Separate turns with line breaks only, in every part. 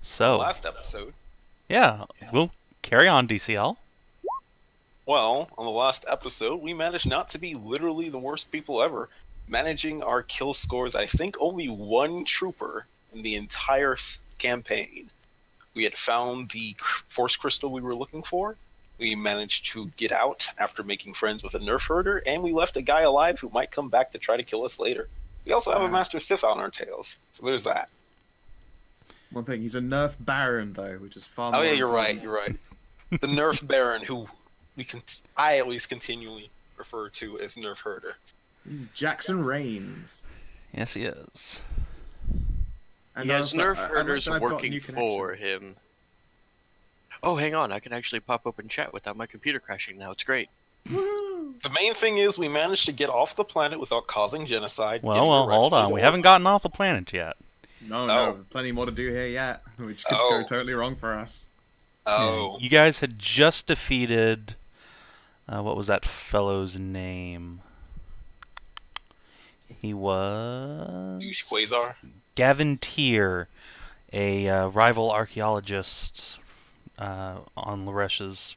the
So,
last episode.
yeah, we'll carry on, DCL.
Well, on the last episode, we managed not to be literally the worst people ever, managing our kill scores. I think only one trooper in the entire campaign. We had found the force crystal we were looking for. We managed to get out after making friends with a nerf herder, and we left a guy alive who might come back to try to kill us later. We also have a master Sith on our tails, so there's that.
One thing, he's a nerf baron though, which is far
Oh
more
yeah, you're
important.
right. You're right. The nerf baron, who I at least continually refer to as nerf herder.
He's Jackson Rains.
Yes, he is.
And
He has
also,
nerf
I
herders
like that I've got
working
new
for
connections.
him. Oh, hang on. I can actually pop open chat without my computer crashing now. It's great.
The main thing is we managed to get off the planet without causing genocide.
Well, hold on. We haven't gotten off the planet yet.
No, plenty more to do here yet, which could go totally wrong for us.
Oh.
You guys had just defeated... what was that fellow's name? He was...
Douche Quasar?
Gavin Tier, a rival archaeologist on Laresh's,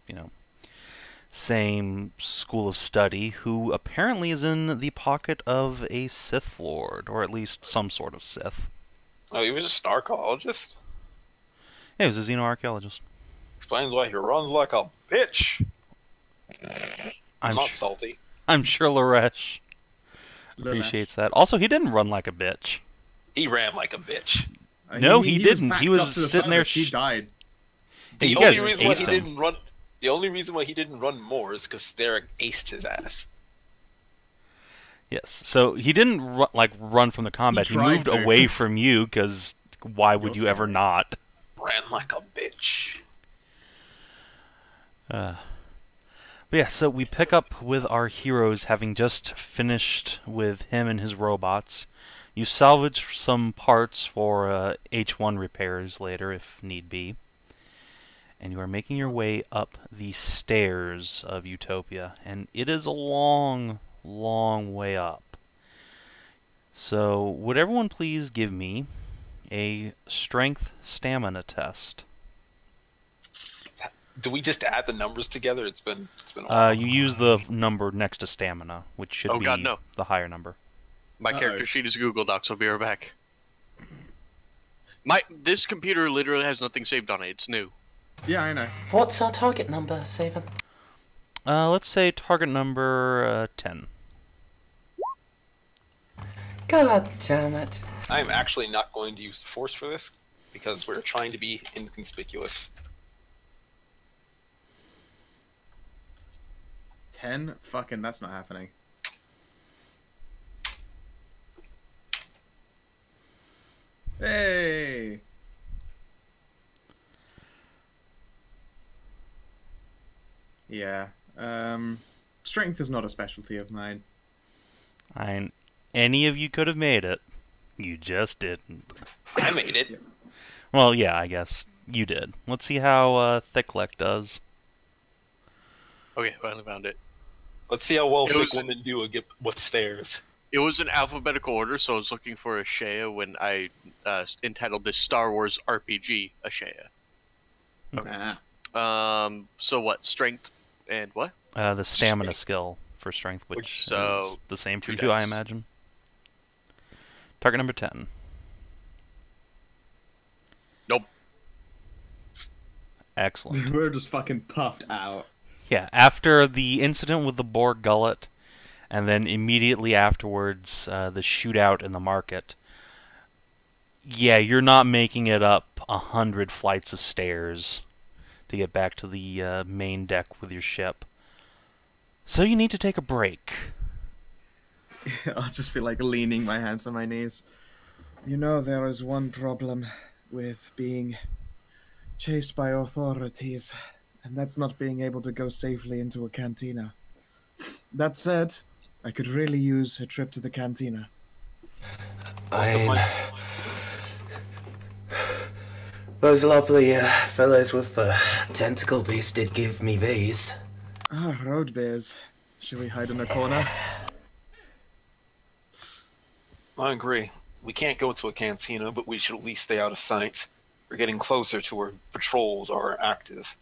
same school of study, who apparently is in the pocket of a Sith Lord, or at least some sort of Sith.
Oh, he was just an archaeologist?
Yeah, he was a xenoarchaeologist.
Explains why he runs like a bitch. I'm not salty.
I'm sure Laresh appreciates that. Also, he didn't run like a bitch.
He ran like a bitch.
No, he didn't. He was sitting there.
He died.
Hey,
The only reason why he didn't run. The only reason why he didn't run more is because Steric aced his ass.
Yes, so he didn't run from the combat. He moved away from you because why would you ever not?
Ran like a bitch.
But yeah, so we pick up with our heroes having just finished with him and his robots. You salvage some parts for H1 repairs later if need be. And you are making your way up the stairs of Utopia. And it is a long, long way up. So would everyone please give me a strength stamina test?
Do we just add the numbers together? It's been a while.
You use the number next to stamina, which should be the higher number.
My character sheet is Google Docs. I'll be right back. This computer literally has nothing saved on it. It's new.
Yeah, I know.
What's our target number, Saban?
Let's say target number 10.
God damn it.
I'm actually not going to use the Force for this, because we're trying to be inconspicuous.
10? Fucking, that's not happening. Hey! Yeah. Strength is not a specialty of mine.
Any of you could have made it. You just didn't.
I made it.
Well, yeah, I guess you did. Let's see how Thickleck does.
Okay, finally found it.
Let's see how well thick women do with stairs.
It was in alphabetical order, so I was looking for Ashea when I entitled this Star Wars RPG Ashea. Okay. So what? Strength and what?
The stamina skill for strength, which is the same for you, I imagine. Target number 10.
Nope.
Excellent.
We're just fucking puffed out.
Yeah, after the incident with the boar gullet, and then immediately afterwards, the shootout in the market. Yeah, you're not making it up 100 flights of stairs to get back to the main deck with your ship. So you need to take a break.
I'll just be like leaning my hands on my knees. You know, there is one problem with being chased by authorities, and that's not being able to go safely into a cantina. That said, I could really use a trip to the cantina.
Those lovely fellows with the tentacle beast did give me these.
Ah, road bears. Should we hide in a corner?
I agree. We can't go to a cantina, but we should at least stay out of sight. We're getting closer to where patrols are active.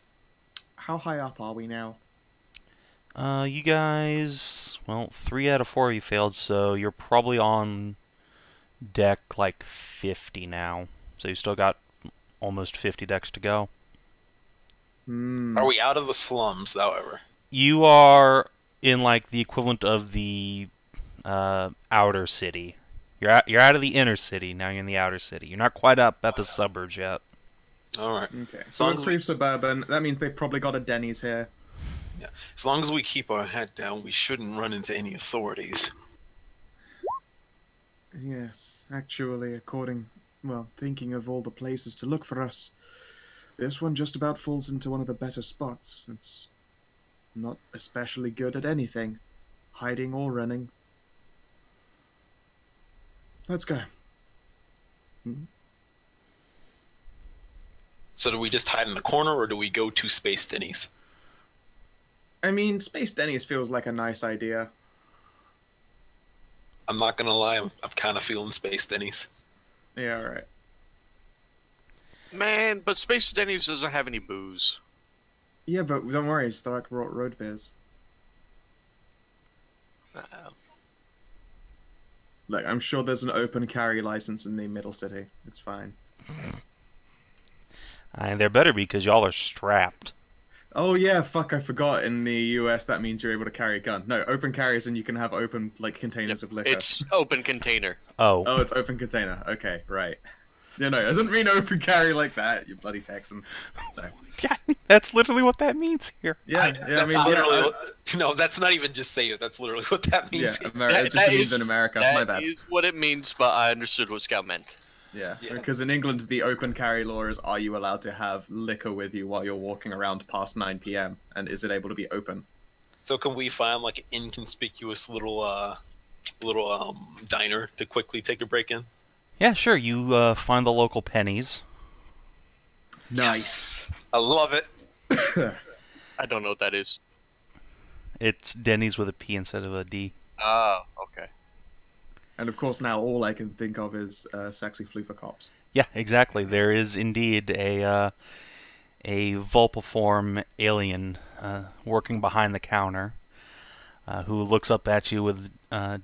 How high up are we now?
You guys, well, 3 out of 4 you failed, so you're probably on deck like 50 now. So you still got almost 50 decks to go.
Are we out of the slums, however?
You are in like the equivalent of the outer city. You're out of the inner city, now you're in the outer city. You're not quite up at the suburbs yet.
Alright.
Okay, so we're pretty suburban. That means they've probably got a Denny's here.
Yeah. As long as we keep our head down, we shouldn't run into any authorities.
Yes, actually, thinking of all the places to look for us, this one just about falls into one of the better spots. It's not especially good at anything, hiding or running. Let's go.
So do we just hide in the corner, or do we go to Space Denny's?
I mean, Space Denny's feels like a nice idea.
I'm not gonna lie, I'm kind of feeling Space Denny's.
Yeah, alright.
Man, but Space Denny's doesn't have any booze.
Yeah, but don't worry, it's like road beers. Look, I'm sure there's an open carry license in the middle city. It's fine.
And there better be, because y'all are strapped.
Oh yeah, fuck, I forgot. In the US, that means you're able to carry a gun. No, open carries and you can have open, like, containers of liquor.
It's open container.
Oh.
Oh, it's open container. Okay, right. Yeah, no, I didn't mean open carry like that, you bloody Texan. No.
Yeah, that's literally what that means here.
Yeah, I mean,
no, that's not even just say it. That's literally what that means.
Yeah, it just means in America. My bad.
That is what it means, but I understood what Scout meant.
Yeah, because in England, the open carry law is: are you allowed to have liquor with you while you're walking around past 9 p.m. and is it able to be open?
So can we find like an inconspicuous little diner to quickly take a break in?
Yeah, sure. You find the local pennies.
Nice.
Yes. I love it.
I don't know what that is.
It's Denny's with a P instead of a D.
Oh, okay.
And of course, now all I can think of is sexy floofer cops.
Yeah, exactly. There is indeed a Vulpiform alien working behind the counter who looks up at you with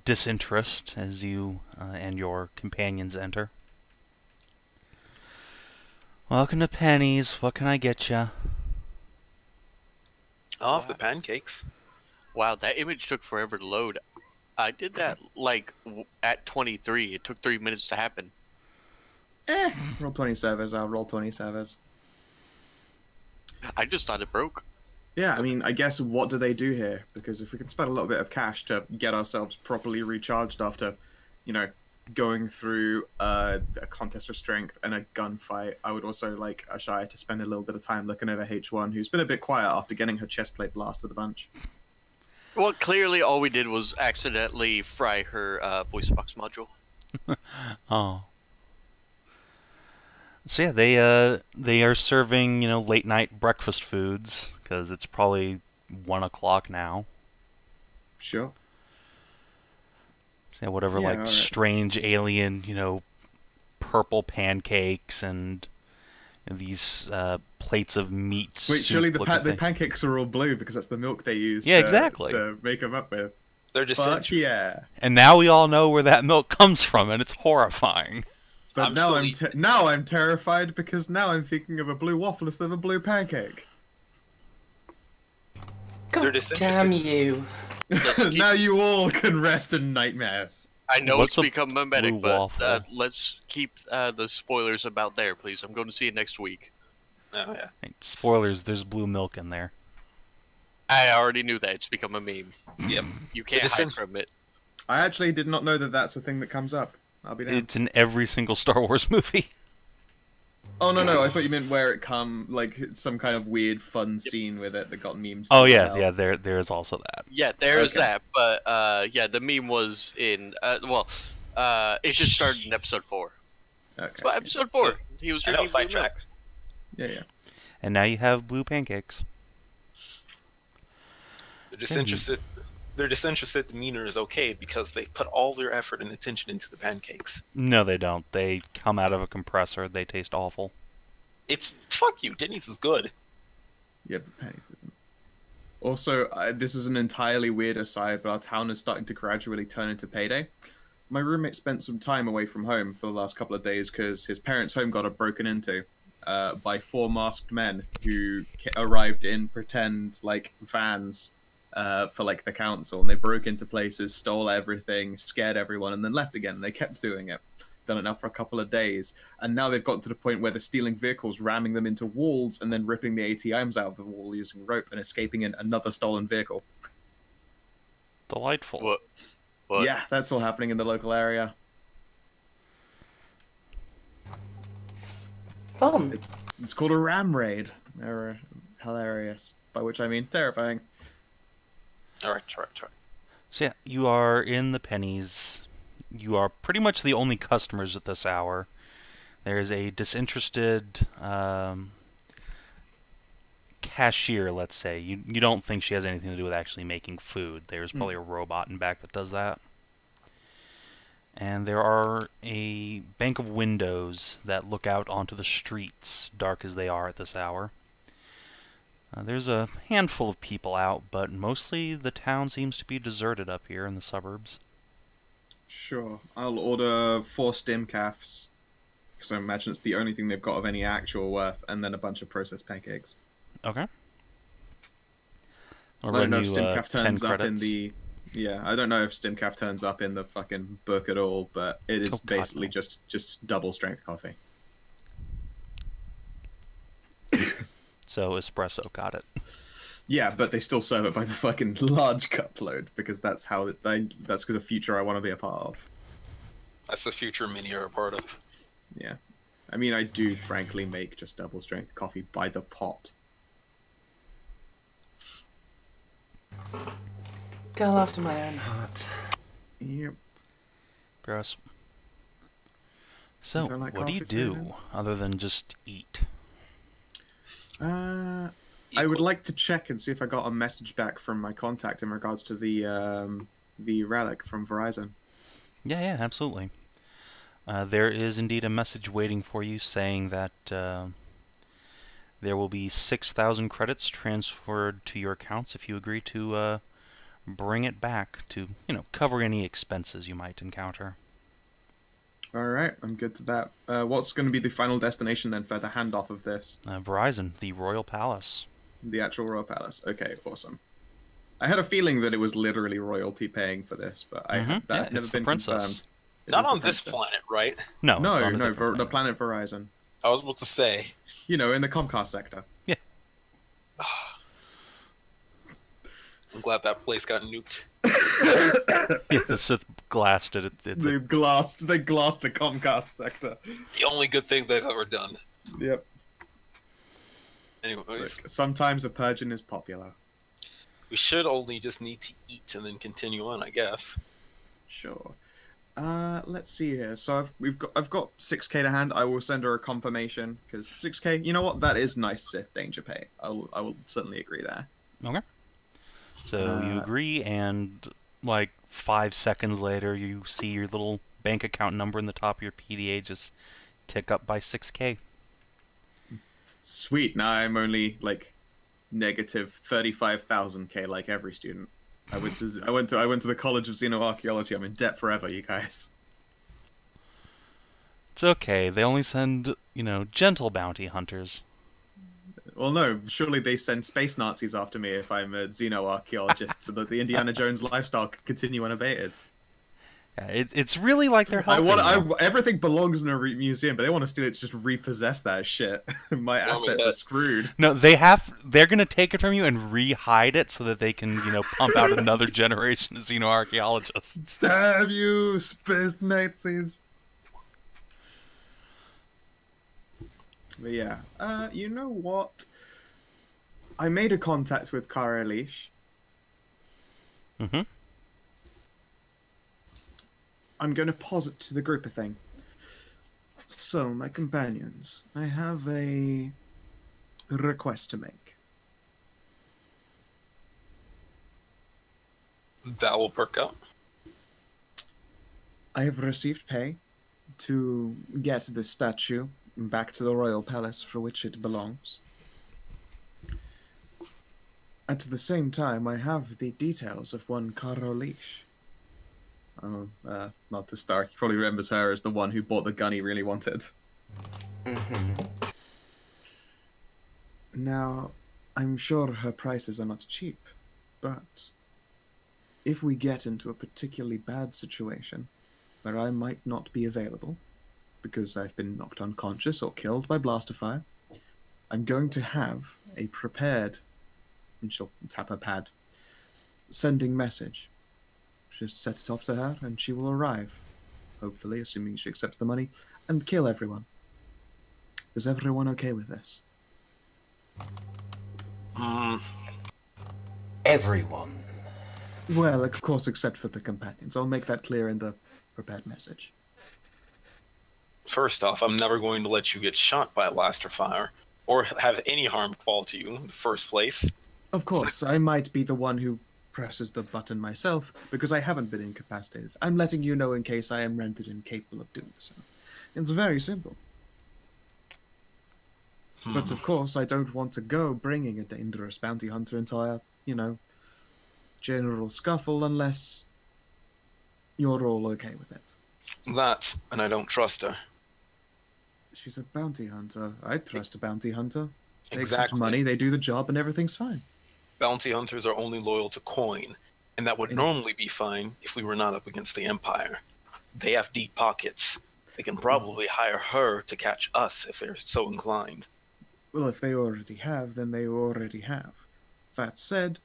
disinterest as you and your companions enter. Welcome to Penny's. What can I get you?
I'll have the pancakes.
Wow, that image took forever to load. I did that, like, at 23. It took 3 minutes to happen.
Roll 20 servers, I'll roll 20 servers.
I just thought it broke.
Yeah, I mean, I guess what do they do here? Because if we can spend a little bit of cash to get ourselves properly recharged after, you know, going through a contest of strength and a gunfight, I would also like Ashaya to spend a little bit of time looking over H1, who's been a bit quiet after getting her chest plate blasted a bunch.
Well, clearly all we did was accidentally fry her voice box module.
Oh. So yeah, they are serving, you know, late night breakfast foods because it's probably 1 o'clock now.
Sure.
So yeah, whatever,
Yeah,
like
alright.
strange alien, you know, purple pancakes and these plates of meat.
Wait, surely
soup
the
looking thing.
pancakes are all blue because that's the milk they use
Yeah, exactly.
to make them up with.
They're just
Fuck yeah.
And now we all know where that milk comes from, and it's horrifying.
But
I'm
now
still
now I'm terrified because now I'm thinking of a blue waffle instead of a blue pancake.
They're
God
disinterested.
damn you.
Now you all can rest in nightmares.
I know
What's
it's
a
become mimetic,
blue
but
waffle?
let's keep the spoilers about there, please. I'm going to see it next week.
Oh yeah.
Hey, spoilers, there's blue milk in there.
I already knew that. It's become a meme.
Yep.
You can't
It is
hide from it.
I actually did not know that that's a thing that comes up. I'll be damned.
It's in every single Star Wars movie.
Oh no, I thought you meant where it come, like some kind of weird fun scene with it that got memes.
Oh
as
yeah,
well.
yeah. There is also that.
Yeah, there is
Okay.
that. But yeah, the meme was in. It just started in episode 4.
Okay.
But episode 4, he was
I know,
drinking blue milk.
sidetracked.
Yeah.
And now you have blue pancakes.
They're disinterested. Their disinterested demeanor is okay because they put all their effort and attention into the pancakes.
No, they don't. They come out of a compressor. They taste awful.
It's fuck you. Denny's is good.
Yeah, but Penny's isn't. Also, this is an entirely weird aside, but our town is starting to gradually turn into payday. My roommate spent some time away from home for the last couple of days because his parents' home got broken into by 4 masked men who arrived in pretend like vans for like the council, and they broke into places, stole everything, scared everyone, and then left again. And they kept doing it. Done it now for a couple of days, and now they've gotten to the point where they're stealing vehicles, ramming them into walls, and then ripping the ATMs out of the wall using rope and escaping in another stolen vehicle.
Delightful.
What?
Yeah, that's all happening in the local area.
Fun.
It's called a ram raid. They're hilarious, by which I mean terrifying.
All right.
So yeah, you are in the Pennies. You are pretty much the only customers at this hour. There's a disinterested cashier, let's say. You don't think she has anything to do with actually making food. There's probably a robot in back that does that. And there are a bank of windows that look out onto the streets, dark as they are at this hour. There's a handful of people out, but mostly the town seems to be deserted up here in the suburbs.
Sure, I'll order 4 stim calves, because I imagine it's the only thing they've got of any actual worth, and then a bunch of processed pancakes.
Okay.
I don't know if Stimcaf turns up in the... Yeah, I don't know if Stimcaf turns up in the fucking book at all, but it is basically just double strength coffee.
So espresso, got it.
Yeah, but they still serve it by the fucking large cup load, because that's how that's the future I want to be a part of.
That's the future mini are a part of.
Yeah. I mean, I do frankly make just double strength coffee by the pot.
Girl after my own heart.
Yep.
Gross. So,
Don't like
what do you
coffee,
do
Steven?
other than just eat?
I would like to check and see if I got a message back from my contact in regards to the relic from Verizon.
Yeah, absolutely. There is indeed a message waiting for you saying that there will be 6,000 credits transferred to your accounts if you agree to bring it back to, cover any expenses you might encounter.
Alright, I'm good to that. What's going to be the final destination then for the handoff of this?
Verizon, the Royal Palace.
The actual Royal Palace. Okay, awesome. I had a feeling that it was literally royalty paying for this, but that had never been confirmed.
Not on this planet, right?
No,
No,
it's on a
no,
different
the planet Verizon.
I was about to say.
You know, in the Comcast sector.
Yeah.
I'm glad that place got nuked.
Yeah, the Sith glassed it.
They glassed the Comcast sector.
The only good thing they've ever done.
Yep.
Anyways,
Look, sometimes a purgeon is popular.
we should only just need to eat and then continue on, I guess.
Sure. Let's see here. So I've got 6K to hand. I will send her a confirmation because 6K. You know what? That is nice Sith danger pay. I will certainly agree there.
Okay. So you agree, and like 5 seconds later, you see your little bank account number in the top of your PDA just tick up by 6K.
Sweet. Now I'm only like negative 35,000K like every student. I went to the College of Xenoarchaeology. I'm in debt forever, you guys.
It's okay. They only send, gentle bounty hunters.
Well, no. Surely they send space Nazis after me if I'm a xenoarchaeologist, so that the Indiana Jones lifestyle can continue unabated.
Yeah, it's really like they're helping.
Everything belongs in a museum, but they want to steal it to just repossess that shit. My assets are screwed.
No, they're gonna take it from you and re-hide it so that they can, pump out another generation of xenoarchaeologists.
Damn you, space Nazis! But yeah, you know what? I made a contact with Kara Elish.
Mm-hmm.
I'm going to posit to the group a thing. So, my companions, I have a request to make.
That will perk up.
I have received pay to get the statue back to the royal palace for which it belongs. At the same time, I have the details of one Karolish. Not the star. He probably remembers her as the one who bought the gun he really wanted. Now, I'm sure her prices are not cheap, but if we get into a particularly bad situation where I might not be available because I've been knocked unconscious or killed by blaster fire, I'm going to have a prepared, and she'll tap her pad, sending message. Just set it off to her, and she will arrive, hopefully, assuming she accepts the money, and kill everyone. Is everyone okay with this?
Everyone.
Well, of course, except for the companions. I'll make that clear in the prepared message.
First off, I'm never going to let you get shot by a blaster fire, or have any harm fall to you in the first place.
Of course, I might be the one who presses the button myself, because I haven't been incapacitated. I'm letting you know in case I am rendered incapable of doing so. It's very simple. But of course, I don't want to go bringing a dangerous bounty hunter into a, general scuffle unless you're all okay with it.
That, and I don't trust her.
She's a bounty hunter. I trust a bounty hunter. They accept
Exactly.
money, they do the job, and everything's fine.
Bounty hunters are only loyal to coin, and that would normally be fine if we were not up against the Empire. They have deep pockets. They can probably hire her to catch us if they're so inclined.
Well, if they already have, then they already have. That said,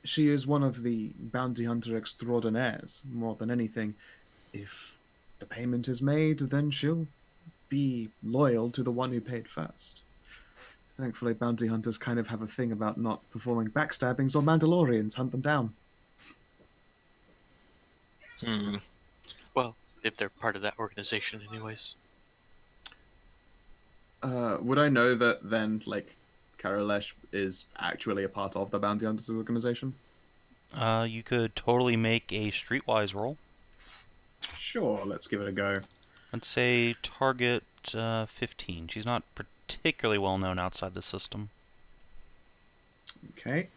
she is one of the bounty hunter extraordinaires, more than anything. If the payment is made, then she'll be loyal to the one who paid first. Thankfully, bounty hunters kind of have a thing about not performing backstabbings, or Mandalorians hunt them down.
Well, if they're part of that organization anyways.
Would I know that then, Karalesh is actually a part of the bounty hunters organization?
You could totally make a streetwise roll.
Sure, let's give it a go.
Let's say target 15. She's not particularly well known outside the system.
Okay.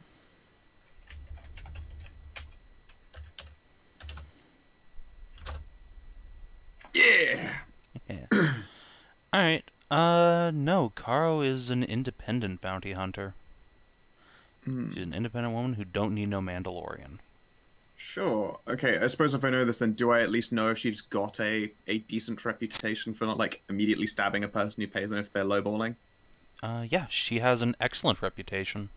Yeah!
Yeah. Alright. No, Karo is an independent bounty hunter. She's an independent woman who don't need no Mandalorian.
Sure. Okay, I suppose if I know this, then do I at least know if she's got a decent reputation for not, immediately stabbing a person who pays them if they're lowballing?
Yeah, she has an excellent reputation.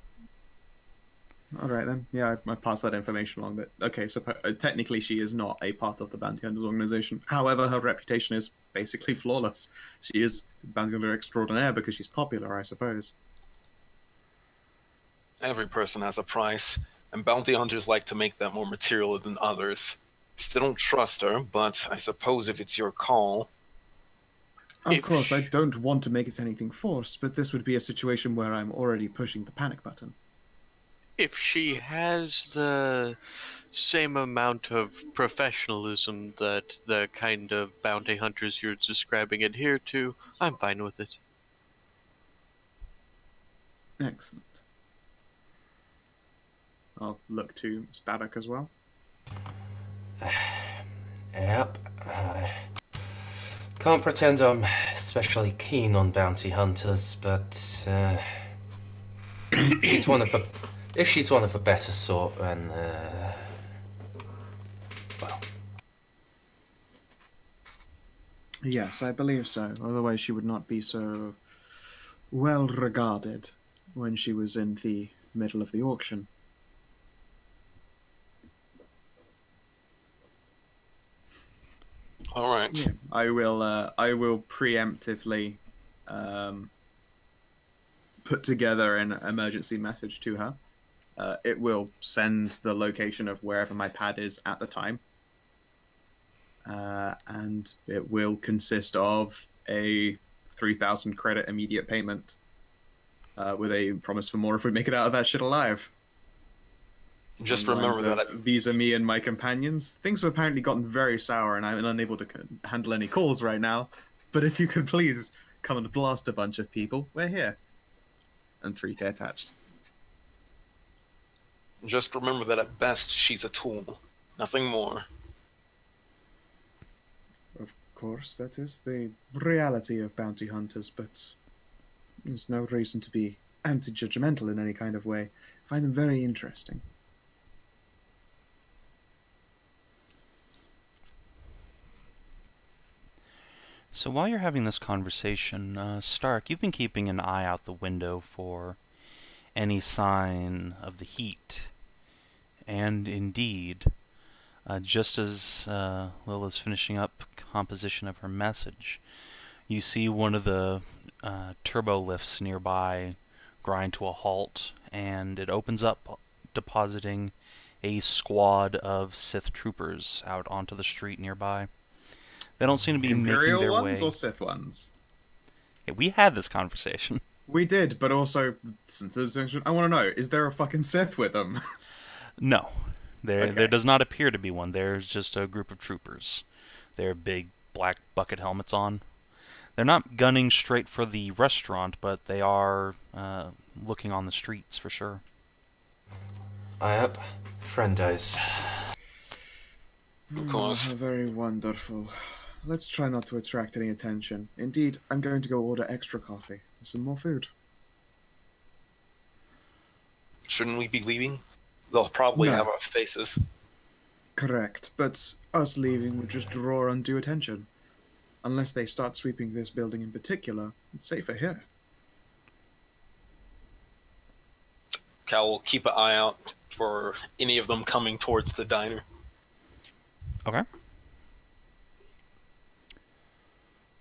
Alright then. Yeah, I passed that information along. But okay, so technically she is not a part of the bounty hunters organization. However, her reputation is basically flawless. She is bounty hunter extraordinaire because she's popular, I suppose.
Every person has a price, and bounty hunters like to make that more material than others. Still don't trust her, but I suppose if it's your call...
Of course, I don't want to make it anything forced, but this would be a situation where I'm already pushing the panic button.
If she has the same amount of professionalism that the kind of bounty hunters you're describing adhere to, I'm fine with it.
Excellent. I'll look to Static as well.
Yep. Can't pretend I'm especially keen on bounty hunters, but she's one of the... If she's one of a better sort, then, well...
Yes, I believe so. Otherwise she would not be so well regarded when she was in the middle of the auction.
All right.
Yeah, I will preemptively put together an emergency message to her. It will send the location of wherever my pad is at the time. And it will consist of a 3,000 credit immediate payment with a promise for more if we make it out of that shit alive.
Just remember that...
Vis-a me and my companions. Things have apparently gotten very sour and I'm unable to handle any calls right now. But if you could please come and blast a bunch of people, we're here. And 3K attached.
Just remember that at best, she's a tool. Nothing more.
Of course, that is the reality of bounty hunters, but there's no reason to be anti-judgmental in any kind of way. I find them very interesting.
So while you're having this conversation, Stark, you've been keeping an eye out the window for any sign of the heat. And indeed, just as Lil is finishing up composition of her message, you see one of the turbo lifts nearby grind to a halt, and it opens up, depositing a squad of Sith troopers out onto the street nearby. They don't seem to be
Imperial
making their
ones
way.
or Sith ones?
Yeah, we had this conversation.
We did, but also, since this I want to know, is there a fucking Sith with them?
No, there
Okay.
does not appear to be one. There's just a group of troopers. They're big black bucket helmets on. They're not gunning straight for the restaurant, but they are looking on the streets for sure.
Aye up. Friendos.
Of course.
Very wonderful. Let's try not to attract any attention. Indeed, I'm going to go order extra coffee and some more food.
Shouldn't we be leaving? They'll probably
No.
have our faces.
Correct, but us leaving would just draw undue attention. Unless they start sweeping this building in particular, it's safer here.
Cal will keep an eye out for any of them coming towards the diner.
Okay.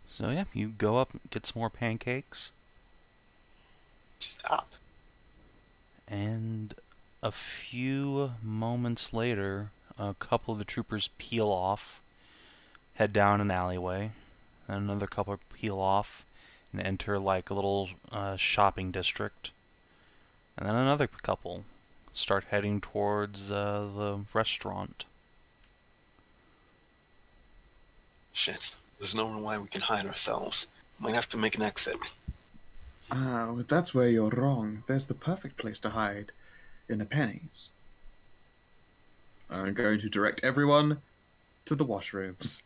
So yeah, you go up, get some more pancakes,
Stop.
and a few moments later, a couple of the troopers peel off, head down an alleyway, and another couple peel off and enter like a little shopping district, and then another couple start heading towards the restaurant.
Shit. There's no way we can hide ourselves. Might have to make an exit.
That's where you're wrong. There's the perfect place to hide. In the pennies. I'm going to direct everyone to the washrooms.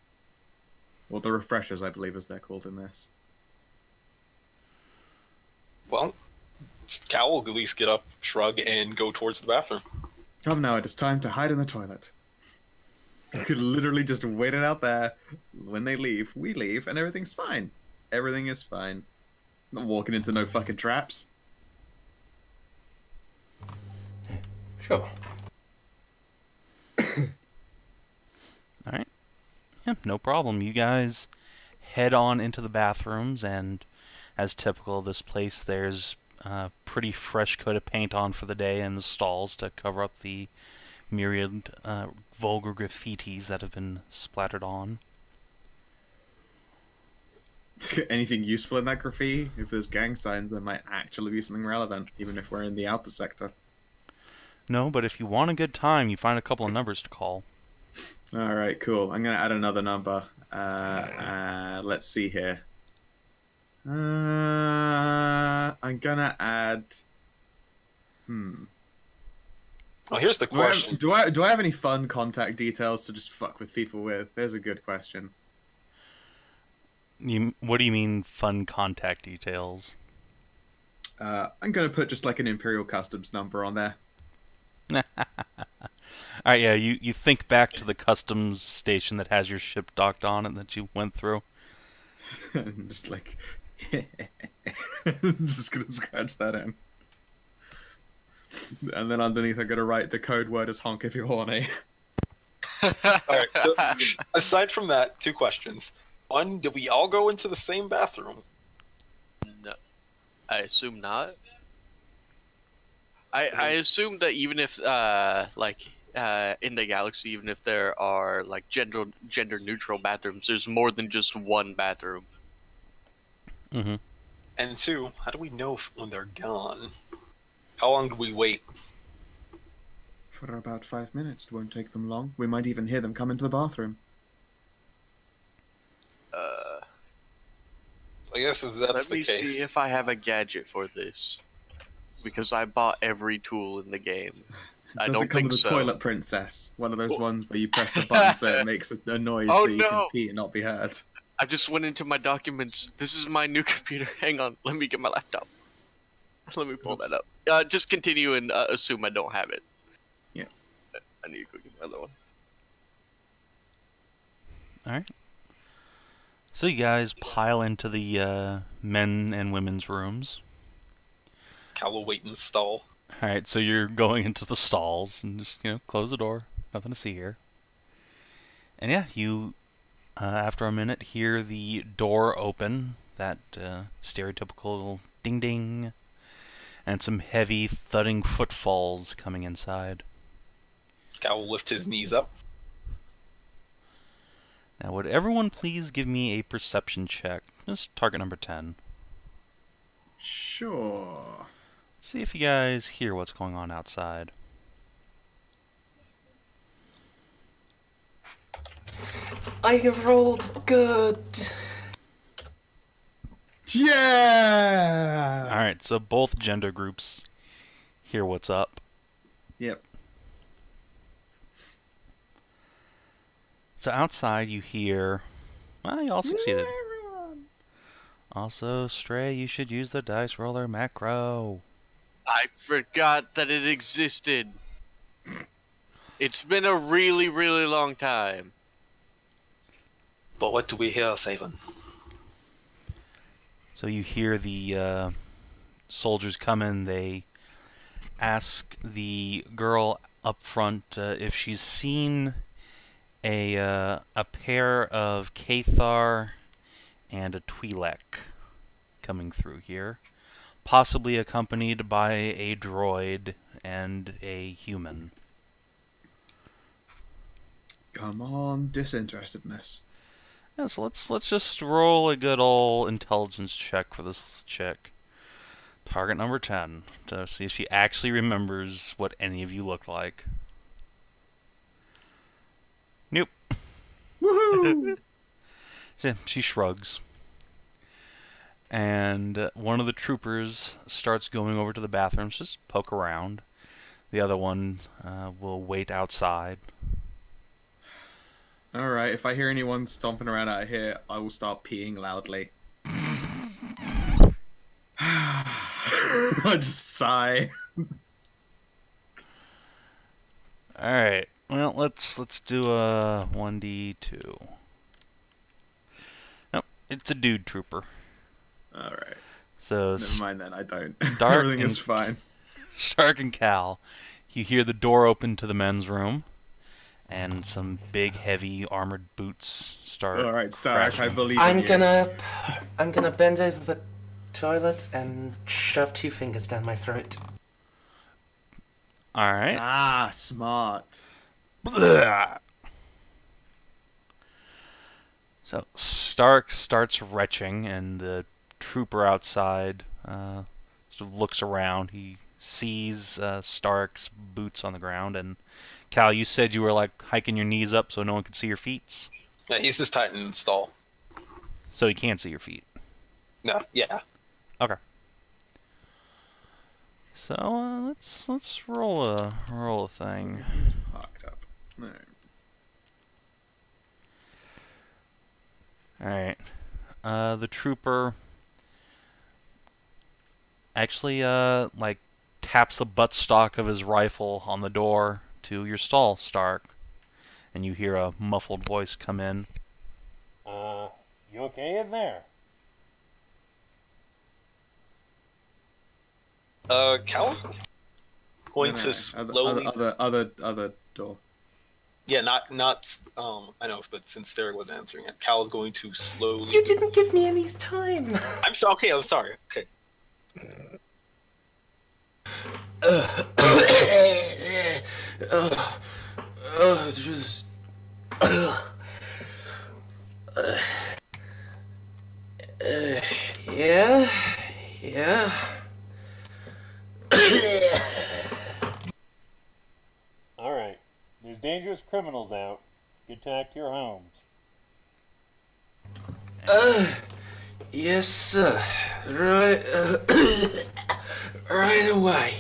Or the refreshers, I believe, as they're called in this.
Well, Cal will at least get up, shrug, and go towards the bathroom.
Come now, it is time to hide in the toilet. You could literally just wait it out there. When they leave, we leave, and everything's fine. Everything is fine. Not walking into no fucking traps.
Sure.
Alright. Yeah, no problem. You guys head on into the bathrooms, and as typical of this place, there's a pretty fresh coat of paint on for the day in the stalls to cover up the myriad vulgar graffitis that have been splattered on.
Anything useful in that graffiti? If there's gang signs, there might actually be something relevant, even if we're in the outer sector.
No, but if you want a good time, you find a couple of numbers to call.
Alright, cool. I'm going to add another number. Let's see here. I'm going to add...
Well, here's the question.
Do I have any fun contact details to just fuck with people with? There's a good question.
What do you mean, fun contact details?
I'm going to put just like an Imperial Customs number on there.
Alright, yeah, you think back to the customs station that has your ship docked on it that you went through.
Just like... just going to scratch that in. And then underneath I'm going to write the code word as honk if you're horny.
Alright, so aside from that, two questions. One, did we all go into the same bathroom?
No, I assume not. I assume that even if in the galaxy, even if there are like gender neutral bathrooms, there's more than just one bathroom.
Mm-hmm.
And two, how do we know when they're gone? How long do we wait?
For about 5 minutes. It won't take them long. We might even hear them come into the bathroom.
I guess if that's
Let
the
me
case.
see if I have a gadget for this. Because I bought every tool in the game. I
Does
don't
it come
think
with a
so.
toilet princess? One of those ones where you press the button so it makes a noise
Oh,
so you can
no.
pee and not be heard.
I just went into my documents. This is my new computer. Hang on. Let me get my laptop. Let me pull that up. Just continue and assume I don't have it.
Yeah.
I need to go get my other one.
Alright. So you guys pile into the men and women's rooms.
Cal will wait in the stall.
Alright, so you're going into the stalls and just, close the door. Nothing to see here. And yeah, you, after a minute, hear the door open. That stereotypical ding ding. And some heavy thudding footfalls coming inside.
Cal will lift his knees up.
Now, would everyone please give me a perception check? Just target number 10.
Sure.
Let's see if you guys hear what's going on outside.
I rolled good.
Yeah!
Alright, so both gender groups hear what's up.
Yep.
So outside you hear... Well, you all succeeded.
Everyone.
Also, Stray, you should use the dice roller macro.
I forgot that it existed. It's been a really, really long time.
But what do we hear, Savan?
So you hear the soldiers come in. They ask the girl up front if she's seen a pair of Cathar and a Twi'lek coming through here, possibly accompanied by a droid and a human.
Come on, disinterestedness.
Yeah, so let's just roll a good old intelligence check for this chick. Target number 10 to see if she actually remembers what any of you look like. Nope.
Woohoo!
So she shrugs. And one of the troopers starts going over to the bathrooms, just poke around. The other one will wait outside.
Alright, if I hear anyone stomping around out here, I will start peeing loudly. I just sigh.
Alright, well, let's do a 1d2. Nope, it's a dude trooper.
Alright.
So
Never mind then, I don't.
Dark
Everything
and-
is fine.
Stark and Cal, you hear the door open to the men's room, and some big, heavy, armored boots start.
Alright, Stark,
crashing.
I believe
I'm
in you.
gonna bend over the toilet and shove 2 fingers down my throat.
Alright.
Ah, smart.
So Stark starts retching, and the trooper outside sort of looks around. He sees Stark's boots on the ground, and Cal, you said you were like hiking your knees up so no one could see your feet.
Yeah, he's just tight in the stall.
So he can't see your feet.
No, yeah.
Okay. So let's roll a thing.
He's parked up. No.
Alright. The trooper actually like taps the buttstock of his rifle on the door to your stall, Stark. And you hear a muffled voice come in. You okay in there?
Cal's going to slowly.
Other door.
Yeah, not. I know, but since Derek was answering it, Cal is going to slowly.
You didn't give me any time.
I'm so okay. I'm sorry. Okay.
Just. Yeah.
Alright, there's dangerous criminals out. Get back to your homes.
Yes, sir. Right, right away.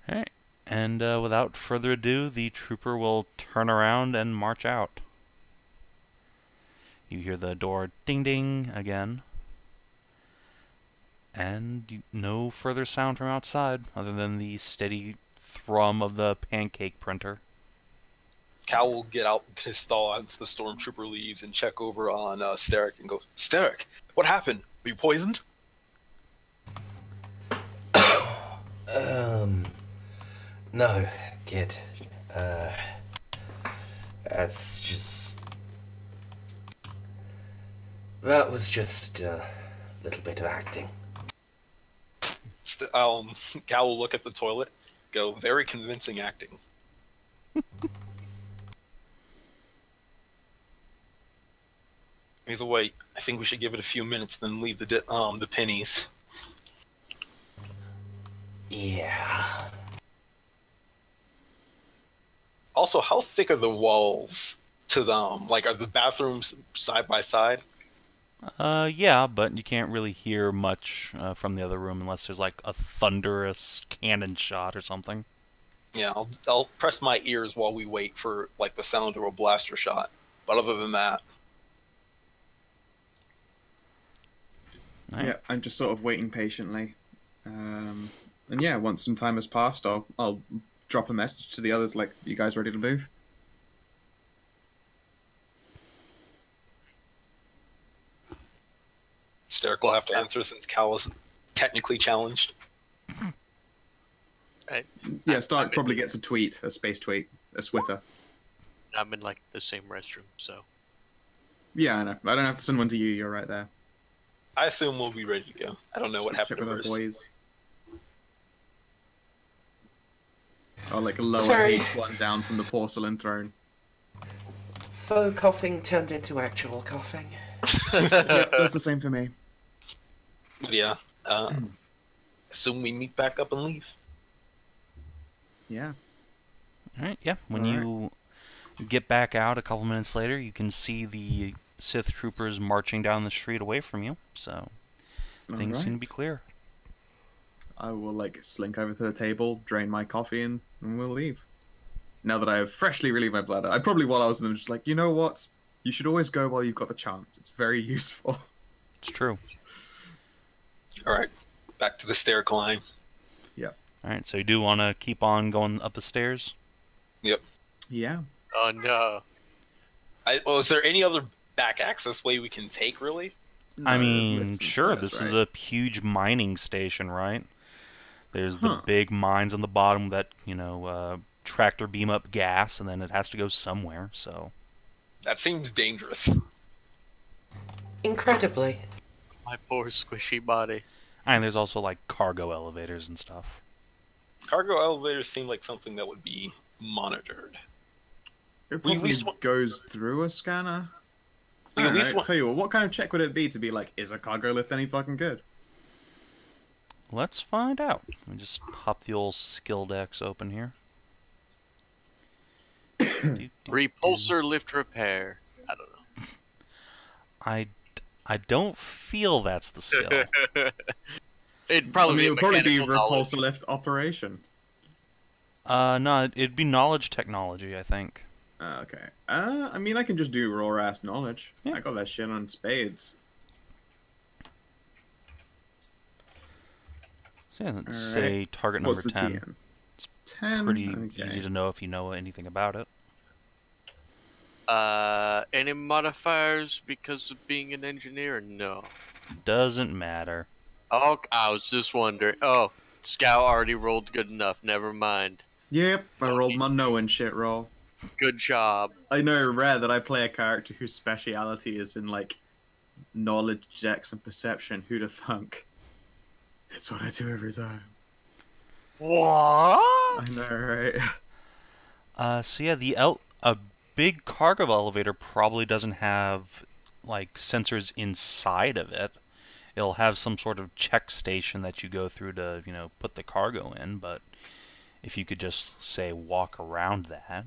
Alright. And without further ado, the trooper will turn around and march out. You hear the door ding ding again. And no further sound from outside other than the steady thrum of the pancake printer.
Cal will get out his stall as the stormtrooper leaves and check over on Steric and go, Steric, what happened? Were you poisoned?
No, kid. That's just... That was just a little bit of acting.
Cal will look at the toilet, go, very convincing acting. He's away. I think we should give it a few minutes, then leave the pennies.
Yeah.
Also, how thick are the walls to them? Like, are the bathrooms side by side?
Yeah, but you can't really hear much from the other room unless there's like a thunderous cannon shot or something.
Yeah, I'll press my ears while we wait for like the sound of a blaster shot. But other than that,
Right.
Yeah, I'm just sort of waiting patiently. And yeah, once some time has passed, I'll drop a message to the others like, you guys ready to move?
Steric will have to answer since Cal is technically challenged.
Yeah, Stark probably gets a tweet, a space tweet, a Twitter.
I'm in like the same restroom, so.
Yeah, I know. I don't have to send one to you. You're right there.
I assume we'll be ready to go. I don't know what
Check
happened
with
to
our
hers.
boys. Or like a lower
Sorry.
H1 down from the porcelain throne.
Faux coughing turned into actual coughing.
Yep, does the same for me.
But yeah, assume we meet back up and leave.
Yeah.
Alright, yeah. When
Alright.
you get back out a couple minutes later, you can see the Sith troopers marching down the street away from you, so things seem to be
Alright.
clear.
I will like slink over to the table, drain my coffee, and we'll leave. Now that I have freshly relieved my bladder, I probably while I was in them just like, you know what? You should always go while you've got the chance. It's very useful.
It's true.
All right, back to the stair climb.
Alright, so you do want to keep on going up the stairs?
Yep.
Yeah.
Oh no.
Well, is there any other back access way we can take, really?
No,
I
there's
mean,
lifts and
sure,
stairs,
this is
right?
a huge mining station, right? There's the
Huh.
big mines on the bottom that, tractor beam up gas, and then it has to go somewhere, so...
That seems dangerous.
Incredibly.
My poor squishy body.
And there's also, like, cargo elevators and stuff.
Cargo elevators seem like something that would be monitored.
It
We at
probably
least want-
goes through a scanner.
We
I
at
don't
least
know.
want-
Tell you what kind of check would it be to be like, is a cargo lift any fucking good?
Let's find out. Let me just pop the old skill decks open here.
Repulsor lift repair. I don't know.
I don't feel that's the skill.
It'd probably
I mean, it would probably be
mechanical knowledge.
repulsor lift operation.
No, it'd be knowledge technology, I think.
Okay. I mean, I can just do raw ass knowledge.
Yeah.
I got that shit on spades.
So yeah, let's
Alright.
say target number
What's the
10.
TN?
It's
10.
Pretty
Okay.
easy to know if you know anything about it.
Any modifiers because of being an engineer? No.
Doesn't matter.
Oh, I was just wondering. Oh, Scout already rolled good enough. Never mind.
Yep, I rolled my knowing shit roll.
Good job.
I know rare that I play a character whose speciality is in like knowledge checks and perception. Who'd have thunk? It's what I do every time.
What?
I know, right?
So yeah, a big cargo elevator probably doesn't have like sensors inside of it. It'll have some sort of check station that you go through to, put the cargo in, but if you could just say walk around that.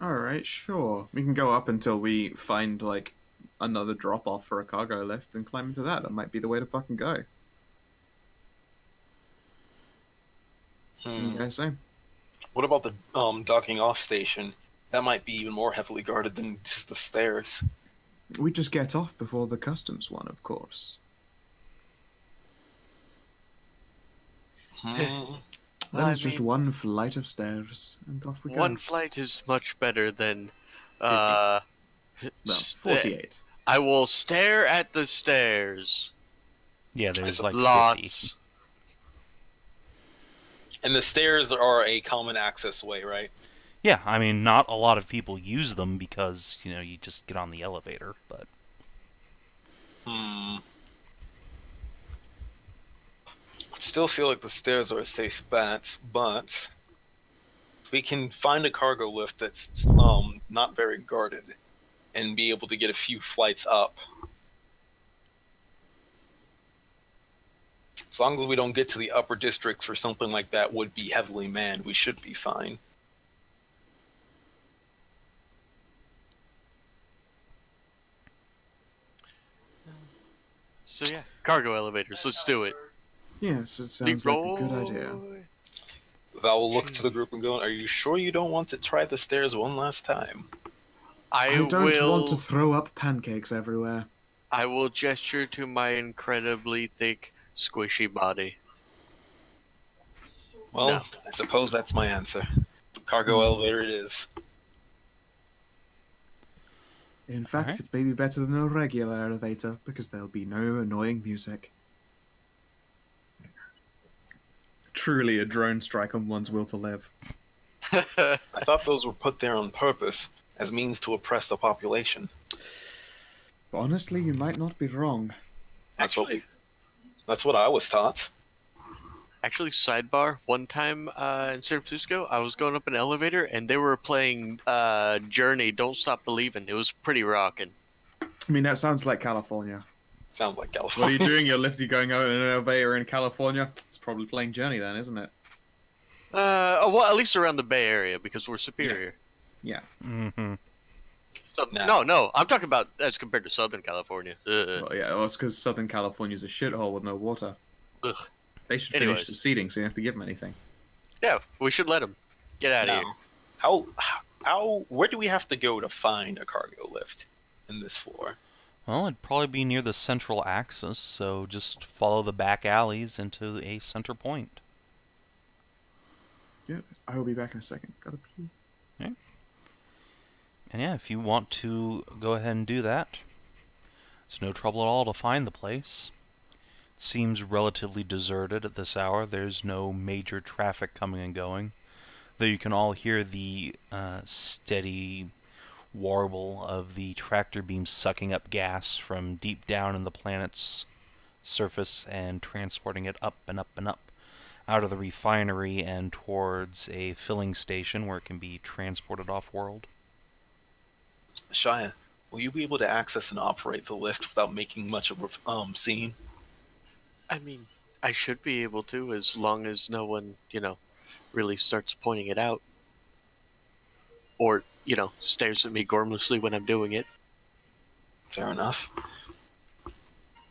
Alright, sure. We can go up until we find, like, another drop-off for a cargo lift and climb into that. That might be the way to fucking go. What do you guys say?
What about the docking off station? That might be even more heavily guarded than just the stairs.
We just get off before the customs one, of course. Then it's just one flight of stairs, and off we go.
One flight is much better than...
Well, 48.
I will stare at the stairs.
Yeah, there's like 50.
Lots.
And the stairs are a common access way, right?
Yeah, I mean, not a lot of people use them because, you know, you just get on the elevator, but...
I still feel like the stairs are a safe bet, but we can find a cargo lift that's not very guarded and be able to get a few flights up. As long as we don't get to the upper districts or something like that would be heavily manned, we should be fine.
So yeah, cargo elevators. Let's do it.
Yes, it sounds like a good idea.
Val will look to the group and go, "Are you sure you don't want to try the stairs one last time?"
I don't want to throw up pancakes everywhere.
I will gesture to my incredibly thick, squishy body.
Well,
No.
I suppose that's my answer. Cargo elevator it is.
In fact, it may be better than a regular elevator, because there'll be no annoying music. Truly a drone strike on one's will to live.
I thought those were put there on purpose, as means to oppress the population.
Honestly, you might not be wrong.
That's what I was taught.
Actually, sidebar, one time in San Francisco, I was going up an elevator and they were playing Journey, Don't Stop Believin'. It was pretty rocking.
I mean, that sounds like California.
Sounds like
What are
California.
you doing? You're lifting going out in an elevator in California? It's probably playing Journey then, isn't it?
Well, at least around the Bay Area, because we're superior.
Yeah.
Mm-hmm.
So,
Nah.
no, I'm talking about as compared to Southern California.
Well, yeah, well, it's because Southern California's a shithole with no water.
Ugh.
They should finish
Anyways.
seceding, so you don't have to give them anything.
Yeah, we should let them. Get out of
Now,
here.
where do we have to go to find a cargo lift in this floor?
Well, it'd probably be near the central axis, so just follow the back alleys into a center point.
Yeah, I will be back in a second. Gotta pee.
And yeah, if you want to go ahead and do that, it's no trouble at all to find the place. It seems relatively deserted at this hour. There's no major traffic coming and going, though you can all hear the steady warble of the tractor beam sucking up gas from deep down in the planet's surface and transporting it up and up and up out of the refinery and towards a filling station where it can be transported off-world.
Shia, will you be able to access and operate the lift without making much of a scene?
I mean, I should be able to, as long as no one, really starts pointing it out. Or, stares at me gormlessly when I'm doing it.
Fair enough.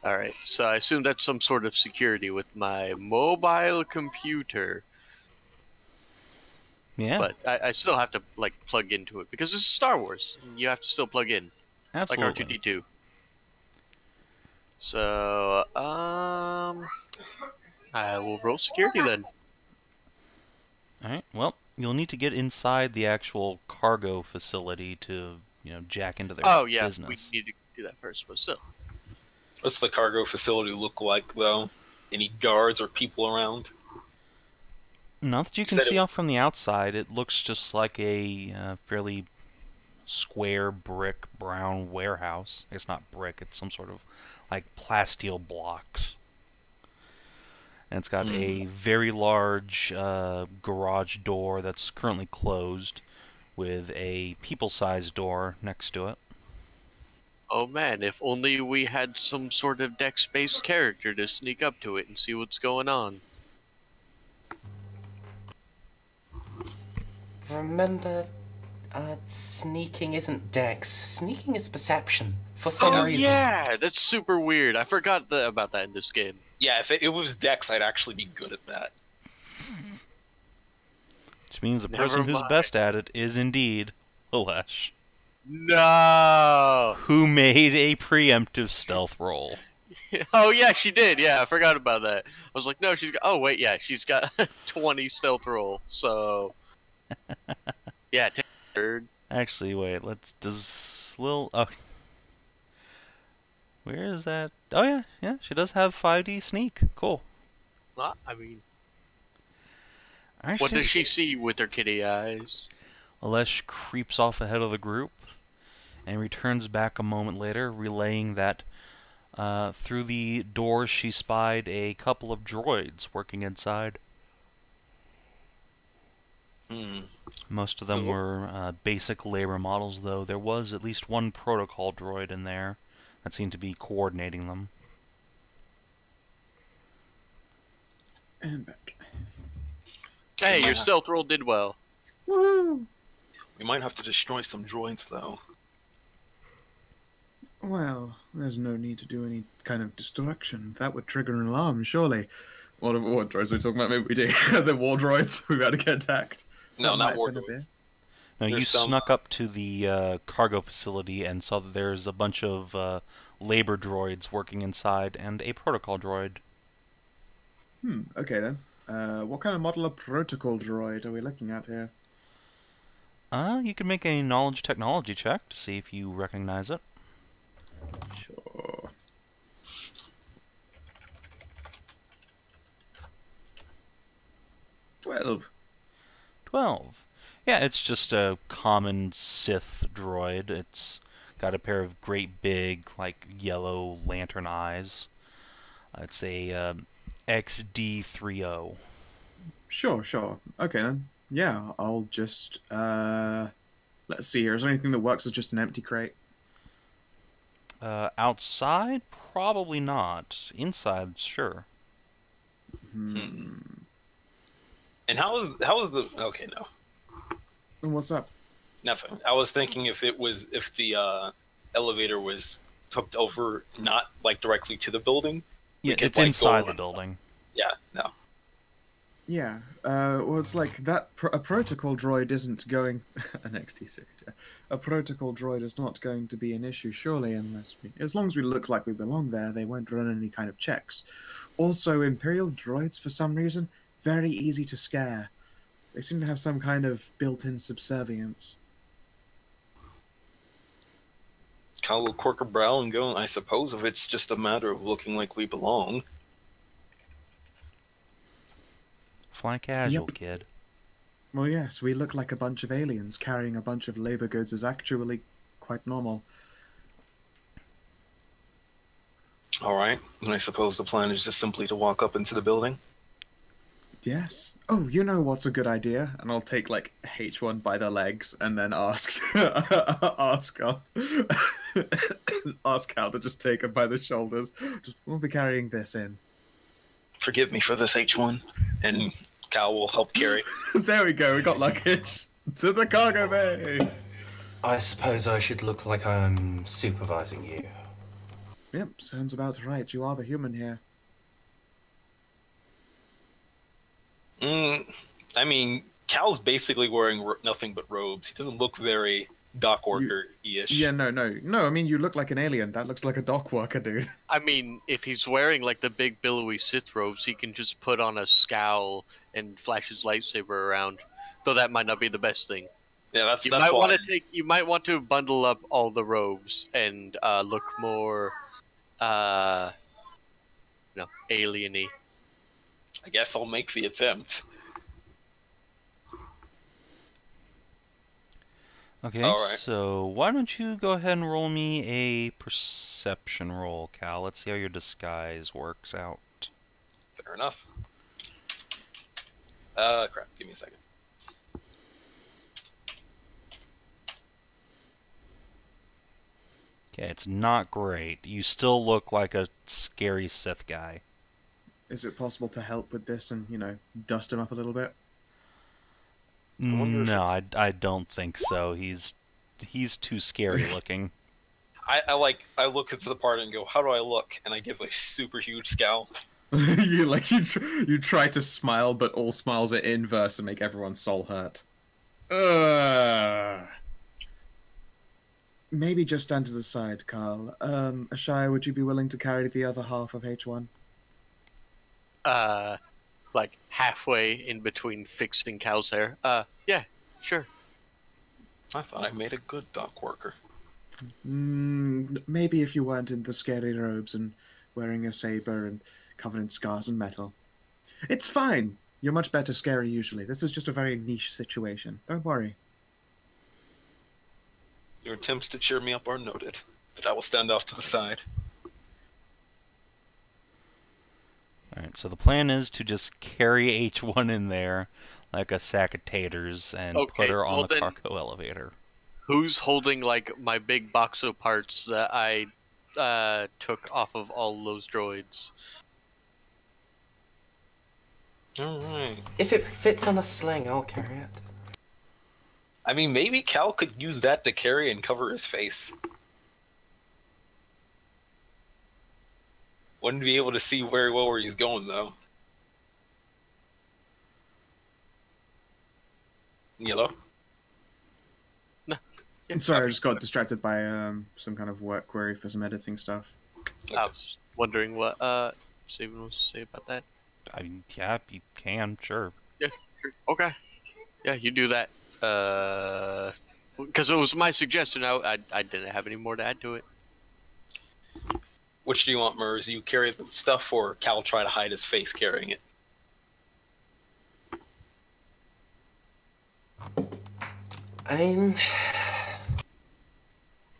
Alright, so I assume that's some sort of security with my mobile computer.
Yeah,
But I still have to, plug into it, because this is Star Wars. And you have to still plug in,
absolutely.
like R2-D2. So, I will roll security then.
Alright, well, you'll need to get inside the actual cargo facility to, jack into their business.
We need to do that first, but still.
What's the cargo facility look like, though? Any guards or people around?
Not that you can see off from the outside. It looks just like a fairly square brick brown warehouse. It's not brick, it's some sort of plasteel blocks. And it's got a very large garage door that's currently closed with a people-sized door next to it.
Oh man, if only we had some sort of dex-based character to sneak up to it and see what's going on.
Remember Sneaking isn't dex. Sneaking is perception. For some
Oh
reason.
yeah, that's super weird. I forgot about that in this game.
Yeah, if it was Dex, I'd actually be good at that.
Which means the
Never
person who's
mind.
best at it is indeed Alesh,
No.
who made a preemptive stealth roll.
Oh yeah, she did. Yeah, I forgot about that. I was like, no, she's got. Oh wait, yeah, she's got 20 stealth roll. So yeah, take a third.
Actually, wait, does Lil... Oh, where is that? Oh yeah, she does have 5D sneak. Cool.
Well, I mean,
Actually,
what does she see with her kitty eyes?
Alesh creeps off ahead of the group and returns back a moment later, relaying that through the door she spied a couple of droids working inside. Most of them were basic labor models, though there was at least one protocol droid in there that seemed to be coordinating them.
And back.
Hey, your stealth roll did well.
Woo!
We might have to destroy some droids, though.
Well, there's no need to do any kind of destruction. That would trigger an alarm, surely. What droids are we talking about? Maybe we do. The war droids. We're about to get attacked.
No,
That
not
might
war
have been a
droids.
bit.
No, you
There's some-
snuck up to the cargo facility and saw that there's a bunch of labor droids working inside and a protocol droid.
Okay then. What kind of model of protocol droid are we looking at here?
You can make a knowledge technology check to see if you recognize it.
Sure. Well,
12. Yeah, it's just a common Sith droid. It's got a pair of great big, like, yellow lantern eyes. It's a XD30.
sure. Okay then. Yeah, I'll just let's see here. Is there anything that works as just an empty crate?
Outside, probably not. Inside, sure.
And how was the... Okay, no.
And what's up?
Nothing. I was thinking if the elevator was hooked over, not like directly to the building.
Yeah,
could,
it's
like, go
inside the
on.
building.
Yeah, no.
Yeah. Well, it's like that. A protocol droid isn't going. An XT6. Yeah. A protocol droid is not going to be an issue, surely, as long as we look like we belong there, they won't run any kind of checks. Also, Imperial droids, for some reason, very easy to scare. They seem to have some kind of built-in subservience.
Kyle will cork a brow and go, I suppose if it's just a matter of looking like we belong.
Fly casual,
Yep.
kid.
Well, yes, we look like a bunch of aliens. Carrying a bunch of labor goods is actually quite normal.
Alright, and I suppose the plan is just simply to walk up into the building?
Yes. Oh, you know what's a good idea? And I'll take like H1 by the legs and then ask ask how to just take him by the shoulders. We'll be carrying this in.
Forgive me for this, H1. And Kyle will help carry.
There we go. We got luggage to the cargo bay.
I suppose I should look like I'm supervising you.
Yep, sounds about right. You are the human here.
I mean, Cal's basically wearing nothing but robes. He doesn't look very dock worker-ish.
Yeah, no. I mean, you look like an alien. That looks like a dock worker, dude.
I mean, if he's wearing like the big billowy Sith robes, he can just put on a scowl and flash his lightsaber around. Though that might not be the best thing.
Yeah, that's
You
why.
might want to You might want to bundle up all the robes and look more, alien-y.
I guess I'll make the attempt.
Okay,
All right.
so why don't you go ahead and roll me a perception roll, Cal. Let's see how your disguise works out.
Fair enough. Crap. Give me a second.
Okay, it's not great. You still look like a scary Sith guy.
Is it possible to help with this and, dust him up a little bit?
wonder if
No,
it's-
I don't think so. He's too scary looking.
I look into the party and go, how do I look? And I give a super huge scowl.
you try to smile, but all smiles are inverse and make everyone's soul hurt. Maybe just stand to the side, Carl. Ashaya, would you be willing to carry the other half of H1?
Like halfway in between fixing Cal's hair. Yeah, sure.
I thought I made a good dock worker.
Maybe if you weren't in the scary robes and wearing a saber and covered in scars and metal. It's fine. You're much better scary usually. This is just a very niche situation. Don't worry.
Your attempts to cheer me up are noted, but I will stand off to the side.
Alright, so the plan is to just carry H1 in there like a sack of taters and put her on the cargo elevator.
Who's holding, like, my big box of parts that I took off of all those droids?
Alright.
If it fits on a sling, I'll carry it.
I mean, maybe Cal could use that to carry and cover his face. Wouldn't be able to see very well where he's going, though. Yellow?
Sorry, I just got distracted by some kind of work query for some editing stuff.
I was wondering what Steven wants to say about that.
I mean, yeah, you can, sure.
Yeah, sure. Okay. Yeah, you do that. Because it was my suggestion. I didn't have any more to add to it.
Which do you want, Mers? You carry the stuff, or Cal try to hide his face carrying it?
I mean,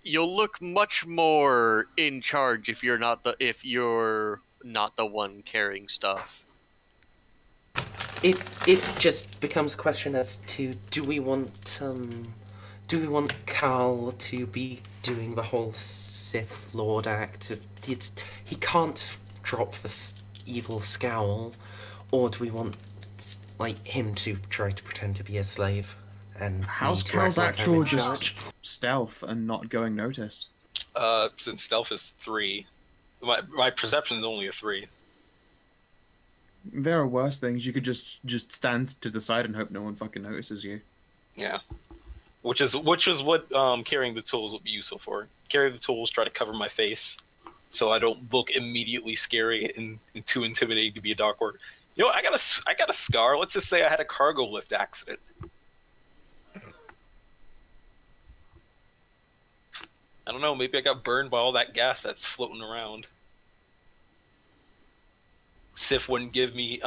you'll look much more in charge if you're not the one carrying stuff.
it just becomes a question as to do we want Cal to be doing the whole Sith Lord act of he can't drop the evil scowl, or do we want like him to try to pretend to be a slave? And
How's
me to act
Cal's
like I'm
actual
in
just
charge?
stealth and not going noticed?
Since stealth is 3, my perception is only a 3.
There are worse things. You could just stand to the side and hope no one fucking notices you.
Yeah, which is what carrying the tools would be useful for. Carry the tools, try to cover my face, so I don't look immediately scary and too intimidating to be a dock worker. You know, I got a scar. Let's just say I had a cargo lift accident. I don't know. Maybe I got burned by all that gas that's floating around. Sif wouldn't give me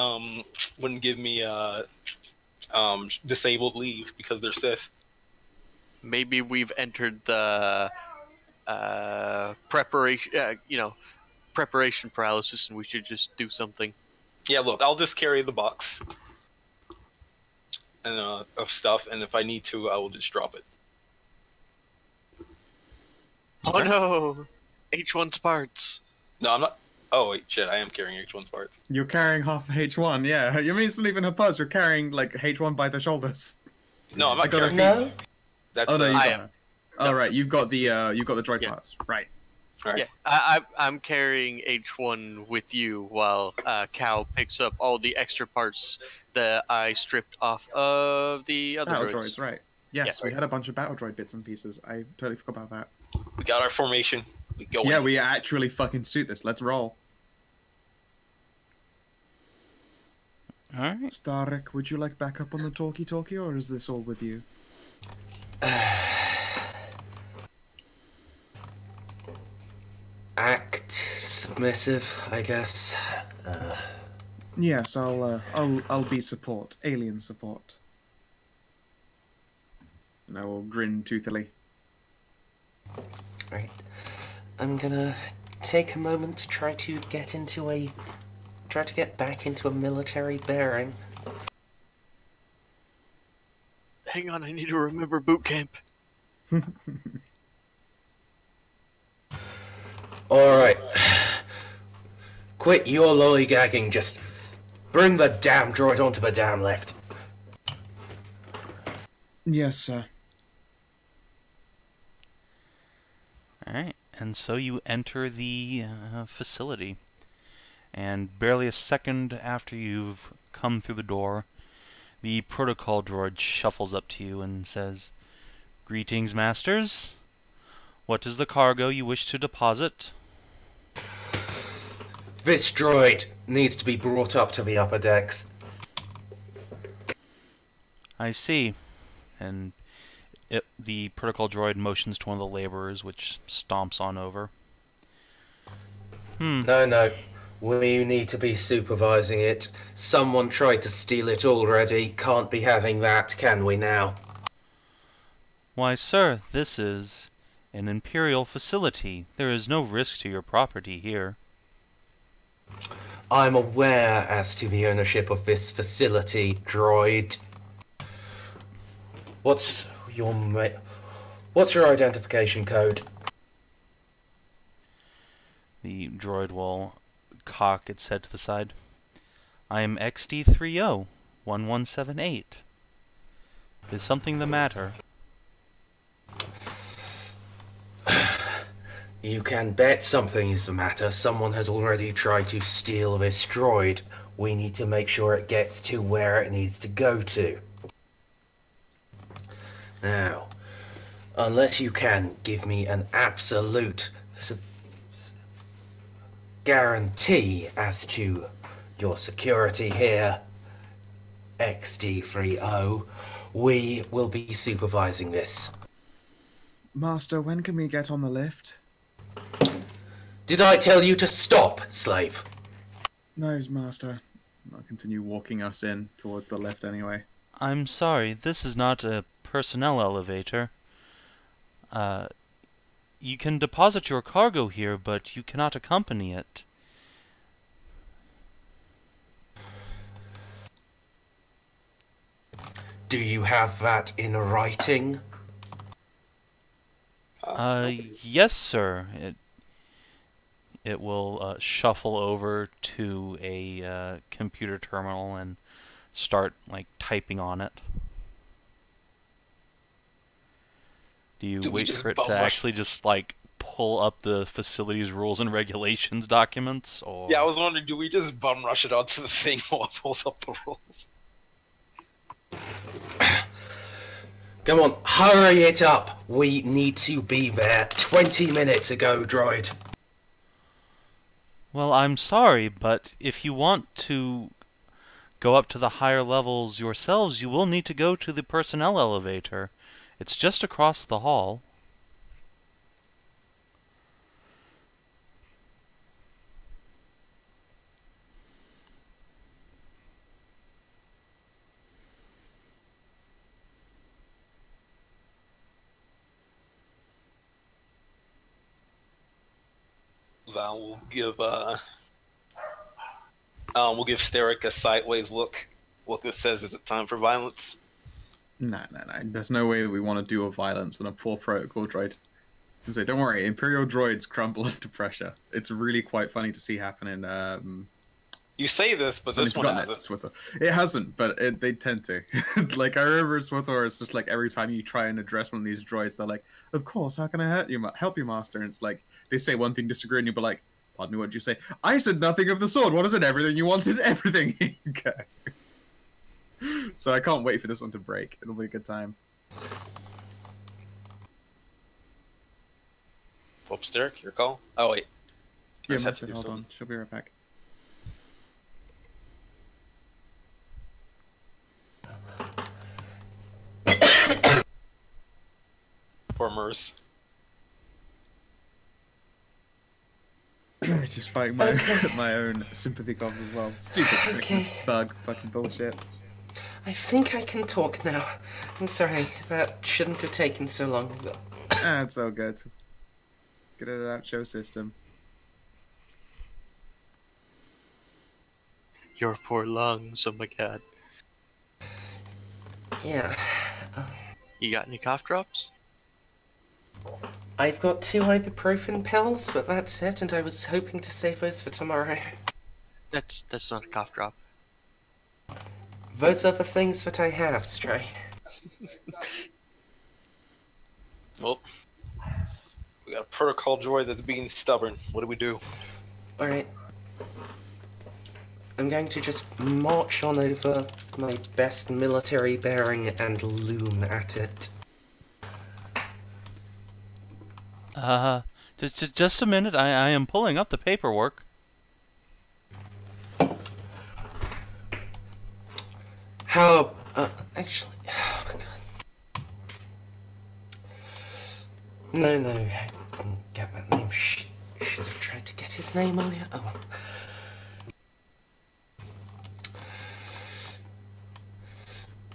disabled leave because they're Sith.
Maybe we've entered the preparation, preparation paralysis, and we should just do something.
Yeah, look, I'll just carry the box and of stuff, and if I need to, I will just drop it.
Oh no, H1's parts.
No, I'm not. Oh wait, shit! I am carrying H1's parts.
You're carrying half of H1, yeah. You mean it's not even her purse, you're carrying, like, H1 by the shoulders.
No, I'm
I
not
got her
carrying.
No?
feet.
That's
Oh, no, you
I
got
am.
her. Oh, right, you've got the droid
Yeah.
parts. Right.
all right.
Yeah, I'm carrying H1 with you while Cal picks up all the extra parts that I stripped off of the other
Battle
droids.
droids, right. Yes,
Yeah.
we had a bunch of battle droid bits and pieces. I totally forgot about that.
We got our formation. We go.
Yeah,
in.
we actually fucking suit this. Let's roll.
Alright.
Starek, would you like backup on the talkie-talkie, or is this all with you?
Act submissive, I guess.
Yes, I'll be support, alien support. And I will grin toothily.
Right. I'm gonna take a moment to try to get back into a military bearing.
Hang on, I need to remember boot camp.
Alright. Quit your lollygagging, just bring the damn droid onto the damn left.
Yes, sir.
Alright, and so you enter the facility. And barely a second after you've come through the door, the protocol droid shuffles up to you and says, "Greetings, masters. What is the cargo you wish to deposit?"
This droid needs to be brought up to the upper decks.
I see. And the protocol droid motions to one of the laborers, which stomps on over.
No. We need to be supervising it. Someone tried to steal it already. Can't be having that, can we now?
Why, sir, this is an Imperial facility. There is no risk to your property here.
I'm aware as to the ownership of this facility, droid. What's your identification code?
The droid will cock its head to the side. I am XD30-1178. Is something the matter?
You can bet something is the matter. Someone has already tried to steal this droid. We need to make sure it gets to where it needs to go to. Now, unless you can give me an absolute guarantee as to your security here, XD30, we will be supervising this.
Master, when can we get on the lift?
Did I tell you to stop, slave?
No, Master. I'll continue walking us in towards the lift anyway.
I'm sorry, this is not a personnel elevator. You can deposit your cargo here, but you cannot accompany it.
Do you have that in writing?
Yes, sir. It will shuffle over to a computer terminal and start typing on it. Do you wait for it to actually just pull up the facility's rules and regulations documents, or?
Yeah, I was wondering, do we just bum rush it onto the thing while it pulls up the rules?
Come on, hurry it up. We need to be there 20 minutes ago, droid.
Well, I'm sorry, but if you want to go up to the higher levels yourselves, you will need to go to the personnel elevator. It's just across the hall.
We'll give Steric a sideways look that says, "Is it time for violence?"
No. There's no way that we want to do a violence on a poor protocol droid. And say, don't worry, Imperial droids crumble under pressure. It's really quite funny to see happen in.
You say this, but this one hasn't.
It hasn't, but they tend to. I remember in SWTOR, it's just every time you try and address one of these droids, they're like, "Of course, how can I help you, master?" And it's they say one thing, disagree, and you'll be like, "Pardon me, what did you say?" "I said nothing of the sort. What is it? Everything you wanted, everything." Okay. So I can't wait for this one to break. It'll be a good time.
Whoops, Derek, your call. Oh wait.
Yeah, master, hold on. She'll be right back.
Poor Merce.
Just fighting my own sympathy cough as well. Stupid sickness bug, fucking bullshit.
I think I can talk now. I'm sorry, that shouldn't have taken so long.
It's all good. Get it out, show system.
Your poor lungs, oh my god.
Yeah.
You got any cough drops?
I've got 2 ibuprofen pills, but that's it, and I was hoping to save those for tomorrow.
That's not a cough drop.
Those are the things that I have, Stray.
Well, we got a protocol droid that's being stubborn. What do we do?
Alright. I'm going to just march on over my best military bearing and loom at it.
Just a minute. I am pulling up the paperwork.
How, actually, oh my god. No, I didn't get that name. Should have tried to get his name earlier. Oh well.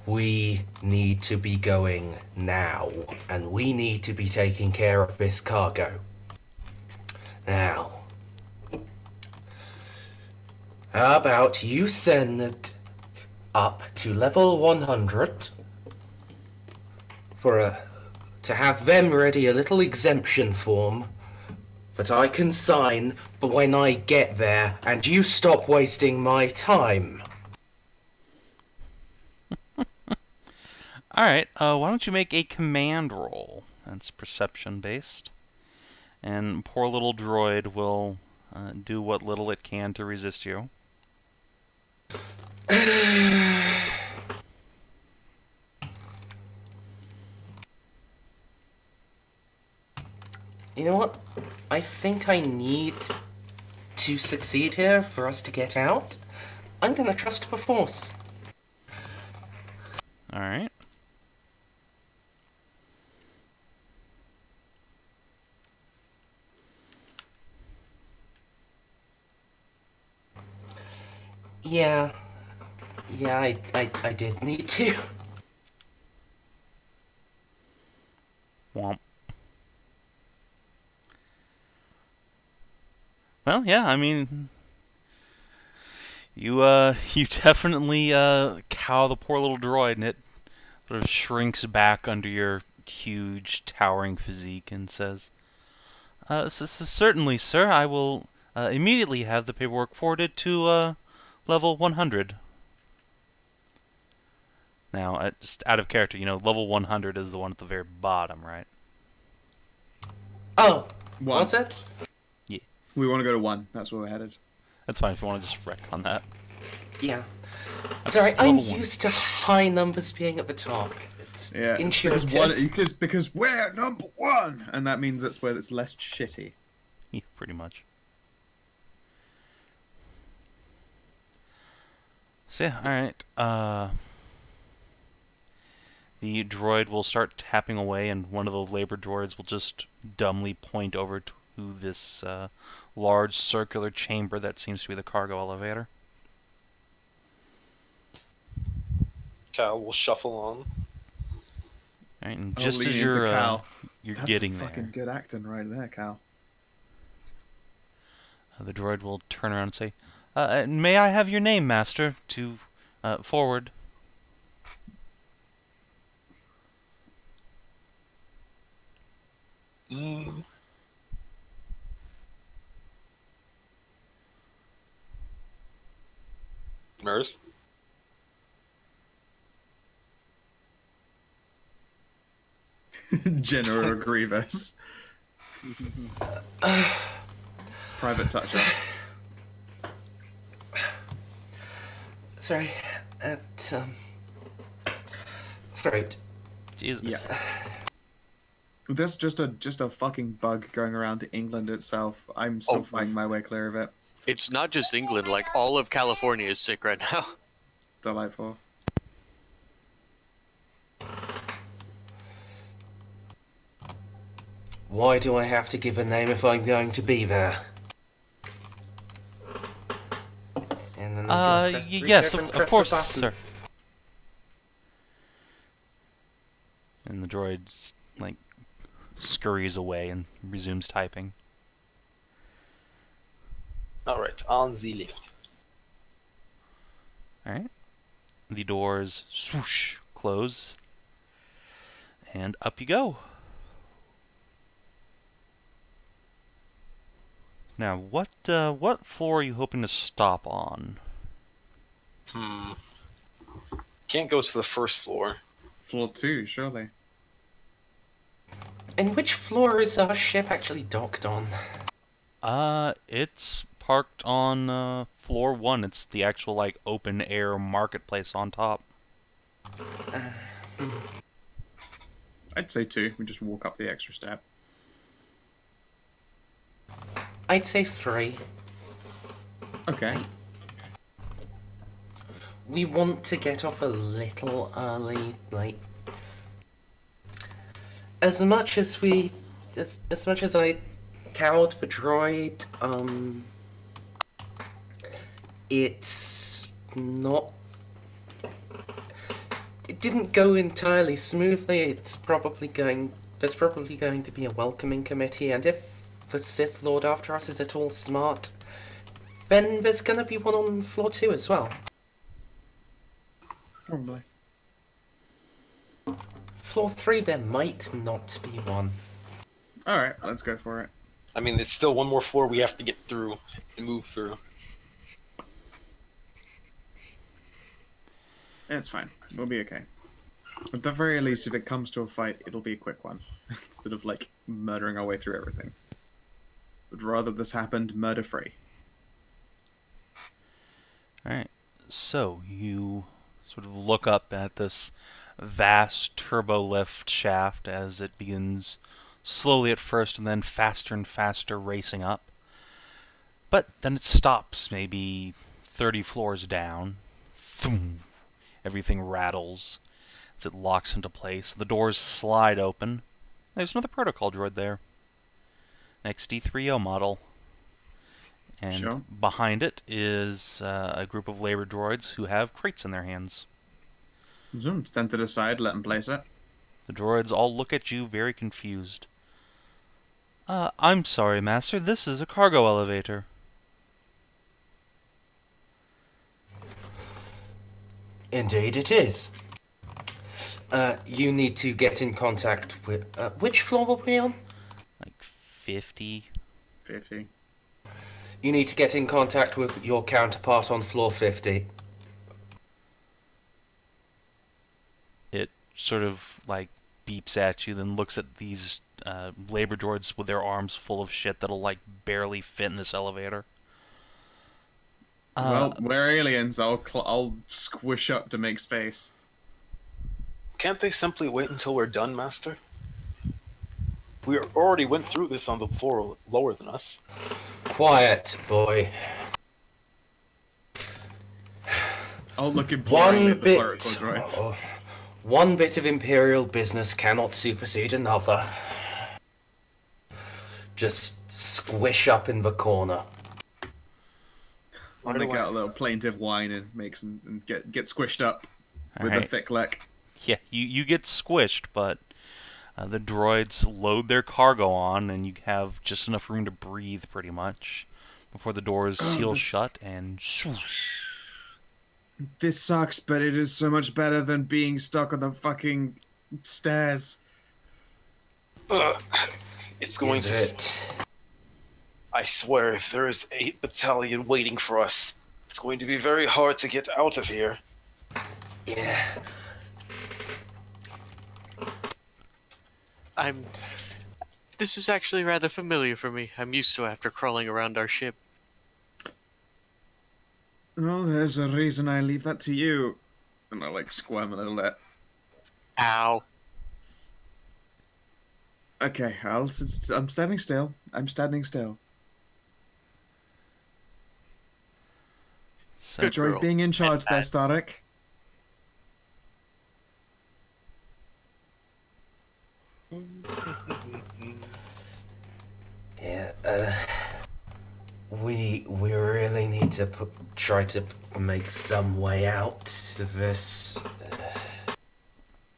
We need to be going now, and we need to be taking care of this cargo. Now, how about you send it up to level 100 to have them ready a little exemption form that I can sign when I get there, and you stop wasting my time.
Alright, why don't you make a command roll? That's perception based. And poor little droid will do what little it can to resist you.
You know what? I think I need to succeed here for us to get out. I'm gonna trust the Force.
Alright.
Yeah, I did need to.
Womp. Well, yeah, I mean, you definitely cow the poor little droid, and it sort of shrinks back under your huge, towering physique and says, certainly, sir, I will immediately have the paperwork forwarded to level 100. Now, just out of character, level 100 is the one at the very bottom, right?
Oh,
One.
what's it?
Yeah.
We want to go to 1. That's where we're headed.
That's fine if you want to just wreck on that.
Yeah. Sorry, I'm
Level 1.
used to high numbers being at the top. It's intuitive.
Because we're number 1, and that means that's where it's less shitty.
Yeah, pretty much. So yeah, alright. The droid will start tapping away, and one of the labor droids will just dumbly point over to this large circular chamber that seems to be the cargo elevator.
Cal will shuffle on.
Alright, and
I'll
just
lean
as
into
you're
Cal.
you're
That's
getting
some
there,
fucking good acting right there, Cal.
the droid will turn around and say, "May I have your name, Master, to forward?"
Mers?
General Grievous. Private touch-up.
Sorry, throat.
Jesus.
Yeah. There's just a fucking bug going around England itself. I'm still fighting my way clear of it.
It's not just England, like all of California is sick right now.
Delightful.
Why do I have to give a name if I'm going to be there? And then I'm gonna
yes,
reach over and
of
press
course,
the button.
sir. And the droid, like, scurries away and resumes typing.
Alright, on the lift.
Alright. The doors, swoosh, close. And up you go. Now, what floor are you hoping to stop on?
Can't go to the first floor.
Floor 2, surely.
And which floor is our ship actually docked on?
It's parked on floor 1. It's the actual like open air marketplace on top.
I'd say 2. We just walk up the extra step.
I'd say 3.
Okay.
We want to get off a little early, like... As much as I cowed for droid, it's not... It didn't go entirely smoothly. There's probably going to be a welcoming committee, and if the Sith Lord after us is at all smart, then there's gonna be one on floor 2 as well.
Probably.
Floor 3, there might not be one.
Alright, let's go for it.
I mean, there's still one more floor we have to get through and move through.
It's fine. We'll be okay. At the very least, if it comes to a fight, it'll be a quick one. Instead of, like, murdering our way through everything. Would rather this happened murder-free.
Alright, so you sort of look up at this vast turbo lift shaft as it begins slowly at first and then faster and faster racing up. But then it stops maybe 30 floors down. Thum. Everything rattles as it locks into place. The doors slide open. There's another protocol droid there. An XD3O model. And
Sure.
behind it is a group of labor droids who have crates in their hands.
Stand to the side, let him place it.
The droids all look at you very confused. I'm sorry, Master. This is a cargo elevator.
Indeed it is. You need to get in contact with... which floor were we on?
Like 50.
50.
You need to get in contact with your counterpart on floor 50.
It sort of like beeps at you, then looks at these labor droids with their arms full of shit that'll like barely fit in this elevator.
Well, we're aliens. I'll squish up to make space.
Can't they simply wait until we're done, Master? We already went through this on the floor lower than us.
Quiet, boy.
I'll look imploringly
One
at the clerical
bit...
droids.
oh, one bit of Imperial business cannot supersede another. Just squish up in the corner.
I'll make out a little plaintive whine and get squished up with a
Alright.
thick leg.
Yeah, you get squished, but the droids load their cargo on, and you have just enough room to breathe, pretty much, before the doors seal
this-
shut, and swoosh.
This sucks, but it is so much better than being stuck on the fucking stairs.
Ugh. It's going
Is
to...
it?
I swear, if there is 8 battalion waiting for us, it's going to be very hard to get out of here.
Yeah.
This is actually rather familiar for me. I'm used to after crawling around our ship.
Well, there's a reason I leave that to you. And I like squirm a little bit.
Ow.
Okay, I'm standing still. I'm standing still.
So,
Good
Enjoy
girl.
being in charge there,
And
Starrick.
Yeah, we really need to try to make some way out of this.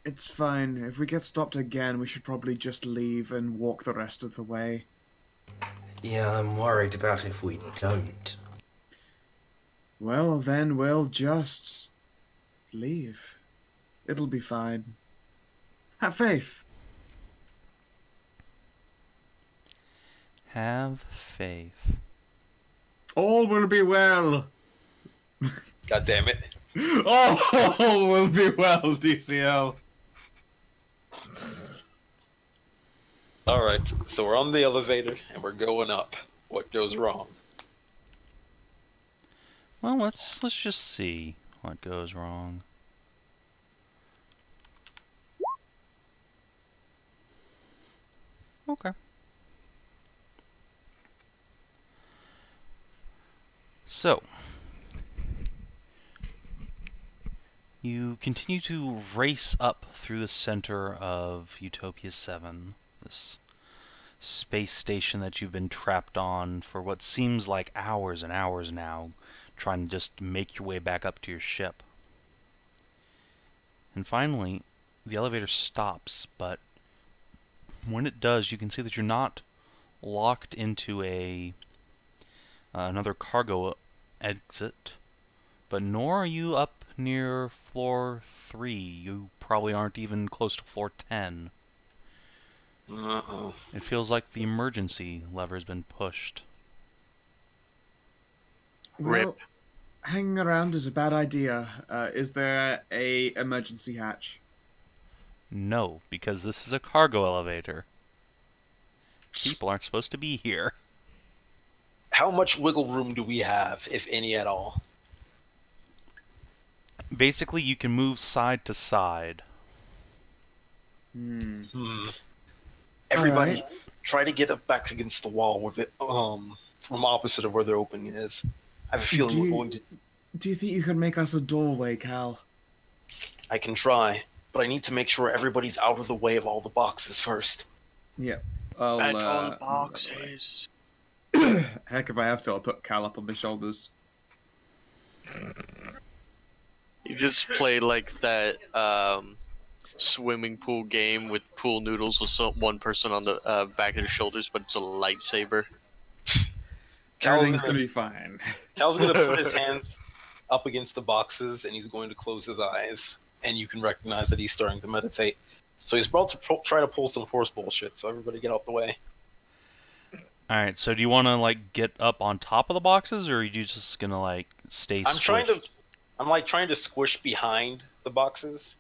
It's fine. If we get stopped again, we should probably just leave and walk the rest of the way.
Yeah, I'm worried about if we don't.
Well, then we'll just leave. It'll be fine. Have faith.
have faith.
All will be well.
God damn it.
All will be well, DCL.
All right, so we're on the elevator and we're going up. What goes wrong?
Well, let's just see what goes wrong. Okay. So, you continue to race up through the center of Utopia 7, this space station that you've been trapped on for what seems like hours and hours now, trying to just make your way back up to your ship. And finally, the elevator stops, but when it does, you can see that you're not locked into another cargo exit, but nor are you up near floor 3. You probably aren't even close to floor 10.
Uh-oh.
It feels like the emergency lever has been pushed.
Well, hanging around is a bad idea. Is there a emergency hatch?
No, because this is a cargo elevator. People aren't supposed to be here.
How much wiggle room do we have, if any at all?
Basically, you can move side to side.
Everybody,
Alright.
try to get up back against the wall with it, from opposite of where their opening is. I have a feeling we're going to.
Do you think you could make us a doorway, Cal?
I can try, but I need to make sure everybody's out of the way of all the boxes first.
Yeah. I'll,
Metal boxes.
Heck, if I have to, I'll put Cal up on my shoulders.
You just play like that swimming pool game with pool noodles with one person on the back of their shoulders, but it's a lightsaber.
Everything's gonna be fine.
Cal's gonna put his hands up against the boxes and he's going to close his eyes, and you can recognize that he's starting to meditate. So he's about to try to pull some force bullshit. So everybody get out the way.
All right. So do you want to like get up on top of the boxes, or are you just gonna like stay?
I'm trying to squish behind the boxes,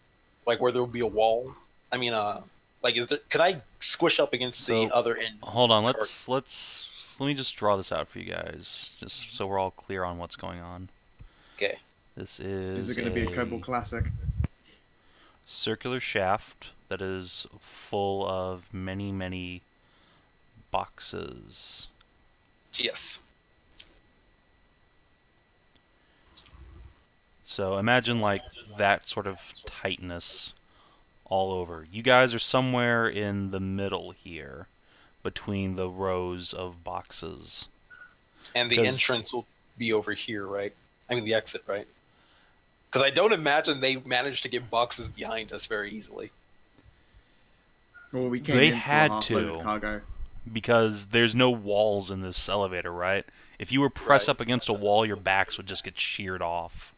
like where there will be a wall. I mean, could I squish up against the other end?
Hold on. Let me just draw this out for you guys, just so we're all clear on what's going on.
Okay.
This is
it going to be a Kerbal classic?
Circular shaft that is full of many, many boxes.
Yes.
So imagine like that sort of tightness all over. You guys are somewhere in the middle here, between the rows of boxes.
And the entrance will be over here, right? I mean, the exit, right? Because I don't imagine they managed to get boxes behind us very easily.
Well, we came
They
into a
had
half-loaded
to.
cargo.
Because there's no walls in this elevator, right? If you were pressed
Right.
up against a wall, your backs would just get sheared off.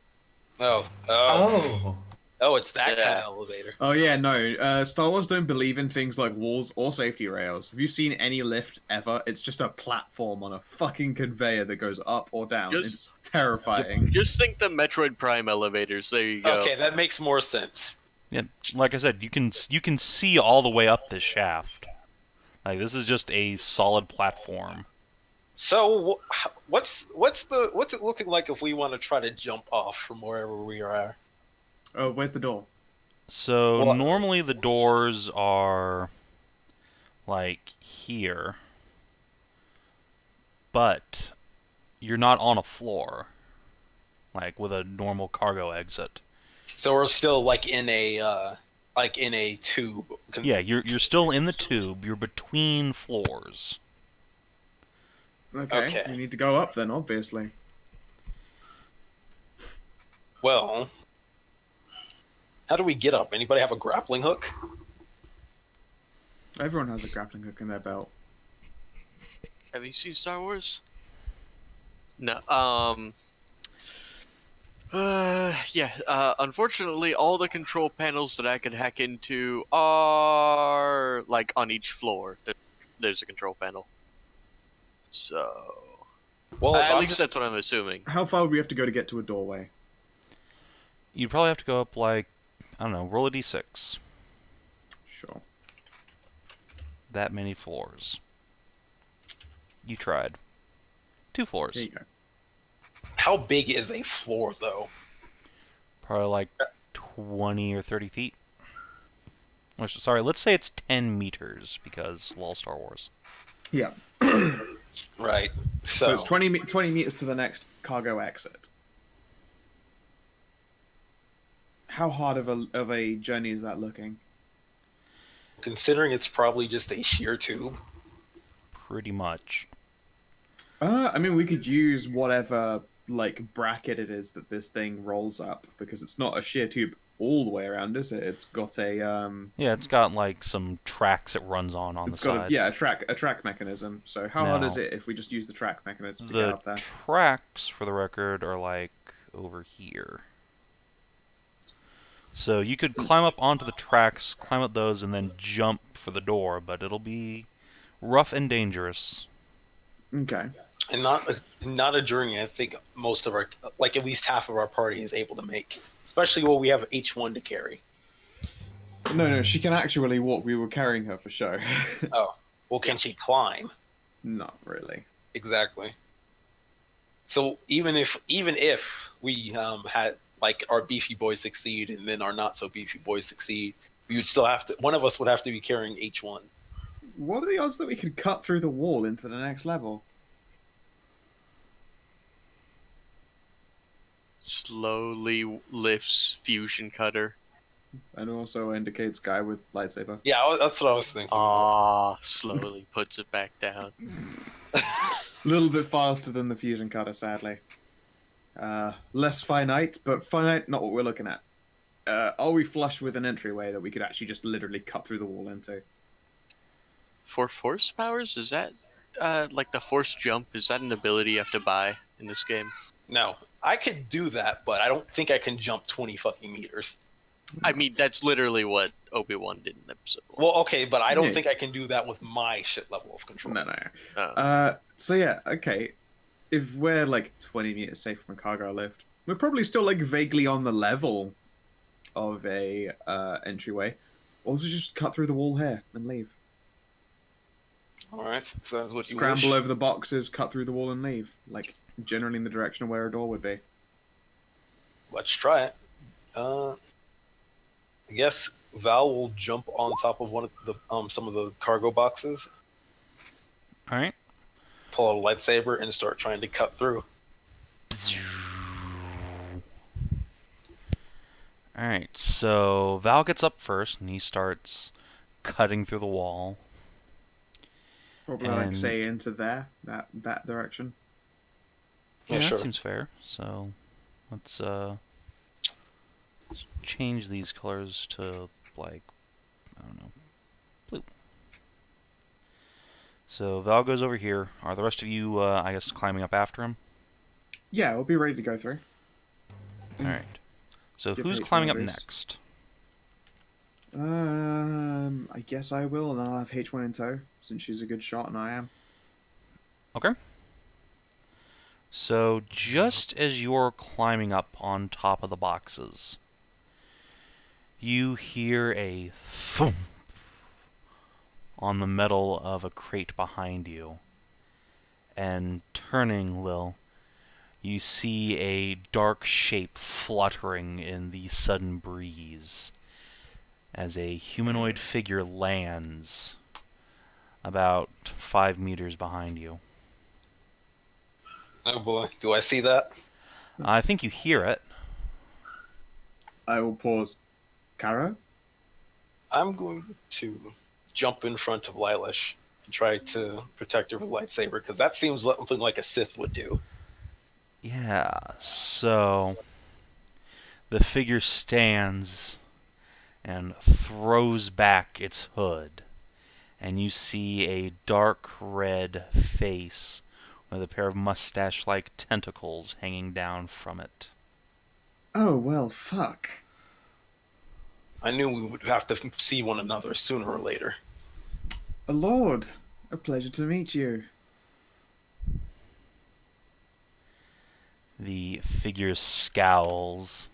Oh, it's that kind of elevator.
Oh yeah, no. Star Wars don't believe in things like walls or safety rails. Have you seen any lift ever? It's just a platform on a fucking conveyor that goes up or down. It's terrifying.
Just think the Metroid Prime elevators. There you go.
Okay, that makes more sense.
Yeah, like I said, you can see all the way up this shaft. Like this is just a solid platform.
So, what's it looking like if we want to try to jump off from wherever we are?
Oh, where's the door?
So
Well,
normally the doors are like here, but you're not on a floor, like with a normal cargo exit.
So we're still like in a tube.
Yeah, you're still in the tube. You're between floors.
Okay, we need to go up then, obviously.
Well, how do we get up? Anybody have a grappling hook?
Everyone has a grappling hook in their belt.
Have you seen Star Wars? No. Unfortunately, all the control panels that I could hack into are like on each floor. There's a control panel. So,
Well,
at least that's what I'm assuming.
How far would we have to go to get to a doorway?
You'd probably have to go up like, I don't know, roll a d6.
Sure.
That many floors. You tried. 2 floors.
There you go.
How big is a floor, though?
Probably like 20 or 30 feet. Sorry, let's say it's 10 meters, because lol Star Wars.
Yeah.
Right.
So it's 20 meters to the next cargo exit. How hard of a journey is that looking?
Considering it's probably just a sheer tube.
Pretty much.
I mean, we could use whatever, like, bracket it is that this thing rolls up, because it's not a sheer tube all the way around, is it? It's got a,
Yeah, it's got, like, some tracks it runs on the sides.
A track mechanism. So how hard is it if we just use the track mechanism to get up there?
The tracks, for the record, are, like, over here. So you could climb up onto the tracks, climb up those, and then jump for the door, but it'll be rough and dangerous.
Okay.
And not a journey I think most of our, like at least half of our party is able to make. Especially when we have H1 to carry.
No, she can actually walk. We were carrying her for show.
Oh. Well, can she climb?
Not really.
Exactly. So even if we had like our beefy boys succeed and then our not so beefy boys succeed, we would still have to. One of us would have to be carrying H1.
What are the odds that we could cut through the wall into the next level?
Slowly lifts fusion cutter.
And also indicates guy with lightsaber.
Yeah, that's what I was thinking.
Slowly puts it back down.
A little bit faster than the fusion cutter, sadly. Less finite, but finite, not what we're looking at. Are we flush with an entryway that we could actually just literally cut through the wall into?
For force powers, is that like the force jump? Is that an ability you have to buy in this game?
No, I could do that, but I don't think I can jump 20 fucking meters.
I mean, that's literally what Obi-Wan did in episode 1.
Well, okay, but I don't think I can do that with my shit level of control.
No. So yeah, okay. If we're like 20 meters safe from a cargo lift, we're probably still like vaguely on the level of a entryway. Or just cut through the wall here and leave.
Alright, if that's what you
Scramble
wish.
over the boxes, cut through the wall and leave. Like, generally in the direction of where a door would be.
Let's try it. I guess Val will jump on top of one of the some of the cargo boxes,
Alright.
pull out a lightsaber, and start trying to cut through.
Alright, so Val gets up first, and he starts cutting through the wall.
Probably like say into there, that direction.
Yeah,
Yeah, sure.
that seems fair. So let's change these colors to like, I don't know, blue. So Val goes over here. Are the rest of you, I guess, climbing up after him?
Yeah, we'll be ready to go through.
All right. So
Give
who's
H1
climbing up
boost.
next?
I guess I will, and I'll have H1 in tow, since she's a good shot and I am.
Okay. So just as you're climbing up on top of the boxes, you hear a thump on the metal of a crate behind you. And turning, Lil, you see a dark shape fluttering in the sudden breeze as a humanoid figure lands about 5 meters behind you.
Oh boy, do I see that?
I think you hear it.
I will pause. Caro?
I'm going to jump in front of Lilash and try to protect her with a lightsaber, because that seems something like a Sith would do.
Yeah, so the figure stands and throws back its hood, and you see a dark red face with a pair of mustache-like tentacles hanging down from it.
Oh, well, fuck.
I knew we would have to see one another sooner or later.
A lord, a pleasure to meet you.
The figure scowls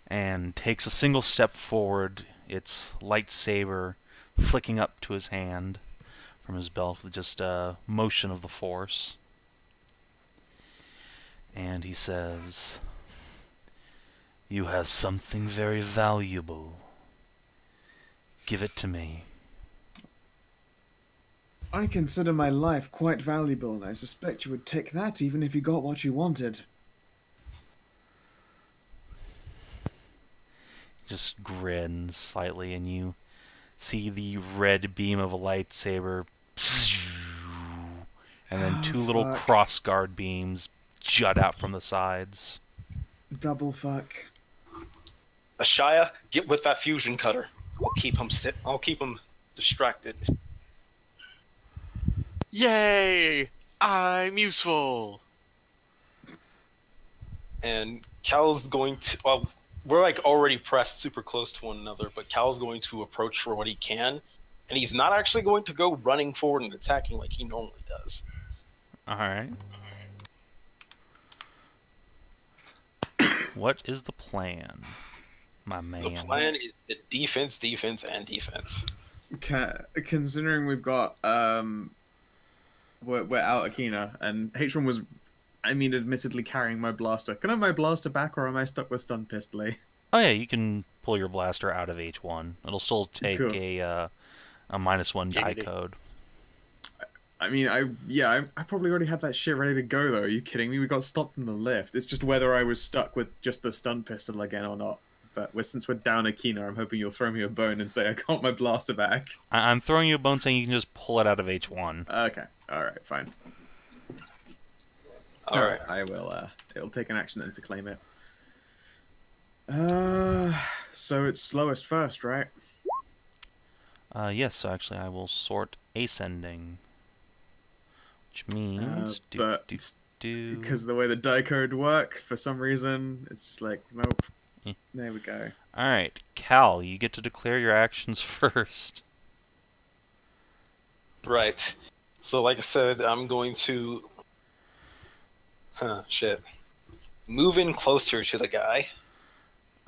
and takes a single step forward its lightsaber flicking up to his hand from his belt with just a motion of the Force. And he says, "You have something very valuable. Give it to me."
I consider my life quite valuable, and I suspect you would take that even if you got what you wanted.
He just grins slightly, and you see the red beam of a lightsaber, and then two little
Fuck.
crossguard beams jut out from the sides.
Double fuck.
Ashaya, get with that fusion cutter. I'll keep him distracted.
Yay! I'm useful.
And Cal's going to. Well, we're like already pressed super close to one another, but Cal's going to approach for what he can, and he's not actually going to go running forward and attacking like he normally does.
All right. What is the plan, my man?
The plan is defense, defense, and defense.
Considering we've got we're out Akina, and H1 was, I mean, admittedly carrying my blaster. Can I have my blaster back, or am I stuck with stun pistol?
Oh yeah, you can pull your blaster out of H1. It'll still take
Cool.
a -1 die
Giggity.
code.
I mean, I probably already had that shit ready to go, though. Are you kidding me? We got stopped from the lift. It's just whether I was stuck with just the stun pistol again or not. But since we're down Akina, I'm hoping you'll throw me a bone and say I got my blaster back.
I'm throwing you a bone saying you can just pull it out of H1.
Okay, alright, fine. Alright, I will, it'll take an action then to claim it. So it's slowest first, right?
Yes, so actually I will sort ascending. Which means...
But because of the way the die code work, for some reason, it's just like, nope.
Eh.
There we go.
Alright, Cal, you get to declare your actions first.
Right. So, like I said, I'm going to... move in closer to the guy.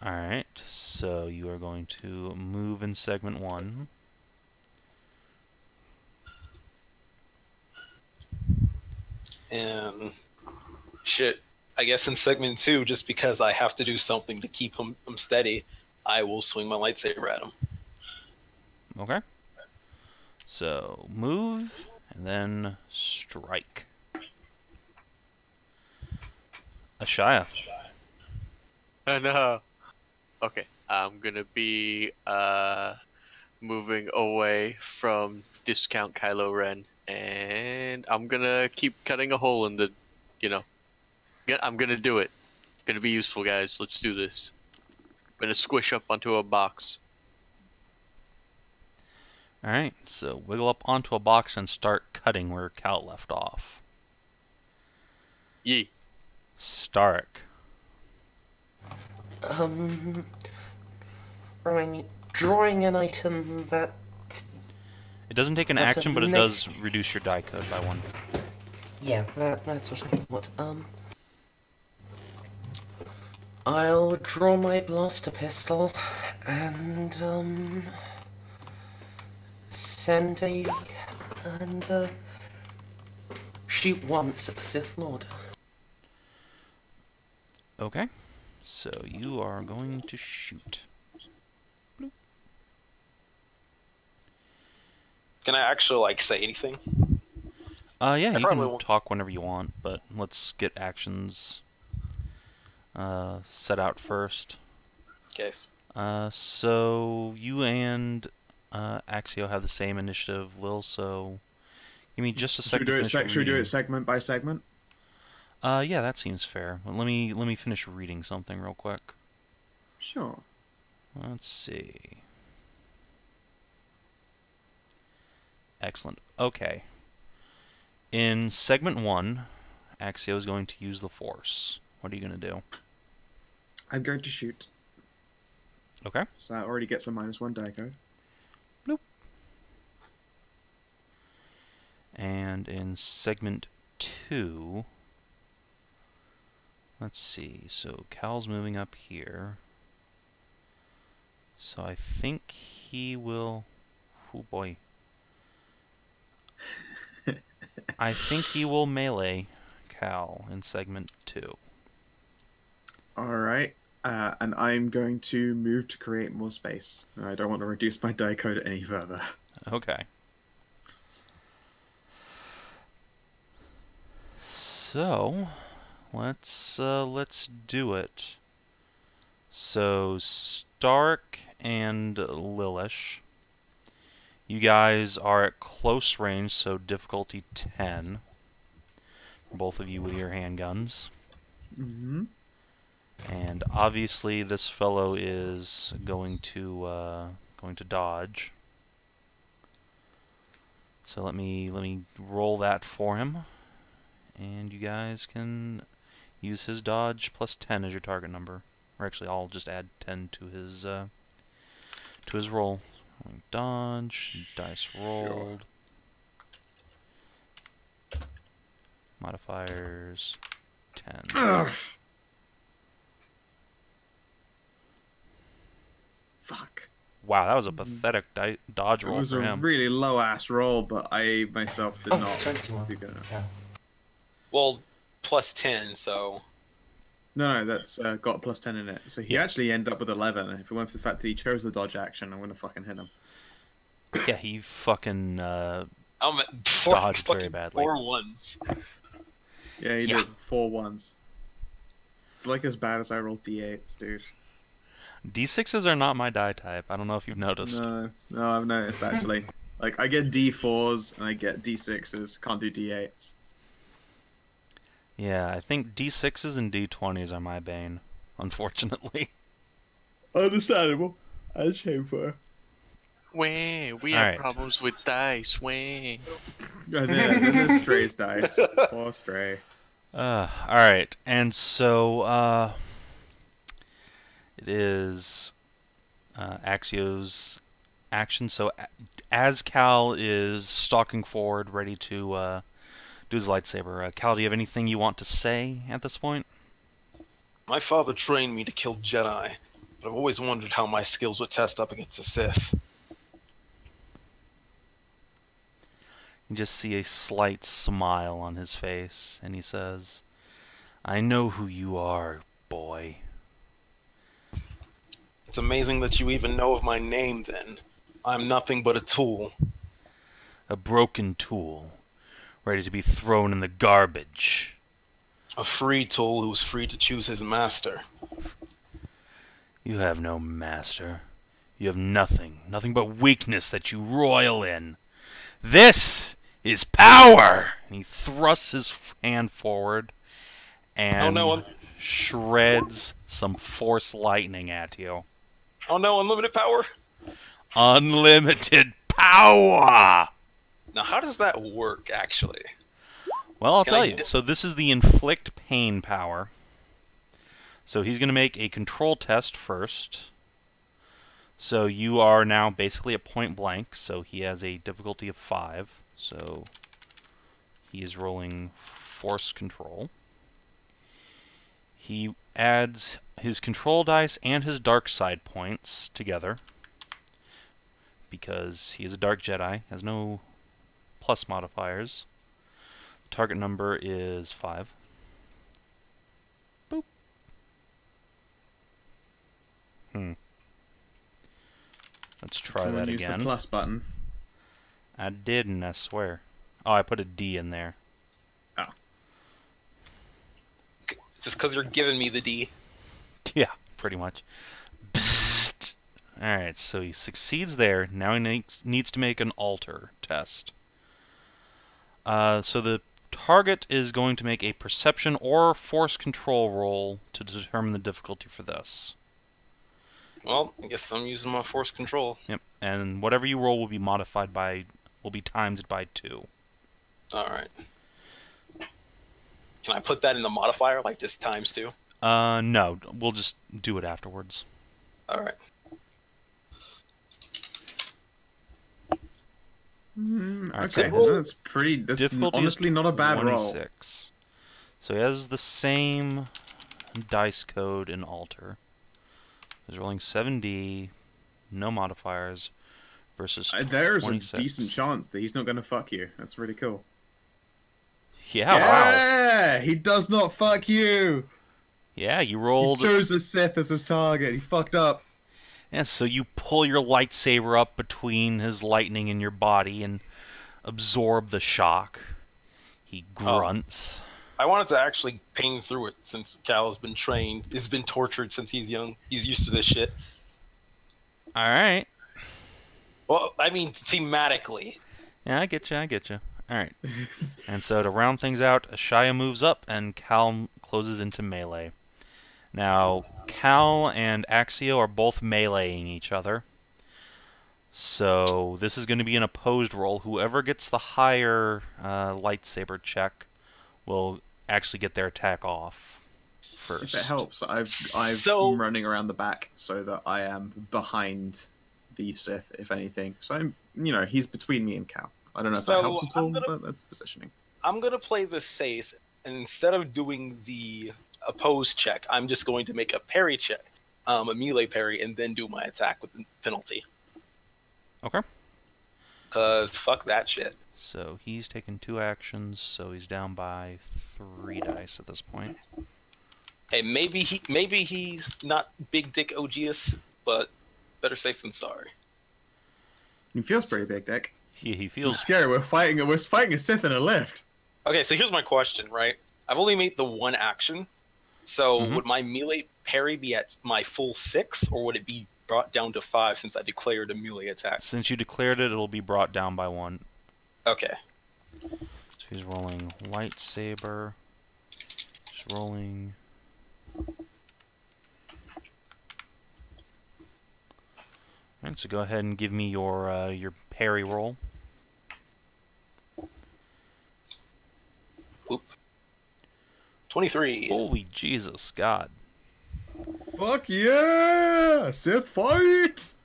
Alright, so you are going to move in segment 1.
And... I guess in segment 2, just because I have to do something to keep him steady, I will swing my lightsaber at him.
Okay. So, move, and then strike. Ashaya.
And okay, I'm gonna be moving away from discount Kylo Ren, and I'm gonna keep cutting a hole in the, I'm gonna do it. Gonna be useful, guys. Let's do this. I'm gonna squish up onto a box.
Alright, so wiggle up onto a box and start cutting where Cal left off.
Yee.
Stark.
Remind me, drawing an item that...
It doesn't take an
That's a
action, but it
neg-
does reduce your die code by 1.
Yeah, that's what I thought. I'll draw my blaster pistol and send and shoot once at the Sith Lord.
Okay, so you are going to shoot. Bloop.
Can I actually, say anything?
Yeah, you
probably
can
won't.
talk whenever you want, but let's get actions set out first.
Case.
So you and Axio have the same initiative, Lil, so give me just a
Should
second
we do
to
it,
finish
should we do
reading.
it segment by segment?
Yeah, that seems fair. Well, let me finish reading something real quick.
Sure.
Let's see. Excellent. Okay. In segment 1, Axio is going to use the Force. What are you going to do?
I'm going to shoot.
Okay.
So that already gets a -1 die code.
Bloop. And in segment 2, let's see. So Cal's moving up here. So I think he will... Oh boy. I think he will melee Cal in segment 2.
Alright. And I'm going to move to create more space. I don't want to reduce my die code any further.
Okay. So, let's do it. So, Stark and Lilish, you guys are at close range, so difficulty 10. Both of you with your handguns.
Mm-hmm.
And obviously, this fellow is going to dodge. So let me roll that for him, and you guys can use his dodge plus 10 as your target number. Or actually, I'll just add 10 to his roll. Dodge, dice rolled, modifiers 10.
Ugh. Fuck.
Wow, that was a pathetic dodge
It
roll
was
for
a
him.
really low ass roll, but I myself did not
21.
do good enough.
Yeah.
Well, plus 10, so...
No, that's got a plus 10 in it. So he actually ended up with 11. If it weren't for the fact that he chose the dodge action, I'm going to fucking hit him.
Yeah, he fucking
I'm at
dodged very
fucking
badly.
4 ones.
Yeah, he did 4 ones. It's like as bad as I rolled d8s, dude.
D6s are not my die type. I don't know if you've noticed.
No, I've noticed actually. Like, I get d4s and I get d6s. Can't do d8s.
Yeah, I think D6s and D20s are my bane, unfortunately.
Understandable. As shameful.
We have
Alright.
problems with dice. Wah.
This is Stray's dice. Poor Stray.
Alright, and so, it is Axio's action. So, as Cal is stalking forward, ready to do his lightsaber, Cal, do you have anything you want to say at this point?
My father trained me to kill Jedi, but I've always wondered how my skills would test up against a Sith.
You just see a slight smile on his face, and he says, I know who you are, boy.
It's amazing that you even know of my name, then. I'm nothing but a tool.
A broken tool, ready to be thrown in the garbage.
A free tool who's free to choose his master.
You have no master. You have nothing but weakness that you roil in. This is power! And he thrusts his hand forward and shreds some force lightning at you.
Oh no, unlimited power?
Unlimited power!
Now, how does that work, actually?
Well, I'll
Can
tell
I
you. So this is the inflict pain power. So he's going to make a control test first. So you are now basically at point blank. So he has a difficulty of 5. So he is rolling force control. He adds his control dice and his dark side points together. Because he is a dark Jedi, has no plus modifiers. Target number is 5. Boop. Let's try
Someone
that
use
again.
the plus button.
I didn't, I swear. Oh, I put a D in there.
Oh.
Just because you're giving me the D.
Yeah, pretty much. Psst. Alright, so he succeeds there. Now he needs to make an alter test. So the target is going to make a perception or force control roll to determine the difficulty for this.
Well, I guess I'm using my force control.
Yep, and whatever you roll will be modified by, will be times by 2.
Alright. Can I put that in the modifier, like just times 2?
No, we'll just do it afterwards.
Alright.
Alright,
Okay,
so
that's pretty. That's
difficulty
honestly
is
not a bad roll.
26. So he has the same dice code in alter. He's rolling 7D no modifiers, versus
There's
26.
a decent chance that he's not going to fuck you. That's really cool.
Yeah, wow.
Yeah, he does not fuck you.
Yeah, you
He
rolled.
chose a Sith as his target. He fucked up.
Yeah, so you pull your lightsaber up between his lightning and your body and absorb the shock. He grunts.
I wanted to actually pain through it since Cal has been trained. He's been tortured since he's young. He's used to this shit.
All right.
Well, I mean, thematically.
Yeah, I get you. All right. And so to round things out, Ashaya moves up and Cal closes into melee. Now, Cal and Axio are both meleeing each other. So this is going to be an opposed roll. Whoever gets the higher lightsaber check will actually get their attack off first.
If it helps, I'm running around the back so that I am behind the Sith, if anything. So I'm, he's between me and Cal. I don't know if that helps at all, but that's positioning.
I'm gonna play this safe, and instead of doing the opposed check, I'm just going to make a parry check, a melee parry, and then do my attack with the penalty.
Okay.
Cause fuck that shit.
So he's taken 2 actions, so he's down by 3 dice at this point.
Hey, maybe he's not big dick OGS, but better safe than sorry.
He feels pretty big, Dick.
He
It's
feels...
scary. We're fighting a Sith in a lift.
Okay, so here's my question, right? I've only made the 1 action, so would my melee parry be at my full 6, or would it be brought down to 5 since I declared a melee attack?
Since you declared it, it'll be brought down by 1.
Okay.
So he's rolling lightsaber. He's rolling... Alright, so go ahead and give me your parry roll.
Oop. 23.
Holy Jesus, God.
Fuck yeah! Sith fight!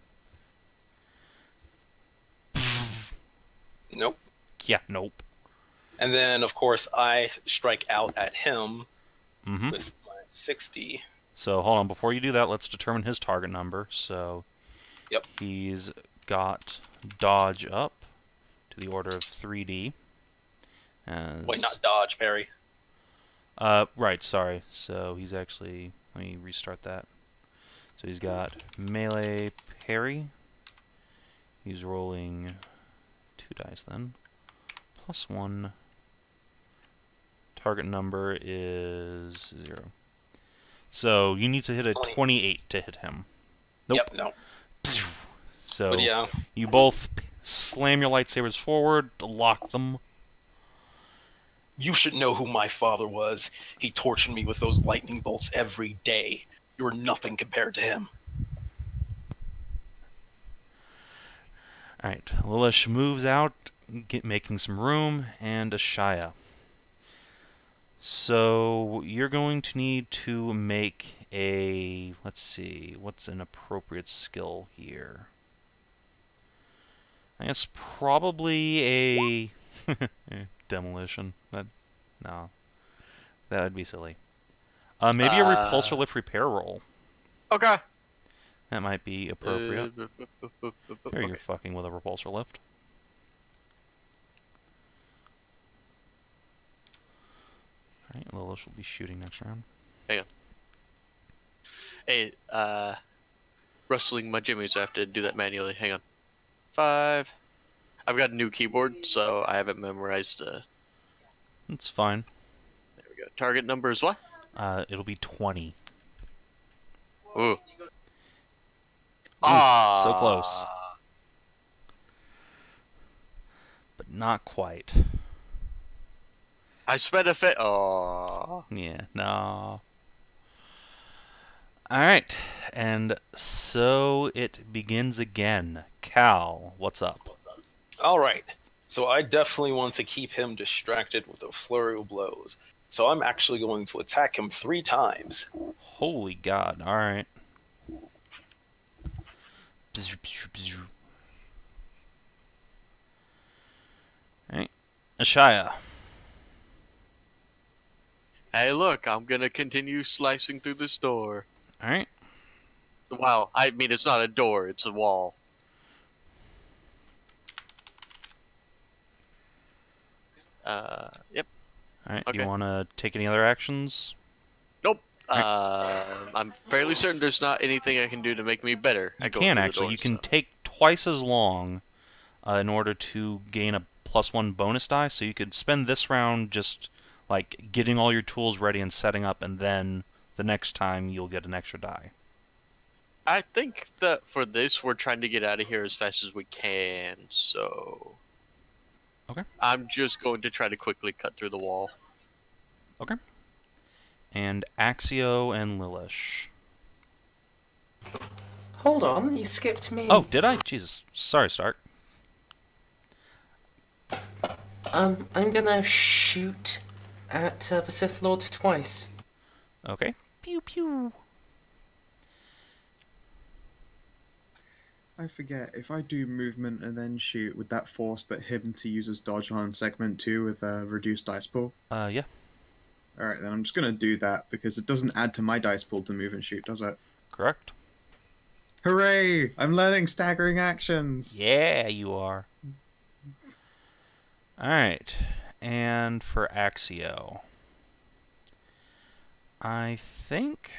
Nope.
Yeah, nope.
And then, of course, I strike out at him
Mm-hmm.
with my 60.
So hold on, before you do that, let's determine his target number. So
Yep.
he's got dodge up to the order of 3D.
Wait, not dodge, parry.
Right, sorry. So he's actually... Let me restart that. So he's got melee parry. He's rolling 2 dice then. +1. Target number is 0. So you need to hit a 28 to hit him. Nope.
Yep, no.
So
But yeah.
you both slam your lightsabers forward, lock them.
You should know who my father was. He tortured me with those lightning bolts every day. You were nothing compared to him.
Alright, Lilish moves out, making some room, and Ashaya. So you're going to need to make a... Let's see, what's an appropriate skill here? I guess probably a... demolition. No. That would be silly. Maybe a repulsor lift repair roll.
Okay.
That might be appropriate. Here you're fucking with a repulsor lift. Alright, Lilish will be shooting next round.
Hang on. Hey, rustling my jimmies. I have to do that manually. Hang on. 5. I've got a new keyboard, so I haven't memorized the...
It's fine.
There we go. Target number is what?
It'll be 20.
Ooh.
So close. But not quite.
I spent a fit. Oh.
Yeah, no. Alright, and so it begins again. Cal, what's up?
Alright. So I definitely want to keep him distracted with a flurry of blows. So I'm actually going to attack him 3 times.
Holy God, alright. Alright, Ashaya.
Hey, look, I'm gonna continue slicing through this door.
Alright.
Wow, I mean, it's not a door, it's a wall. Yep.
Alright,
Okay.
do you want to take any other actions?
Nope. I'm fairly certain there's not anything I can do to make me better.
You can actually. You can take twice as long in order to gain a +1 bonus die. So you could spend this round just like getting all your tools ready and setting up, and then the next time you'll get an extra die.
I think that for this, we're trying to get out of here as fast as we can, so...
Okay.
I'm just going to try to quickly cut through the wall.
Okay. And Axio and Lilish.
Hold on, you skipped me.
Oh, did I? Jesus. Sorry, Stark.
I'm gonna shoot at the Sith Lord twice.
Okay. Pew pew.
I forget, if I do movement and then shoot, would that force him to use his dodge on segment 2 with a reduced dice pool?
Yeah.
Alright, then I'm just going to do that, because it doesn't add to my dice pool to move and shoot, does it?
Correct.
Hooray! I'm learning staggering actions!
Yeah, you are. Alright. And for Axio. I think...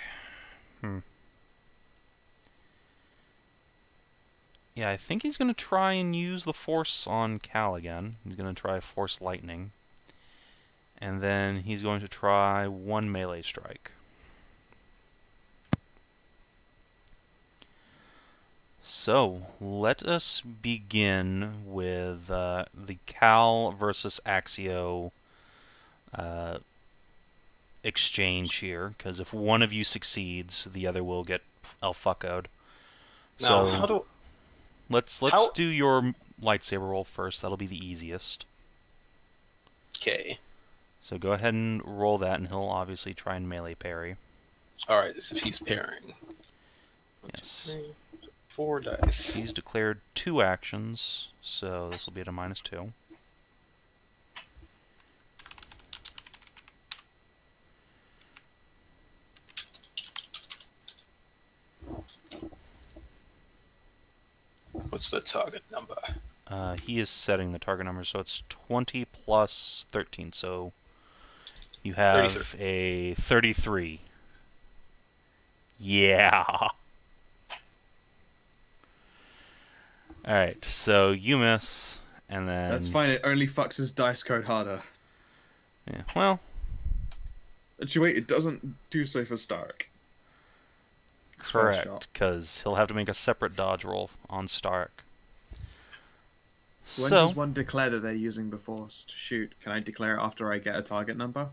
Yeah, I think he's going to try and use the Force on Cal again. He's going to try Force Lightning. And then he's going to try 1 melee strike. So, let us begin with the Cal versus Axio exchange here, because if one of you succeeds, the other will get fuckoed. So,
Now, how do...
let's do your lightsaber roll first. That'll be the easiest.
Okay.
So go ahead and roll that, and he'll obviously try and melee parry.
Alright, this is he's pairing.
Yes.
4 dice.
He's declared 2 actions, so this will be at a -2.
What's the target number?
He is setting the target number, so it's 20 plus 13, so you have
33.
a 33. Yeah! Alright, so you miss, and then...
That's fine, it only fucks his dice code harder.
Yeah, well...
Actually, wait, it doesn't do so for Stark.
Correct, because he'll have to make a separate dodge roll on Stark.
When does one declare that they're using the Force to shoot? Can I declare it after I get a target number?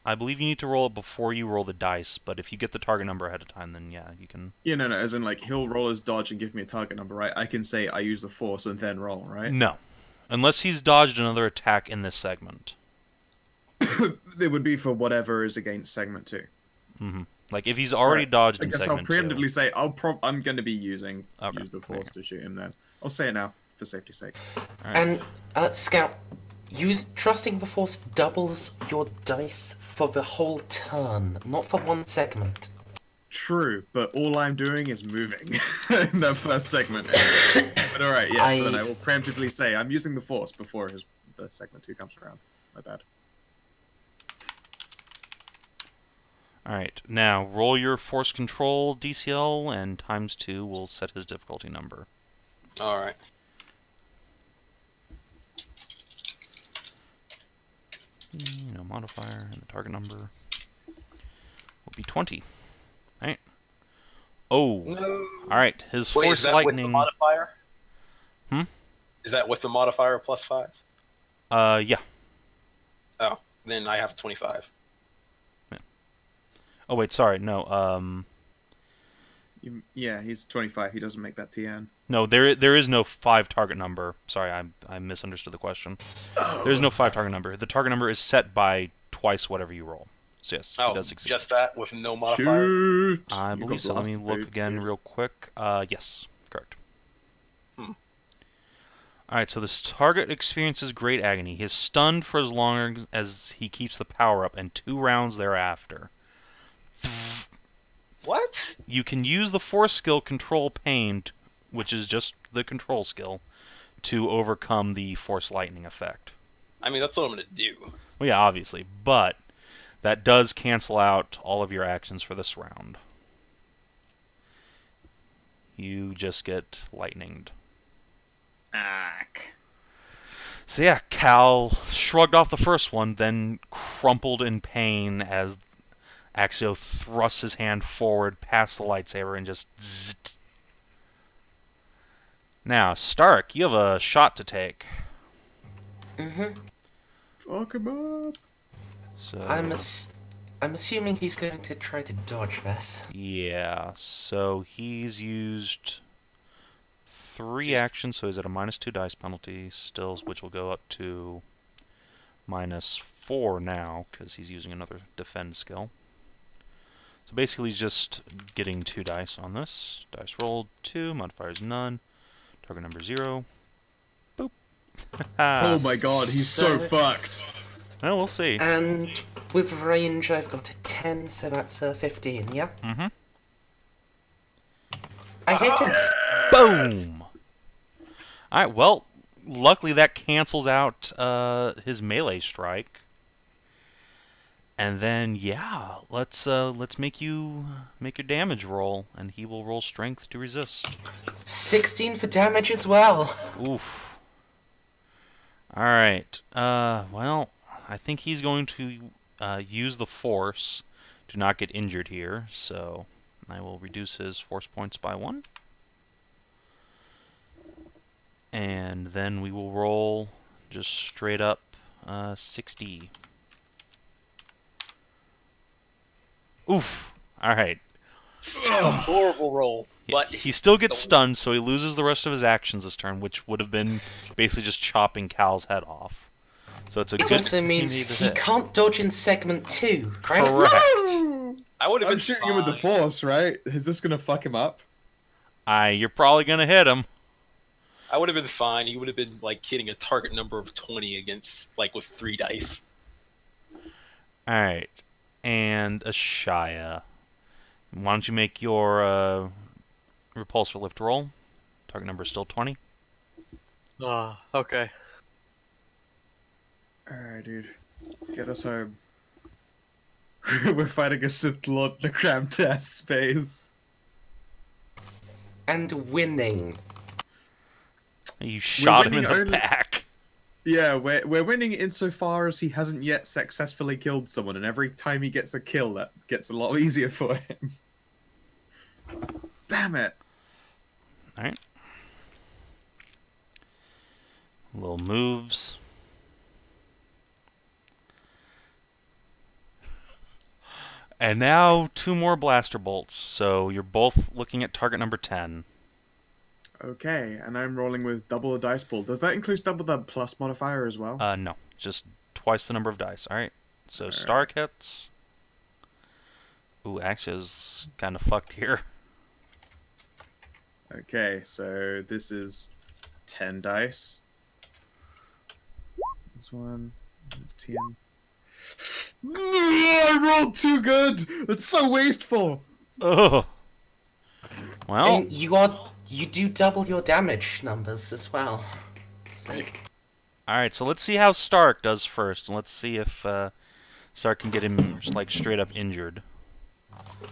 I believe you need to roll it before you roll the dice, but if you get the target number ahead of time, then yeah, you can...
Yeah, no, as in, like, he'll roll his dodge and give me a target number, right? I can say I use the Force and then roll, right?
No. Unless he's dodged another attack in this segment.
It would be for whatever is against segment 2.
Mm-hmm. Like, if he's already dodged in segment 2...
I guess I'll preemptively say I'm going to be use the Force
Okay.
to shoot him then. I'll say it now, for safety's sake.
Alright.
And, Scout, trusting the Force doubles your dice for the whole turn, not for one segment.
True, but all I'm doing is moving in the first segment. But alright, yes, so then I will preemptively say I'm using the Force before the segment 2 comes around. My bad.
Alright, now roll your Force Control DCL, and ×2 will set his difficulty number.
Alright.
No modifier, and the target number will be 20. Alright. Oh!
No.
Alright, his
Wait,
Force
is that
Lightning...
with the modifier?
Hmm?
Is that with the modifier +5?
Yeah.
Oh, then I have 25.
Oh, wait, sorry, no,
Yeah, he's 25, he doesn't make that TN.
No, there is no 5 target number. Sorry, I misunderstood the question. There's no 5 target number. The target number is set by twice whatever you roll. So yes, he does succeed.
Just that with no modifier?
Shoot!
I
You
believe
got
so. Let me
blasted,
look
dude.
again real quick. Yes, correct. Alright, so this target experiences great agony. He is stunned for as long as he keeps the power up, and 2 rounds thereafter.
What?
You can use the force skill Control Pain, which is just the control skill, to overcome the force lightning effect.
I mean, that's what I'm gonna do.
Well, yeah, obviously, but that does cancel out all of your actions for this round. You just get lightninged.
Ack.
So yeah, Cal shrugged off the first one, then crumpled in pain as Axio thrusts his hand forward past the lightsaber and just zzzt. Now, Stark, you have a shot to take.
Fuck him up.
So
I'm assuming he's going to try to dodge this.
yeah, so he's used 3 actions, so he's at a -2 dice penalty still, which will go up to -4 now, because he's using another defend skill. So basically he's just getting 2 dice on this. Dice rolled 2, modifiers none, target number 0. Boop.
Oh my god, he's so fucked.
Well, we'll see.
And with range, I've got a 10, so that's 15, yeah?
Mm-hmm.
I hit him.
Boom! Alright, well, luckily that cancels out his melee strike. And then, yeah, let's make your damage roll, and he will roll strength to resist.
16 for damage as well.
Oof. Alright, well, I think he's going to use the force to not get injured here, so I will reduce his force points by 1. And then we will roll just straight up 60. Oof. Alright.
Horrible roll. But
He still gets stunned, so he loses the rest of his actions this turn, which would have been basically just chopping Cal's head off. So it's a
It
good
also means
opportunity to
he
hit.
can't dodge in segment 2, right?
Correct.
I would have
I'm
been
shooting
fine.
him with the force, right? Is this gonna fuck him up?
You're probably gonna hit him.
I would have been fine. He would have been like hitting a target number of 20 against like with 3 dice.
Alright. And Ashaya. Why don't you make your repulsor lift roll? Target number is still 20.
Okay.
Alright, dude. Get us home. We're fighting a Sith Lord in a cramped ass space.
And winning.
You shot him in
winning
the
only-
back.
Yeah, we're winning insofar as he hasn't yet successfully killed someone, and every time he gets a kill, that gets a lot easier for him. Damn it.
Alright. Little moves. And now 2 more blaster bolts. So you're both looking at target number 10.
Okay, and I'm rolling with double the dice pool. Does that include double the plus modifier as well?
No, just twice the number of dice. Alright. So Stark hits. Ooh, Axia's kind of fucked here.
Okay, so this is 10 dice. This one, it's 10. I rolled too good! That's so wasteful!
Ugh. Well,
And you do double your damage numbers as well. It's like,
alright, so let's see how Stark does first. And let's see if Stark can get him like straight up injured.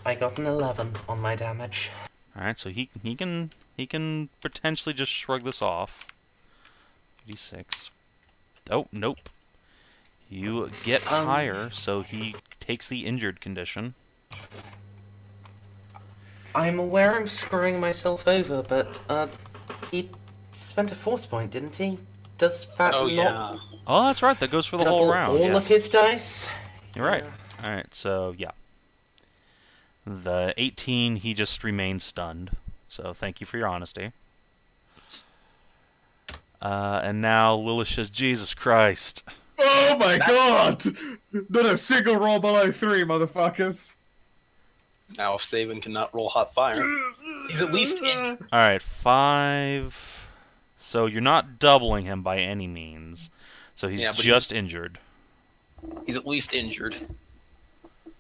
I got an 11 on my damage.
Alright, so he can potentially just shrug this off. D6. Oh, nope. You get higher, so he takes the injured condition.
I'm aware I'm screwing myself over, but he spent a force point, didn't he? Does that
Oh
not
yeah.
Oh, that's right. That goes for the
double
whole round.
all
Yeah.
of his dice?
You're right. Alright, so yeah. The 18, he just remains stunned. So thank you for your honesty. And now Lilith says, Jesus Christ.
Oh my god! Not a single roll below 3, motherfuckers!
Now if Saban cannot roll hot fire, he's at least in.
Alright, 5. So you're not doubling him by any means. So he's
Yeah, but
just injured.
He's at least injured.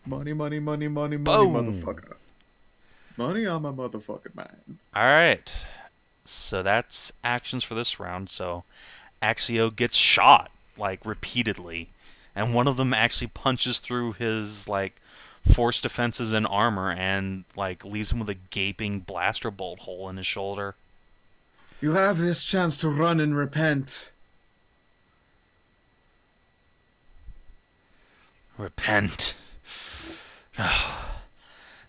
Money, money, money, money, money,
Boom.
motherfucker. Money on my motherfucking mind.
Alright. So that's actions for this round. So Axio gets shot, like, repeatedly. And one of them actually punches through his, like, force defenses and armor and, like, leaves him with a gaping blaster bolt hole in his shoulder.
You have this chance to run and repent.
Repent.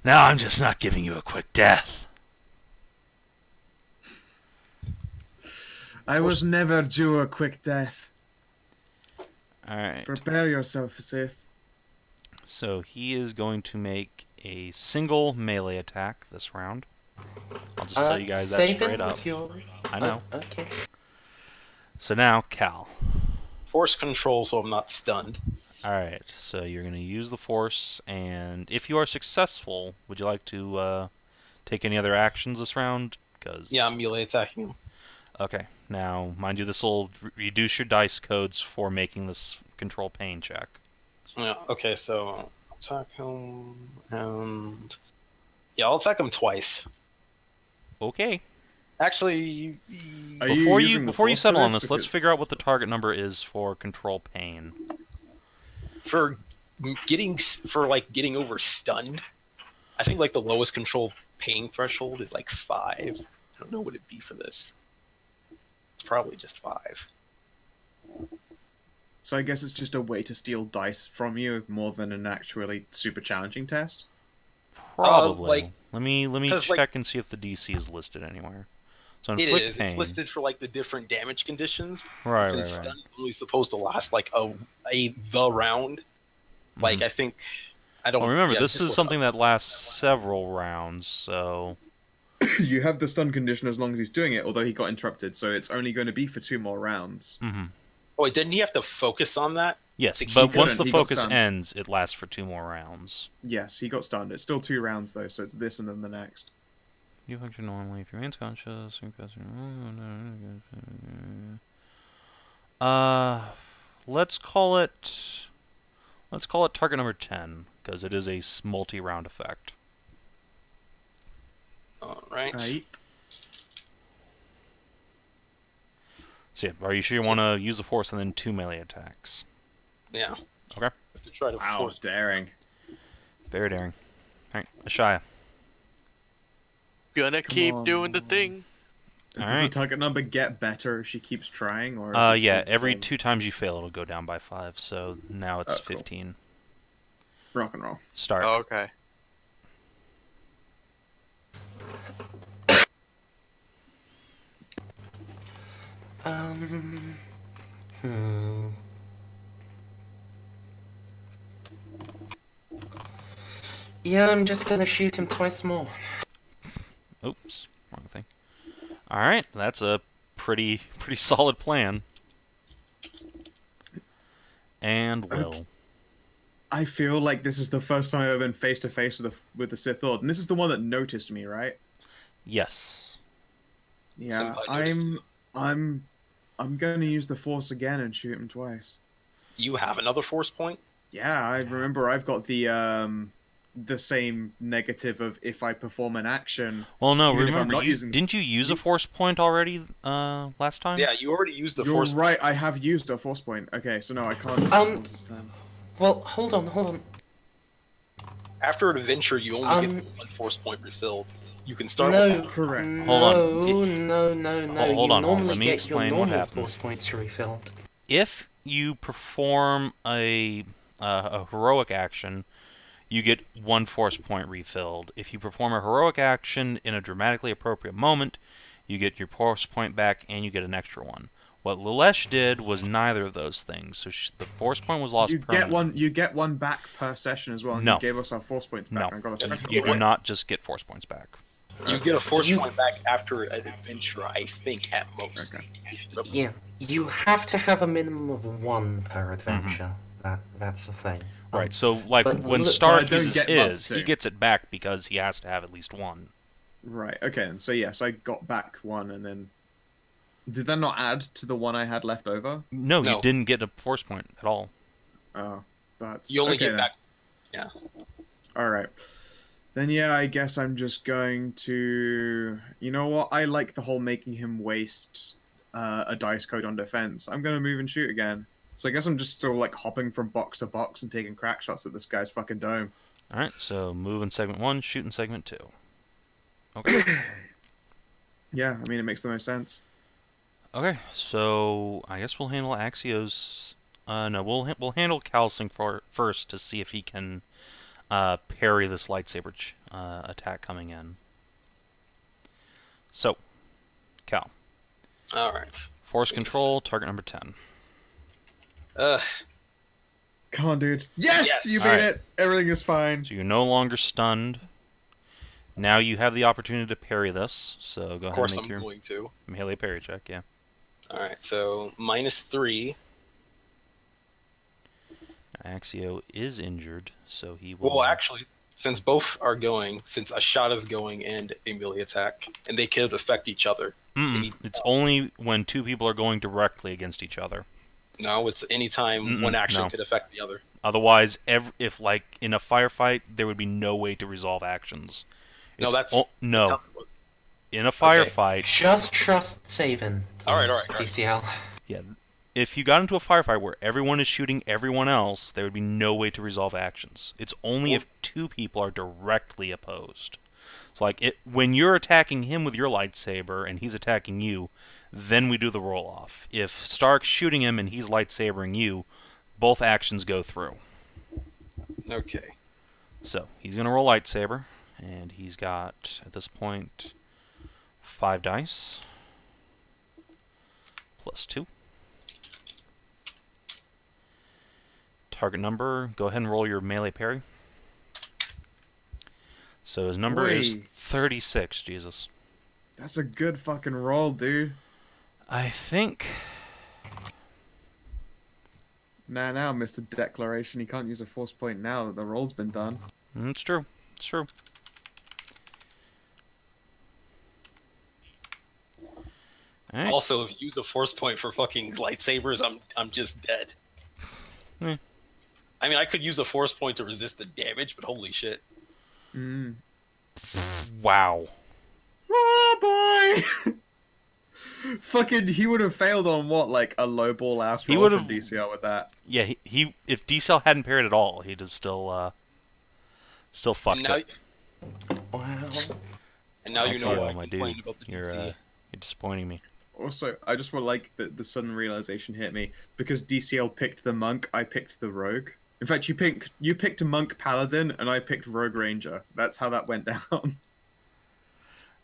Now I'm just not giving you a quick death.
I was never due a quick death.
Alright.
Prepare yourself, Sith.
So he is going to make a single melee attack this round. I'll just tell you guys that straight up. I know.
Okay.
So now, Cal.
Force control, so I'm not stunned.
Alright, so you're going to use the force, and if you are successful, would you like to take any other actions this round?
Yeah, I'm melee attacking him.
Okay, now, mind you, this will reduce your dice codes for making this control pain check.
Yeah, okay, so attack him, and... Yeah, I'll attack him twice.
Okay.
Actually...
Before you settle on this, let's figure out what the target number is for control pain.
For getting over stunned, I think like the lowest control pain threshold is like 5. I don't know what it'd be for this. It's probably just 5.
So I guess it's just a way to steal dice from you more than an actually super challenging test?
Probably. Let me check and see if the DC is listed anywhere. So
it
inflict
is.
pain.
It's listed for like the different damage conditions.
Right,
Since stun is only supposed to last like the round. Like I think I don't.
Well, remember,
yeah,
this is something that lasts several rounds, so.
You have the stun condition as long as he's doing it, although he got interrupted, so it's only going to be for 2 more rounds.
Mm-hmm.
Oh, wait, didn't he have to focus on that?
Yes, but once the focus ends, it lasts for 2 more rounds.
Yes, he got stunned. It's still 2 rounds though, so it's this and then the next.
You function normally if your man's conscious. Let's call it target number 10 because it is a multi-round effect.
All right.
So yeah, are you sure you want to use the force and then 2 melee attacks?
Yeah.
Okay.
To try to force.
Daring.
Very daring. All right, Ashaya.
Gonna keep doing the thing.
Does the target number get better if she keeps trying, or?
Yeah, every 2 times you fail, it'll go down by 5. So now it's 15.
Cool. Rock and roll.
Start.
Oh, okay.
Yeah, I'm just gonna shoot him twice more.
Oops, wrong thing. Alright, that's a pretty solid plan. And Will.
I feel like this is the first time I've ever been face to face with the Sith Lord, and this is the one that noticed me, right?
Yes.
Yeah, I'm going to use the Force again and shoot him twice.
You have another force point?
Yeah, I remember I've got the same negative of if I perform an action.
Well, no, remember, didn't you use a force point already last time?
Yeah, you already used the
You're
force
right, I have used a force point. Okay, so no, I can't.
Well, hold on.
After adventure, you only get 1 force point refilled. You can start
No,
with
correct.
Hold
on. No.
Hold on.
Normally
Let me explain what happens.
Force points refilled.
If you perform a heroic action, you get 1 force point refilled. If you perform a heroic action in a dramatically appropriate moment, you get your force point back and you get an extra 1. What Lilesh did was neither of those things, so the force point was lost permanently.
You get one back per session as well. And
No.
You gave us our force points back.
No,
And got us
you do not just get force points back.
You get a force point back after an adventure, I think, at most.
Okay.
Yeah, you have to have a minimum of 1 per adventure. That's the thing.
Right, so like when Star uses his, he gets it back because he has to have at least 1.
Right, okay, and so yes, I got back 1 and then... Did that not add to the 1 I had left over?
No, you didn't get a force point at all.
Oh, that's...
You only
okay,
get
then.
back... Yeah.
Alright. Then yeah, I guess I'm just going to... You know what? I like the whole making him waste a dice code on defense. I'm going to move and shoot again. So I guess I'm just still like hopping from box to box and taking crack shots at this guy's fucking dome.
Alright, so move in segment 1, shoot in segment 2. Okay.
Yeah, I mean, it makes the most sense.
Okay, so I guess we'll handle Axio's... no, we'll handle Calsing first to see if he can parry this lightsaber attack coming in. So, Cal.
Alright.
Force control, target number 10.
Come on, dude. Yes!
Yes!
You made it! Everything is fine.
So you're no longer stunned. Now you have the opportunity to parry this, so go
Of
ahead
course
and make
I'm
your
going to.
melee parry check, yeah.
Alright, so -3.
Axio is injured, so he will...
Well, actually, since both are going, since a shot is going and a melee attack, and they could affect each other.
It's only when two people are going directly against each other.
No, it's anytime one action
no.
could affect the other.
Otherwise, if like in a firefight, there would be no way to resolve actions.
No,
It's
that's...
no. In a firefight,
Just trust Saban.
Alright.
DCL.
yeah. If you got into a firefight where everyone is shooting everyone else, there would be no way to resolve actions. It's only if two people are directly opposed. So like when you're attacking him with your lightsaber and he's attacking you, then we do the roll-off. If Stark's shooting him and he's lightsabering you, both actions go through.
Okay.
So, he's going to roll lightsaber, and he's got, at this point, 5 dice, plus 2. Target number, go ahead and roll your melee parry. So his number is 36, Jesus.
That's a good fucking roll, dude.
I think...
Now, Mr. Declaration, he can't use a force point now that the roll's been done.
It's true. It's true. Alright.
Also, if you use a force point for fucking lightsabers, I'm just dead.
Hmm.
Eh.
I mean, I could use a force point to resist the damage, but holy shit.
Wow.
Oh boy! Fucking, he would have failed on what, like a low ball ass roll from DCL with that.
Yeah, he if DCL hadn't parried at all, he'd have still fucked up.
Wow.
And now you know why
my
I
dude,
complained about the DC.
you're disappointing me.
Also, I just would like the sudden realization hit me because DCL picked the monk, I picked the rogue. In fact, you picked a monk paladin, and I picked rogue ranger. That's how that went down.
All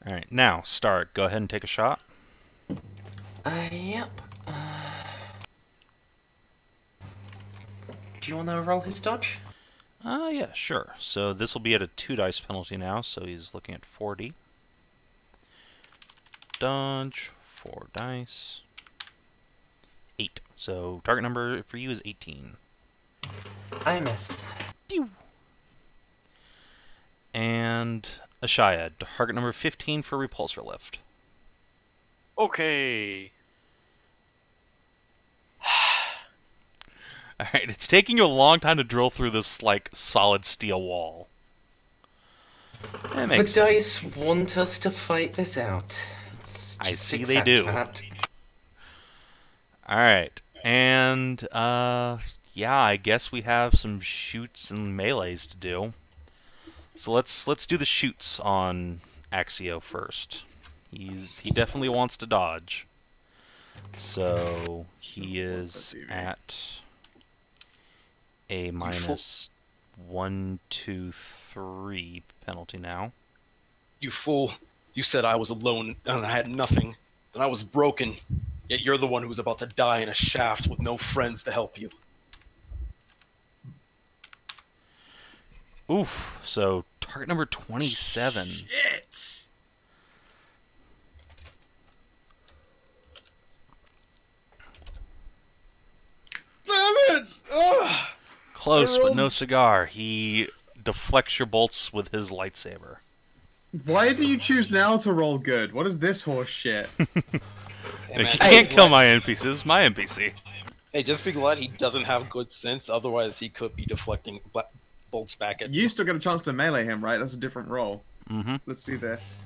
right, now Stark, go ahead and take a shot.
Yep. Do you want to roll his dodge?
Yeah, sure. So this will be at a 2 dice penalty now, so he's looking at 40. Dodge, 4 dice. 8. So target number for you is 18.
I miss.
Pew! And Ashaya, target number 15 for repulsor lift.
Okay.
Alright, it's taking you a long time to drill through this, like, solid steel wall. That
The
makes sense.
dice want us to fight this out.
I
Just
see they
accept
do.
that.
Alright, and, yeah, I guess we have some shoots and melees to do. So let's do the shoots on Axio first. He definitely wants to dodge. So he is at a minus 1, 2, 3 penalty now.
You fool. You said I was alone and I had nothing. And I was broken. Yet you're the one who was about to die in a shaft with no friends to help you.
Oof. So target number 27.
Shit! Damn it! Ugh!
Close, but no cigar. He deflects your bolts with his lightsaber.
Why do you choose now to roll good? What is this horse shit?
Hey, man,
You can't kill my NPCs. My NPC.
Hey, just be glad he doesn't have good sense. Otherwise, he could be deflecting bolts back at
You still get a chance to melee him, right? That's a different roll.
Mm-hmm.
Let's do this.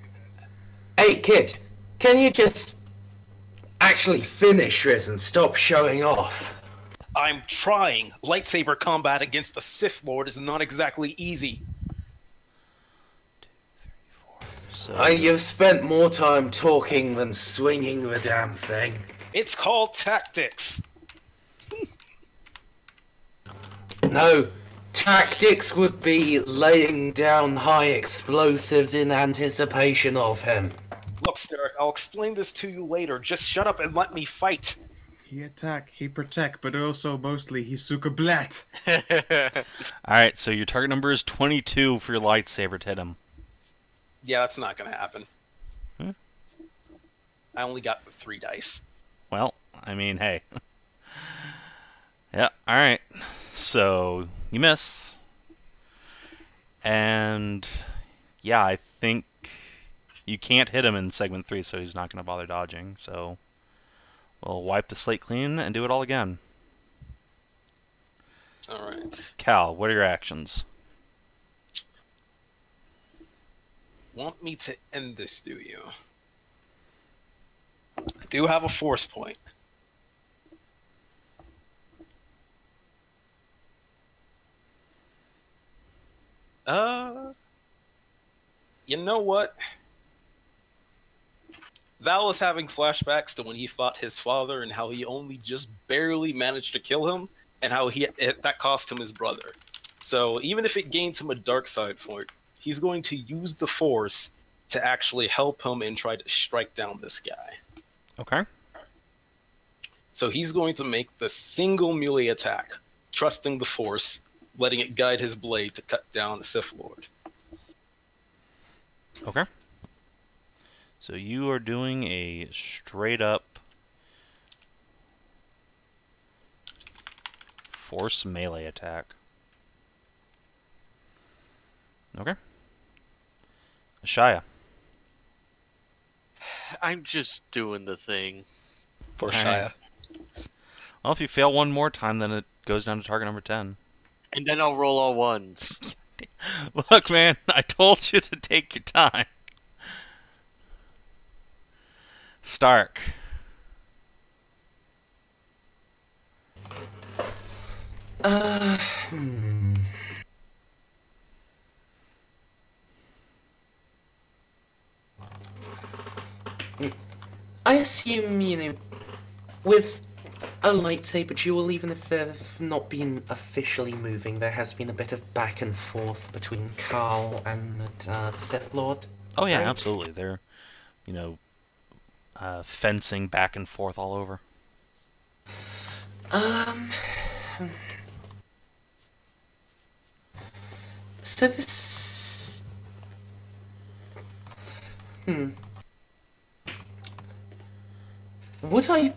Hey, kid, can you just actually finish this and stop showing off?
I'm trying. Lightsaber combat against a Sith Lord is not exactly easy.
So
You've spent more time talking than swinging the damn thing.
It's called tactics.
No, tactics would be laying down high explosives in anticipation of him.
Look, Steric, I'll explain this to you later. Just shut up and let me fight.
He attack, he protect, but also mostly he suka blat.
Alright, so your target number is 22 for your lightsaber to hit him.
Yeah, that's not gonna happen.
Hmm?
I only got 3 dice.
Well, I mean, hey. Yeah, alright. So, you miss. And, yeah, I think you can't hit him in segment 3, so he's not going to bother dodging. So, we'll wipe the slate clean and do it all again.
Alright.
Cal, what are your actions?
Want me to end this, do you? I do have a force point. You know what? Val is having flashbacks to when he fought his father and how he only just barely managed to kill him, and how that cost him his brother. So even if it gains him a dark side for it, he's going to use the Force to actually help him and try to strike down this guy.
Okay.
So he's going to make the single melee attack, trusting the Force, letting it guide his blade to cut down the Sith Lord.
Okay. So you are doing a straight up force melee attack. Okay. Shia.
I'm just doing the thing.
Poor
Alright.
Shia.
Well, if you fail one more time, then it goes down to target number 10.
And then I'll roll all ones.
Look, man, I told you to take your time. Stark.
I assume, with a lightsaber duel, even if they've not been officially moving, there has been a bit of back and forth between Carl and the Sith Lord.
Oh yeah,
Right.
absolutely. They're, fencing back and forth all over.
So this... Would I,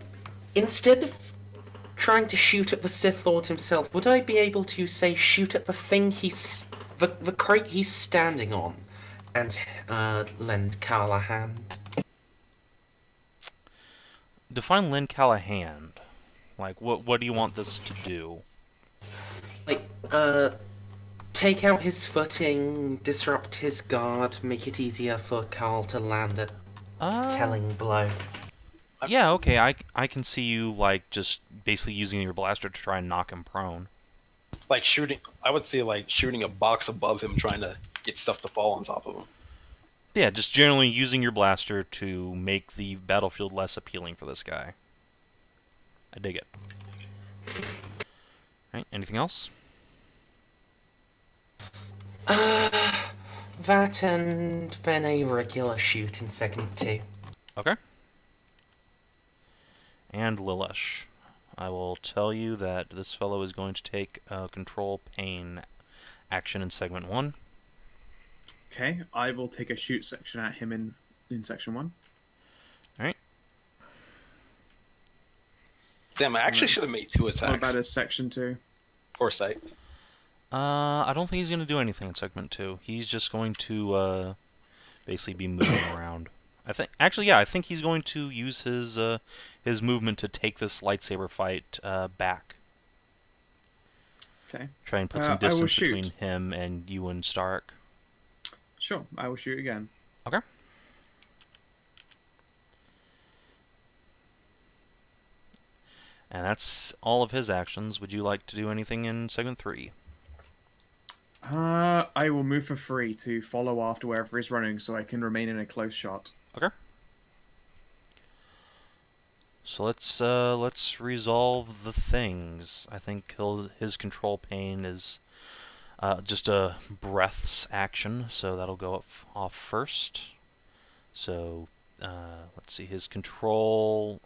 instead of trying to shoot at the Sith Lord himself, would I be able to, say, shoot at the thing the crate he's standing on, and lend Carl a hand?
Define Lynn Callahan. Like, what do you want this to do?
Like, take out his footing, disrupt his guard, make it easier for Carl to land a telling blow.
Yeah, okay, I can see you, like, just basically using your blaster to try and knock him prone.
Like shooting, I would say like shooting a box above him, trying to get stuff to fall on top of him.
Yeah, just generally using your blaster to make the battlefield less appealing for this guy. I dig it. Alright, anything else?
That and then a regular shoot in segment 2.
Okay. And Lilish. I will tell you that this fellow is going to take a control pain action in segment 1.
Okay, I will take a shoot section at him in section 1.
Alright.
Damn, I actually should have made 2
What
attacks.
about his section 2?
Foresight.
I don't think he's going to do anything in segment 2. He's just going to basically be moving around. I think he's going to use his movement to take this lightsaber fight back.
Okay.
Try and put some
I will
distance
shoot.
between him and you and Stark.
Sure, I will shoot again.
Okay. And that's all of his actions. Would you like to do anything in segment 3?
I will move for free to follow after wherever he's running so I can remain in a close shot.
Okay. So let's resolve the things. I think his control pain is just a breaths action, so that'll go off first. So let's see, his control.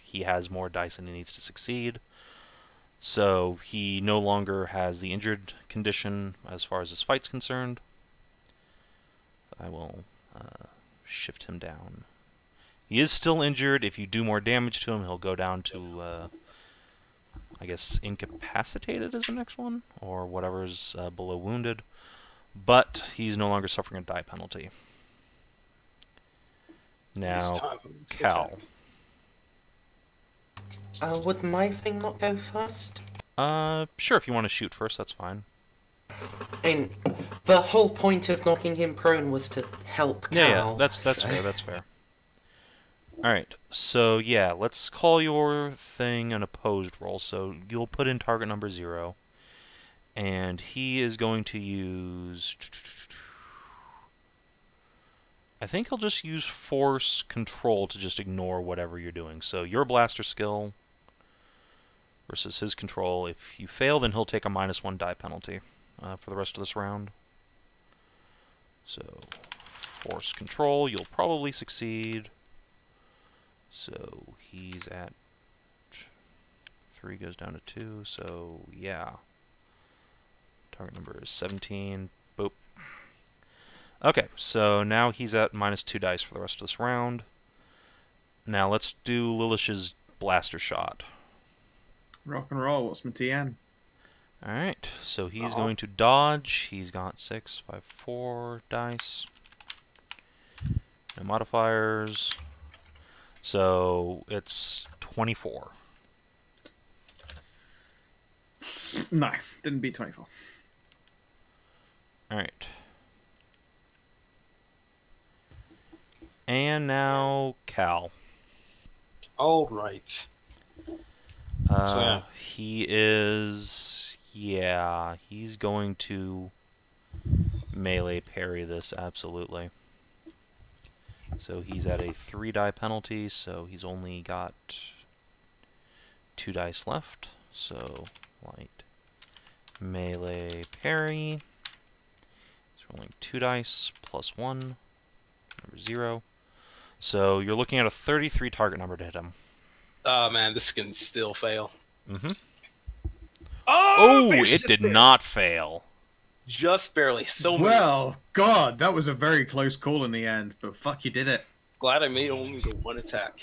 He has more dice than he needs to succeed. So he no longer has the injured condition as far as his fight's concerned. I will shift him down. He is still injured. If you do more damage to him, he'll go down to, I guess, incapacitated is the next one, or whatever's below wounded. But he's no longer suffering a die penalty. Now, Cal.
Would my thing not go first?
Sure, if you want to shoot first, that's fine.
And the whole point of knocking him prone was to help Cal.
Yeah, that's fair, that's fair. Alright, so yeah, let's call your thing an opposed roll. So you'll put in target number 0. And he is going to use... I think he'll just use force control to just ignore whatever you're doing. So your blaster skill versus his control. If you fail, then he'll take a -1 die penalty for the rest of this round. So force control, you'll probably succeed. So he's at 3, goes down to 2, so yeah. Target number is 17. Boop. Okay, so now he's at -2 dice for the rest of this round. Now let's do Lilish's blaster shot.
Rock and roll, what's my TN?
Alright, so he's going to dodge. He's got 6, 5, 4 dice. No modifiers. So it's 24.
No, didn't beat 24.
Alright. And now Cal.
Alright. Yeah.
He is... Yeah, he's going to melee parry this, absolutely. So he's at a 3 die penalty, so he's only got 2 dice left. So, light melee parry. He's rolling 2 dice, +1, number 0. So you're looking at a 33 target number to hit him.
Oh man, this can still fail.
Mm-hmm.
Oh,
it did not fail.
Just barely. So
well, God, that was a very close call in the end, but fuck, you did it.
glad I made only the 1 attack.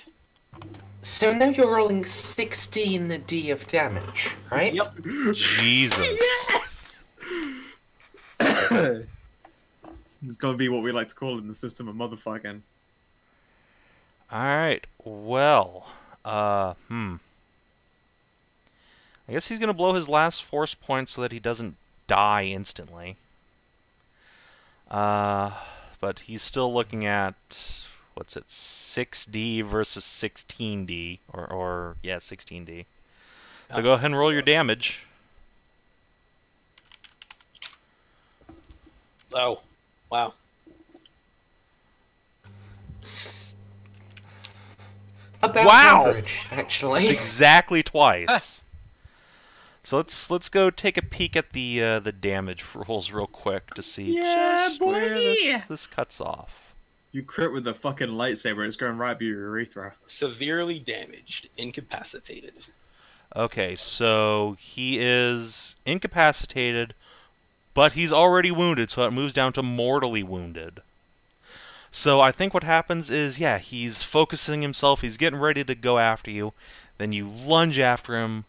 So now you're rolling 16d of damage, right?
Yep.
Jesus.
Yes! It's gonna be what we like to call in the system a motherfucking.
Alright, well, I guess he's gonna blow his last force point so that he doesn't die instantly. But he's still looking at, what's it, 6D versus 16D, or yeah, 16D. So go ahead and roll your damage.
Oh, wow.
About
Wow!
average, actually.
It's exactly twice. So let's go take a peek at the damage rolls real quick to see just where this cuts off.
You crit with the fucking lightsaber, it's going right up your urethra.
Severely damaged, incapacitated.
Okay, so he is incapacitated, but he's already wounded, so it moves down to mortally wounded. So I think what happens is, yeah, he's focusing himself, he's getting ready to go after you, then you lunge after him,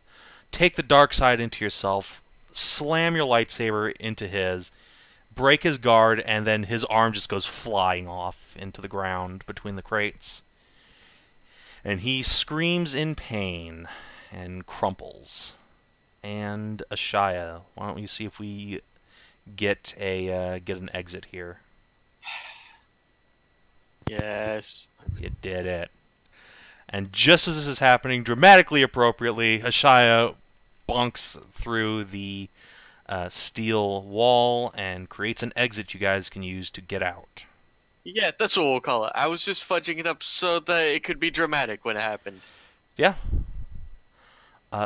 take the dark side into yourself, slam your lightsaber into his, break his guard, and then his arm just goes flying off into the ground between the crates. And he screams in pain and crumples. and Ashaya. Why don't we see if we get an exit here?
Yes.
You did it. And just as this is happening, dramatically appropriately, Ashaya bonks through the steel wall and creates an exit you guys can use to get out.
Yeah, that's what we'll call it. I was just fudging it up so that it could be dramatic when it happened.
Yeah.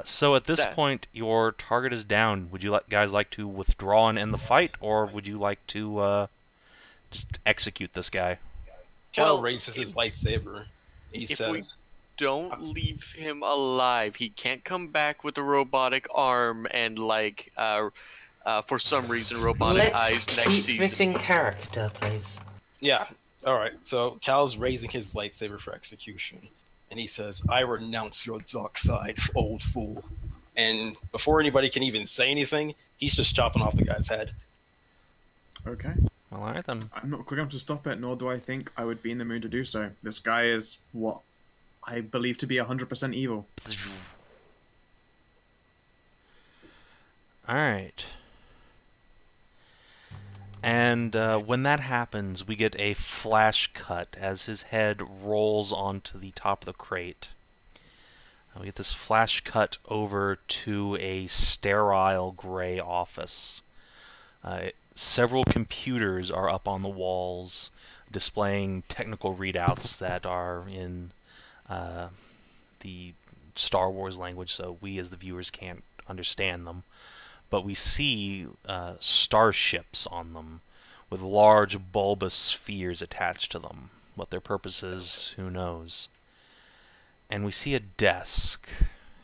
So at this
That-
point, your target is down. Would you guys like to withdraw and end the fight, or would you like to just execute this guy?
Cal
Well,
raises his lightsaber. He
if
says,
we don't leave him alive, he can't come back with a robotic arm and for some reason robotic eyes
Let's
next
keep
season.
this in character, please.
"Yeah, all right." So Cal's raising his lightsaber for execution, and he says, "I renounce your dark side, old fool." And before anybody can even say anything, he's just chopping off the guy's head.
Okay.
Well, all right then.
I'm not quick enough to stop it, nor do I think I would be in the mood to do so. This guy is what I believe to be 100% evil.
All right. And when that happens, we get a flash cut as his head rolls onto the top of the crate. We get this flash cut over to a sterile gray office. Several computers are up on the walls displaying technical readouts that are in the Star Wars language, so we as the viewers can't understand them. But we see starships on them with large bulbous spheres attached to them. What their purpose is, who knows. And we see a desk,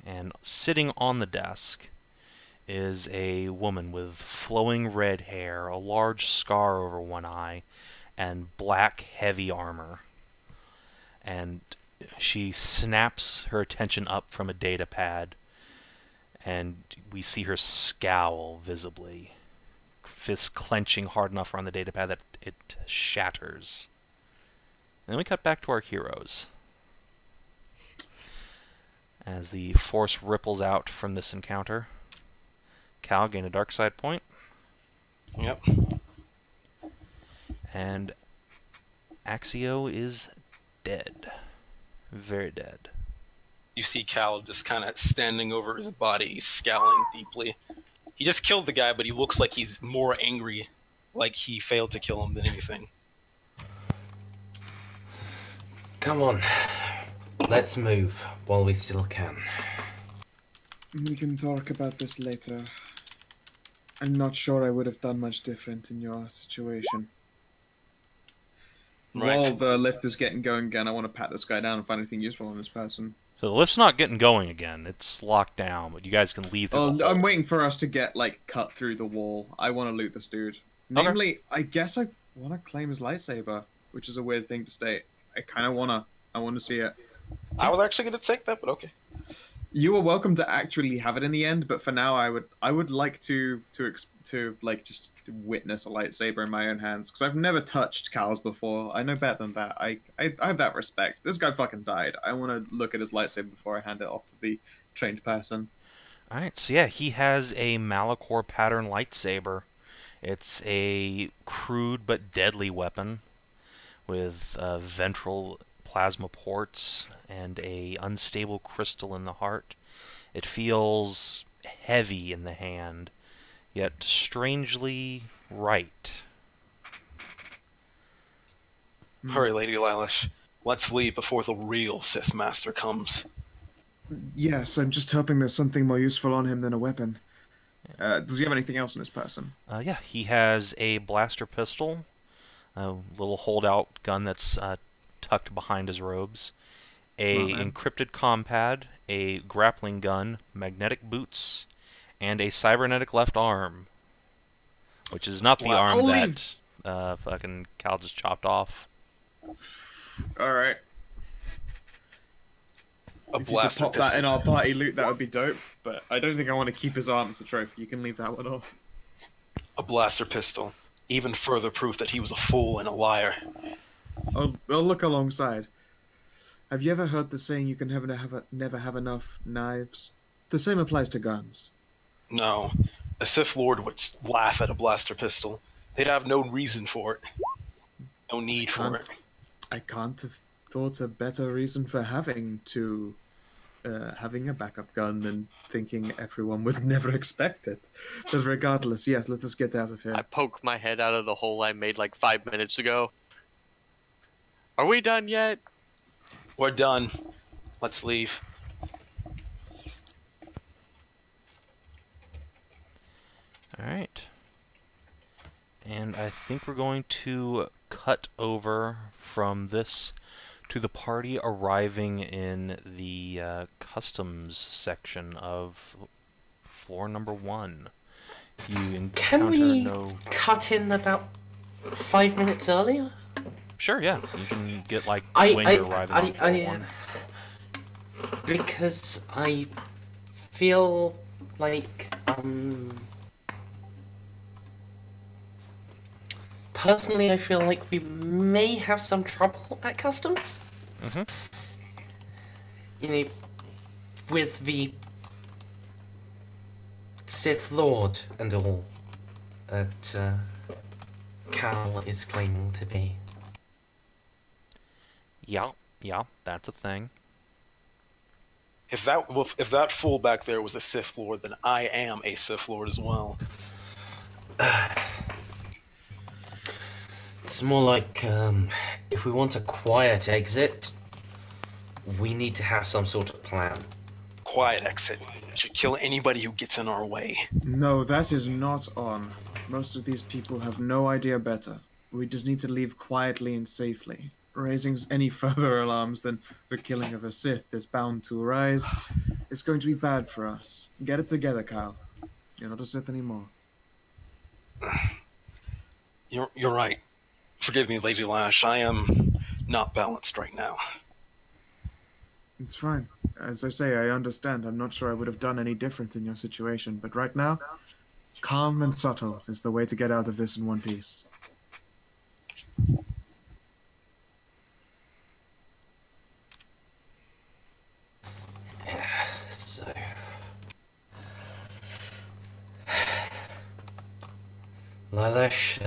and sitting on the desk is a woman with flowing red hair, a large scar over one eye, and black heavy armor. And she snaps her attention up from a data pad, and we see her scowl visibly, fist clenching hard enough around the data pad that it shatters. And then we cut back to our heroes as the force ripples out from this encounter. Cal gained a dark side point.
Yep.
And Axio is dead. Very dead.
You see Cal just kind of standing over his body, scowling deeply. He just killed the guy, but he looks like he's more angry, like he failed to kill him than anything.
Come on. Let's move while we still can.
We can talk about this later. I'm not sure I would have done much different in your situation.
Right.
While the lift is getting going again, I want to pat this guy down and find anything useful on this person.
So the lift's not getting going again. It's locked down, but you guys can leave through the hole.
I'm waiting for us to get, cut through the wall. I want to loot this dude. Namely, I guess I want to claim his lightsaber, which is a weird thing to state. I kind of want to. I want to see it.
I was actually going to take that, but okay.
You are welcome to actually have it in the end, but for now, I would like to just witness a lightsaber in my own hands, because I've never touched Cal's before. I know better than that. I have that respect. This guy fucking died. I want to look at his lightsaber before I hand it off to the trained person.
All right, so yeah, he has a Malachor pattern lightsaber. It's a crude but deadly weapon with ventral plasma ports and a unstable crystal in the heart. It feels heavy in the hand, yet strangely right.
Hurry, Lady Lalish. Let's leave before the real Sith Master comes.
Yes, I'm just hoping there's something more useful on him than a weapon. Does he have anything else on this person?
Yeah, he has a blaster pistol, a little holdout gun that's tucked behind his robes, a encrypted compad, a grappling gun, magnetic boots, and a cybernetic left arm, which is not the arm that fucking Cal just chopped off.
All right.
A
If
blaster
you could pop
pistol.
that in our party loot, that would be dope. But I don't think I want to keep his arm as a trophy. You can leave that one off.
A blaster pistol. Even further proof that he was a fool and a liar.
I'll look alongside. Have you ever heard the saying you can never have enough knives? The same applies to guns.
No, a Sith Lord would laugh at a blaster pistol. They'd have no reason for it. No need for it.
I can't have thought a better reason for having a backup gun than thinking everyone would never expect it. But regardless, yes, let us get out of here.
I poked my head out of the hole I made like 5 minutes ago. Are we done yet?
We're done. Let's leave.
Alright. And I think we're going to cut over from this to the party arriving in the customs section of floor number 1. You encounter
Can we
no...
cut in about 5 minutes earlier?
Sure, yeah. You can get, like,
I-
when
I-
you're arriving on floor
I-
1.
Because I feel like, personally, I feel like we may have some trouble at customs.
Mm-hmm.
You know, with the Sith Lord and all that Cal is claiming to be.
Yeah, that's a thing.
If that fool back there was a Sith Lord, then I am a Sith Lord as well.
It's more like, if we want a quiet exit, we need to have some sort of plan.
Quiet exit. Should kill anybody who gets in our way.
No, that is not on. Most of these people have no idea better. We just need to leave quietly and safely. Raising any further alarms than the killing of a Sith is bound to arise. It's going to be bad for us. Get it together, Kyle. You're not a Sith anymore.
You're right. Forgive me, Lady Lash. I am not balanced right now.
It's fine. As I say, I understand. I'm not sure I would have done any different in your situation, but right now, calm and subtle is the way to get out of this in one piece.
So... Lilash,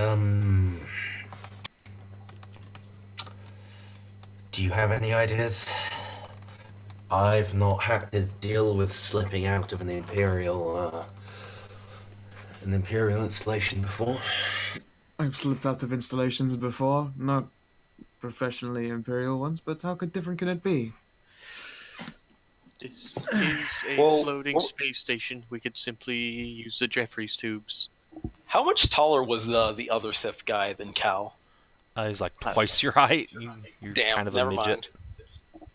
do you have any ideas? I've not had to deal with slipping out of an Imperial installation before.
I've slipped out of installations before, not professionally Imperial ones, but how different can it be?
This is a floating space station. We could simply use the Jeffries tubes.
How much taller was the other Sith guy than Cal?
He's like twice your height. You're
Damn,
kind of a
never
midget.
mind. I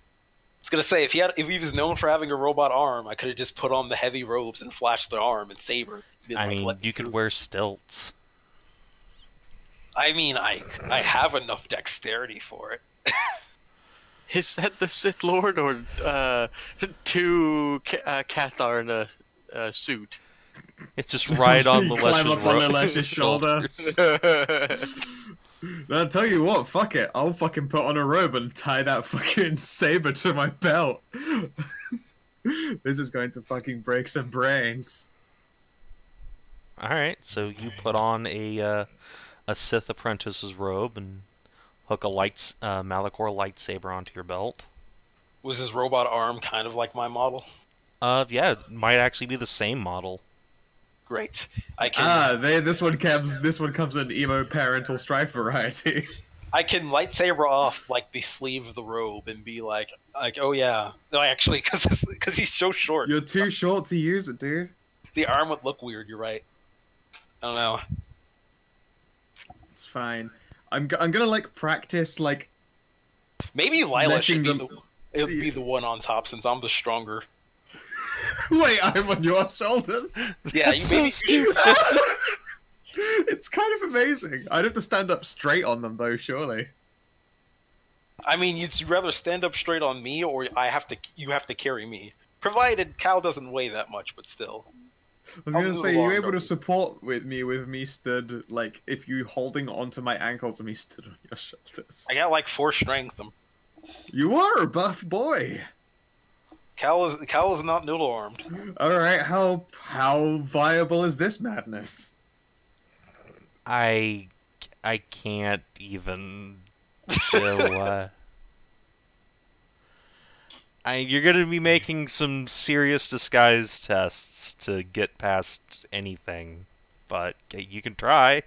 was gonna say, if he was known for having a robot arm, I could have just put on the heavy robes and flashed the arm and saber.
I mean, you could wear stilts.
I mean, I have enough dexterity for it.
Is that the Sith Lord or two Cathar in a suit?
It's just right on the
Climb up on Lilash's shoulder. I'll tell you what, fuck it. I'll fucking put on a robe and tie that fucking saber to my belt. This is going to fucking break some brains.
Alright, so you put on a Sith apprentice's robe and hook a Malachor lightsaber onto your belt.
Was his robot arm kind of like my model?
Yeah, it might actually be the same model.
Great. I can.
This one comes in emo parental strife variety.
I can lightsaber off like the sleeve of the robe and be like, oh yeah. No, actually, because he's so short.
You're too short to use it, dude.
The arm would look weird. You're right. I don't know.
It's fine. I'm gonna like practice like.
Maybe Lila should be
them...
be the one on top since I'm the stronger.
Wait, I'm on your shoulders?
Yeah,
That's
you maybe.
so stupid.
It's kind of amazing. I'd have to stand up straight on them though, surely.
I mean, you'd rather stand up straight on me, or you have to carry me. Provided Cal doesn't weigh that much, but still.
I was gonna say, you able to support with me stood, like, if you holding onto my ankles and me stood on your shoulders.
I got like 4 strength.
You are a buff boy.
Cal is not noodle armed.
All right, how viable is this madness?
I can't even chill. You're gonna be making some serious disguise tests to get past anything, but you can try.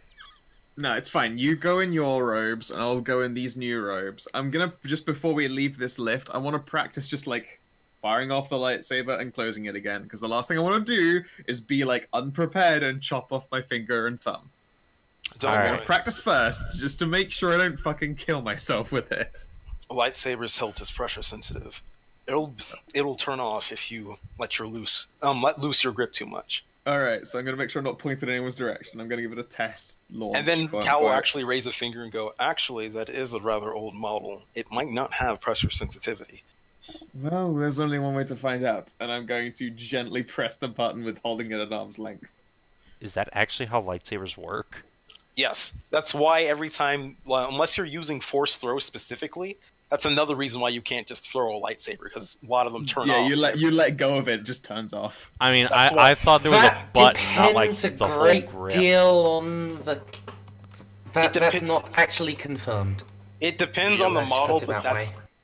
No, it's fine. You go in your robes, and I'll go in these new robes. I'm gonna, just before we leave this lift, I want to practice just, like, firing off the lightsaber and closing it again, because the last thing I want to do is be, like, unprepared and chop off my finger and thumb. So I want to practice first, just to make sure I don't fucking kill myself with it.
A lightsaber's hilt is pressure sensitive. It'll turn off if you let loose your grip too much.
Alright, so I'm going to make sure I'm not pointing in anyone's direction. I'm going to give it a test launch.
And then Cal will actually raise a finger and go, actually, that is a rather old model. It might not have pressure sensitivity.
Well, there's only one way to find out, and I'm going to gently press the button with holding it at arm's length.
Is that actually how lightsabers work?
Yes. That's why every time, unless you're using force throw specifically, that's another reason why you can't just throw a lightsaber, because a lot of them turn off.
Yeah, you let go of it just turns off.
I mean, I thought there was a button, not like the whole grip.
That depends a great deal on the... That's not actually confirmed.
It depends on the model, but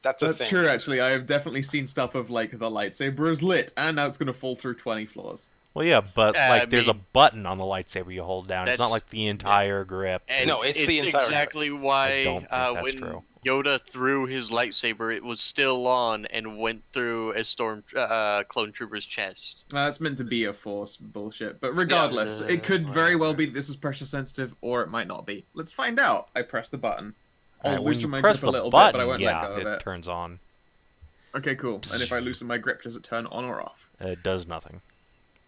that's
true, actually. I have definitely seen stuff of, like, the lightsaber is lit, and now it's going to fall through 20 floors.
Well, yeah, but like, there's a button on the lightsaber you hold down. It's not like the entire grip.
No, it's the entire exactly
grip.
why when Yoda threw his lightsaber, it was still on and went through a clone trooper's chest.
That's meant to be a force bullshit, but regardless, it could very well be this is pressure sensitive, or it might not be. Let's find out. I press the button. I'll loosen my grip a little bit, but I won't let go of it.
It turns on.
Okay, cool. And if I loosen my grip, does it turn on or off?
It does nothing.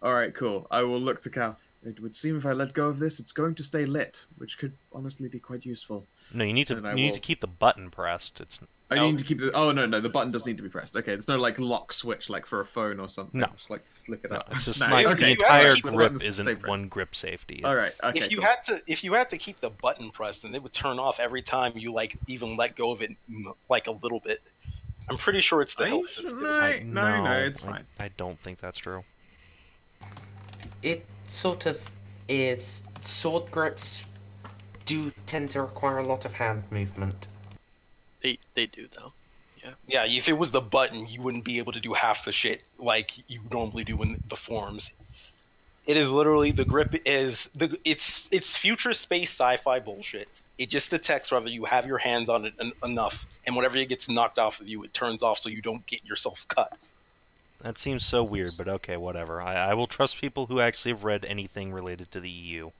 Alright, cool. I will look to Cal. It would seem if I let go of this, it's going to stay lit, which could honestly be quite useful.
No, you need to keep the button pressed.
I need to keep the... Oh, no, the button does need to be pressed. Okay, there's no, like, lock switch, like, for a phone or something.
No.
Just, like, flick it up.
It's just the entire grip isn't one grip safety.
Alright, okay,
if you had to keep the button pressed, then it would turn off every time you, like, even let go of it, like, a little bit. I'm pretty sure it's the hilt sensitive.
No, it's fine.
I don't think that's true.
It sort of is. Sword grips do tend to require a lot of hand movement.
They do, though. Yeah.
Yeah, if it was the button, you wouldn't be able to do half the shit like you normally do in the forms. It is literally, the grip is... It's future space sci-fi bullshit. It just detects whether you have your hands on it enough, and whenever it gets knocked off of you, it turns off so you don't get yourself cut.
That seems so weird, but okay, whatever. I will trust people who actually have read anything related to the EU.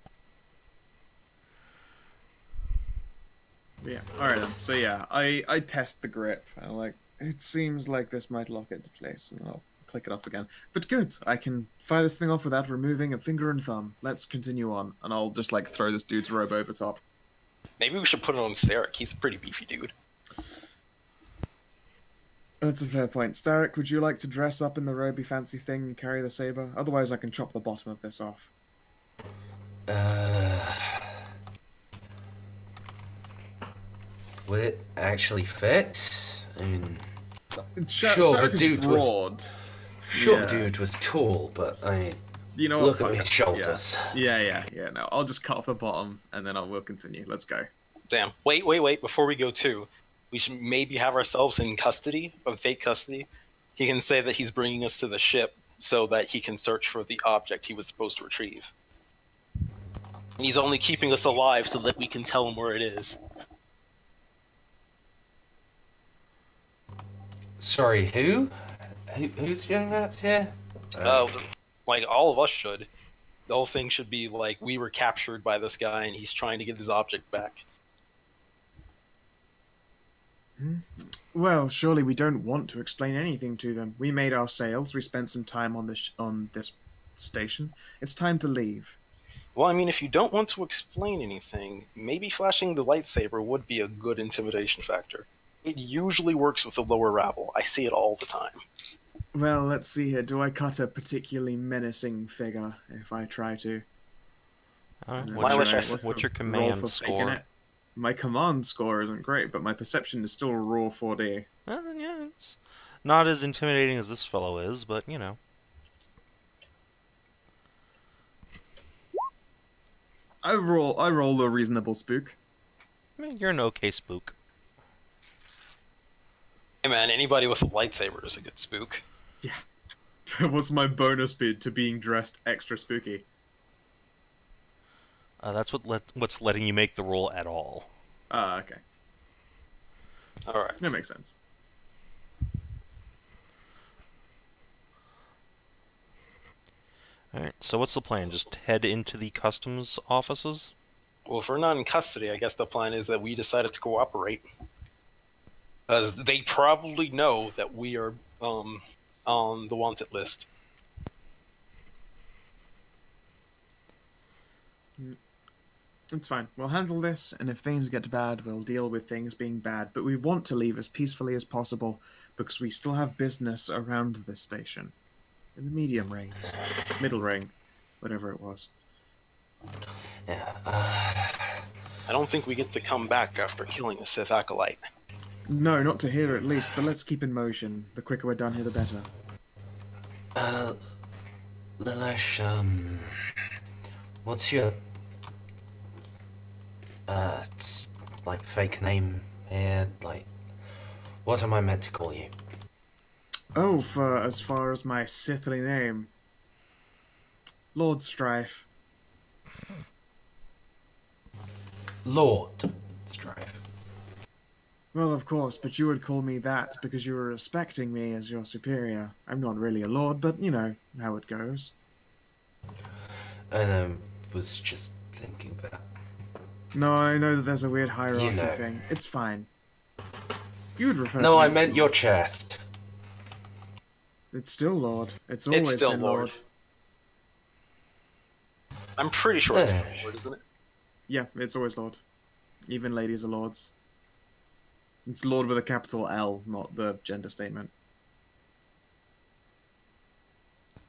Yeah, alright then. So yeah, I test the grip, and like, it seems like this might lock it into place, and I'll click it off again. But good, I can fire this thing off without removing a finger and thumb. Let's continue on, and I'll just like throw this dude's robe over top.
Maybe we should put it on Starrick. He's a pretty beefy dude.
That's a fair point. Starrick, would you like to dress up in the roby fancy thing and carry the saber? Otherwise I can chop the bottom of this off.
Would it actually fit? I mean...
Sure, the dude was...
Sure, dude was tall, but I mean...
You know
what? Look at his shoulders.
Yeah, no. I'll just cut off the bottom, and then we'll continue. Let's go.
Damn. Wait. Before we go too, we should maybe have ourselves in custody, of fake custody. He can say that he's bringing us to the ship so that he can search for the object he was supposed to retrieve. And he's only keeping us alive so that we can tell him where it is.
Sorry, who? Who's doing that here?
Like, all of us should. The whole thing should be like, we were captured by this guy and he's trying to get his object back.
Well, surely we don't want to explain anything to them. We made our sails, we spent some time on this station. It's time to leave.
Well, I mean, if you don't want to explain anything, maybe flashing the lightsaber would be a good intimidation factor. It usually works with the lower rabble. I see it all the time.
Well, let's see here. Do I cut a particularly menacing figure if I try to?
What's your command score?
My command score isn't great, but my perception is still raw 4D.
Yeah, Not as intimidating as this fellow is, but, you know.
I roll a reasonable spook.
I mean, you're an okay spook.
Hey man, anybody with a lightsaber is a good spook.
What's my bonus bid to being dressed extra spooky?
That's what's letting you make the roll at all.
Ah, okay.
Alright.
That makes sense.
Alright, so what's the plan? Just head into the customs offices?
Well, if we're not in custody, I guess the plan is that we decided to cooperate. Because they probably know that we are on the wanted list.
It's fine. We'll handle this, and if things get bad, we'll deal with things being bad. But we want to leave as peacefully as possible, because we still have business around this station. In the medium rings. Middle ring. Whatever it was.
Yeah.
I don't think we get to come back after killing a Sith acolyte.
No, not to here at least, but let's keep in motion. The quicker we're done here, the better.
Lelesh, what's your like fake name here? Like, what am I meant to call you?
Oh, for as far as my Sithly name. Lord Strife.
Lord Strife.
Well, of course, but you would call me that because you were respecting me as your superior. I'm not really a lord, but you know how it goes.
I was just thinking about.
No, I know that there's a weird hierarchy
You know.
thing. It's fine. You would refer
No,
to
I
me
meant
as
your
Lord.
chest.
It's still Lord. It's always
still
been
Lord.
Lord.
I'm pretty sure it's
Eh.
the Lord, isn't it?
Yeah, it's always Lord. Even ladies are lords. It's Lord with a capital L, not the gender statement.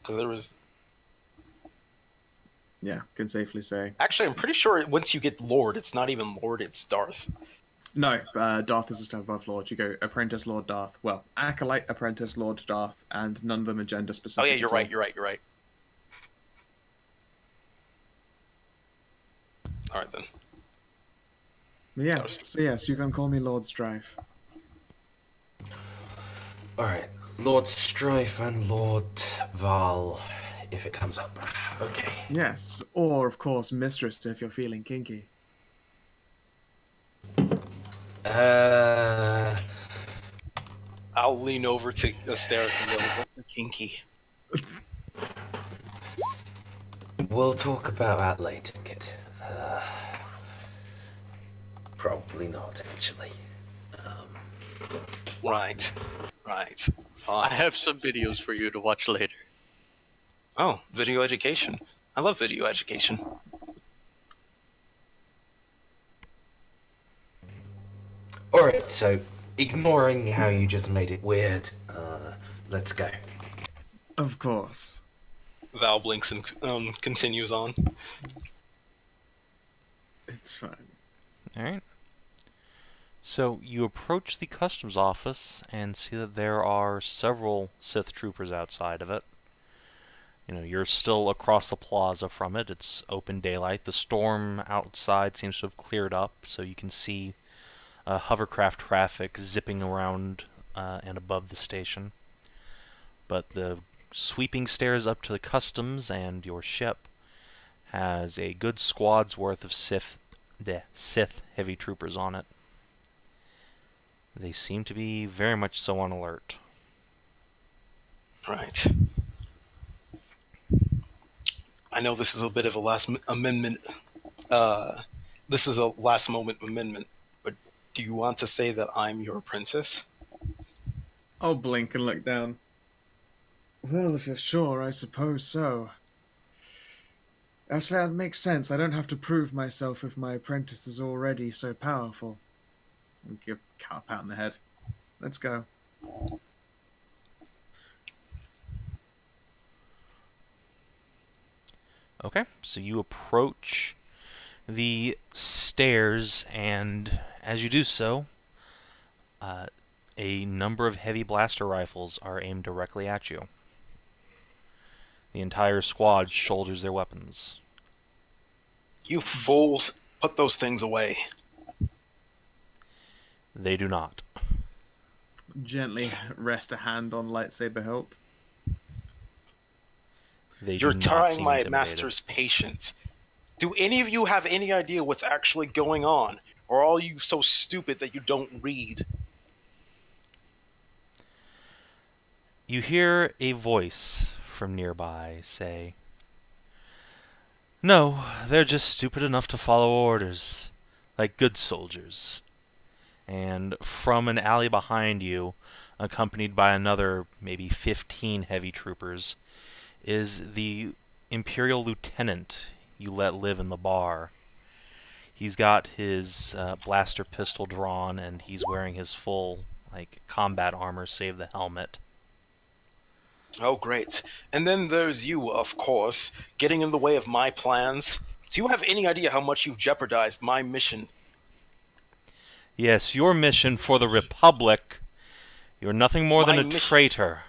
Because there was...
Yeah, can safely say.
Actually, I'm pretty sure once you get Lord, it's not even Lord, it's Darth.
No, Darth is a step above Lord. You go Apprentice Lord Darth. Well, Acolyte Apprentice Lord Darth, and none of them are gender specific.
Oh yeah, you're
at all.
right. Alright then.
But yeah,
That was-
so yes, you can call me Lord Strife.
Alright, Lord Strife and Lord Val, if it comes up. Okay.
Yes, or of course Mistress if you're feeling kinky.
I'll lean over to stare and go, what's a kinky?
We'll talk about that later, kid. Probably not, actually.
Right.
I have some videos for you to watch later.
Oh, video education. I love video education.
Alright, so, ignoring how you just made it weird, let's go.
Of course.
Val blinks and continues on.
It's fine.
Alright. So you approach the customs office and see that there are several Sith troopers outside of it. You know, you're still across the plaza from it. It's open daylight. The storm outside seems to have cleared up, so you can see hovercraft traffic zipping around and above the station. But the sweeping stairs up to the customs and your ship has a good squad's worth of Sith heavy troopers on it. They seem to be very much so on alert.
Right. I know this is a bit of a last amendment. This is a last moment amendment, but do you want to say that I'm your princess?
I'll blink and look down. Well, if you're sure, I suppose so. Actually, that makes sense. I don't have to prove myself if my apprentice is already so powerful. I'll give Cat a pat on the head. Let's go.
Okay, so you approach the stairs, and as you do so, a number of heavy blaster rifles are aimed directly at you. The entire squad shoulders their weapons.
You fools, put those things away.
They do not.
Gently rest a hand on lightsaber hilt.
They
You're
do not
trying
seem
my
intimidated.
master's patience. Do any of you have any idea what's actually going on? Or are you so stupid that you don't read?
You hear a voice from nearby say, "No, they're just stupid enough to follow orders, like good soldiers." And from an alley behind you, accompanied by another maybe 15 heavy troopers, is the Imperial Lieutenant you let live in the bar. He's got his blaster pistol drawn, and he's wearing his full combat armor, save the helmet.
Oh, great. And then there's you, of course, getting in the way of my plans. Do you have any idea how much you've jeopardized my mission?
Yes, your mission for the Republic. You're nothing more than
My
a
mission-
traitor.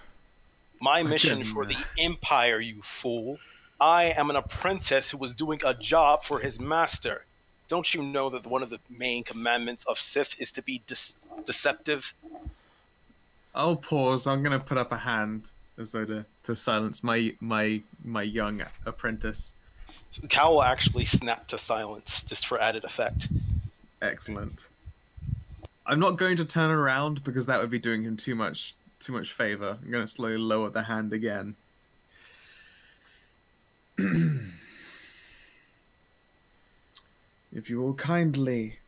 My mission for the Empire, you fool. I am an apprentice who was doing a job for his master. Don't you know that one of the main commandments of Sith is to be deceptive?
I'll pause. I'm gonna put up a hand as though to silence my young apprentice.
Cal will actually snap to silence, just for added effect.
Excellent. I'm not going to turn around because that would be doing him too much favor. I'm going to slowly lower the hand again. If you will kindly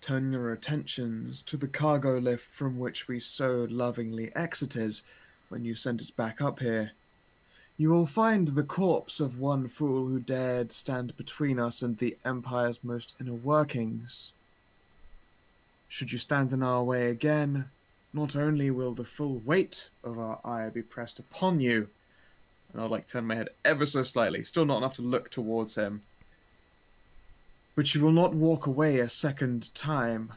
turn your attentions to the cargo lift from which we so lovingly exited when you sent it back up here, you will find the corpse of one fool who dared stand between us and the Empire's most inner workings. Should you stand in our way again, not only will the full weight of our ire be pressed upon you, and I'll turn my head ever so slightly, still not enough to look towards him, but you will not walk away a second time.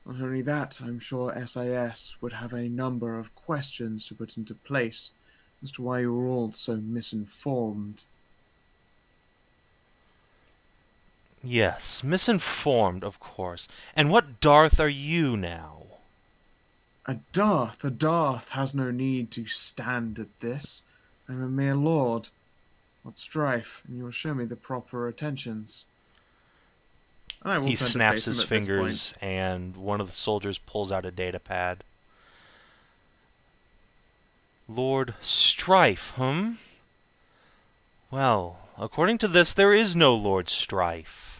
Not only that, I'm sure SIS would have a number of questions to put into place as to why you were all so misinformed.
Yes, misinformed, of course. And what Darth are you now?
A Darth has no need to stand at this. I'm a mere lord. What strife, and you will show me the proper attentions. And I will
He
turn to
snaps
face him
his
at this
fingers, and one of the soldiers pulls out a data pad. Lord Strife, Well, according to this, there is no Lord Strife.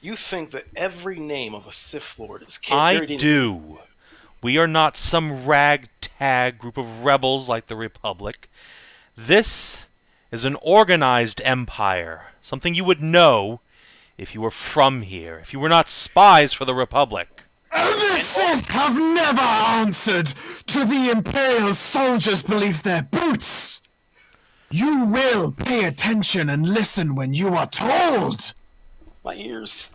You think that every name of a Sith Lord is
I
carried in...
do. We are not some ragtag group of rebels like the Republic. This is an organized empire, something you would know if you were from here, if you were not spies for the Republic.
The Sith have never answered to the Imperial soldiers beneath their boots! You will pay attention and listen when you are told!
My ears.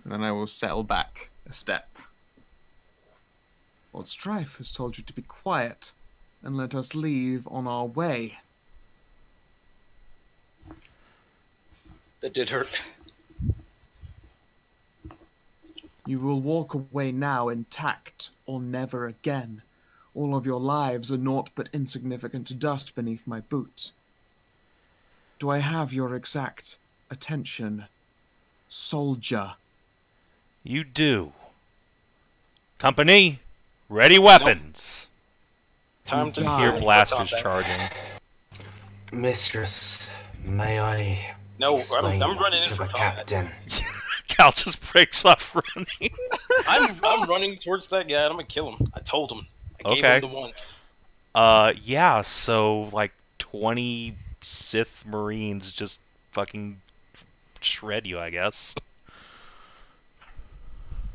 And then I will settle back a step. Lord Strife has told you to be quiet and let us leave on our way.
That did hurt.
You will walk away now intact or never again. All of your lives are naught but insignificant dust beneath my boot. Do I have your exact attention, soldier?
You do. Company, ready weapons.
Time to
Die.
Hear blasters charging.
Mistress, may I
No,
explain
I'm running in
to
for
the
combat.
captain?
Cal just breaks off running.
I'm running towards that guy. I'm gonna kill him. I told him. I gave
Okay.
him the once.
Yeah, so 20 Sith Marines just fucking shred you, I guess.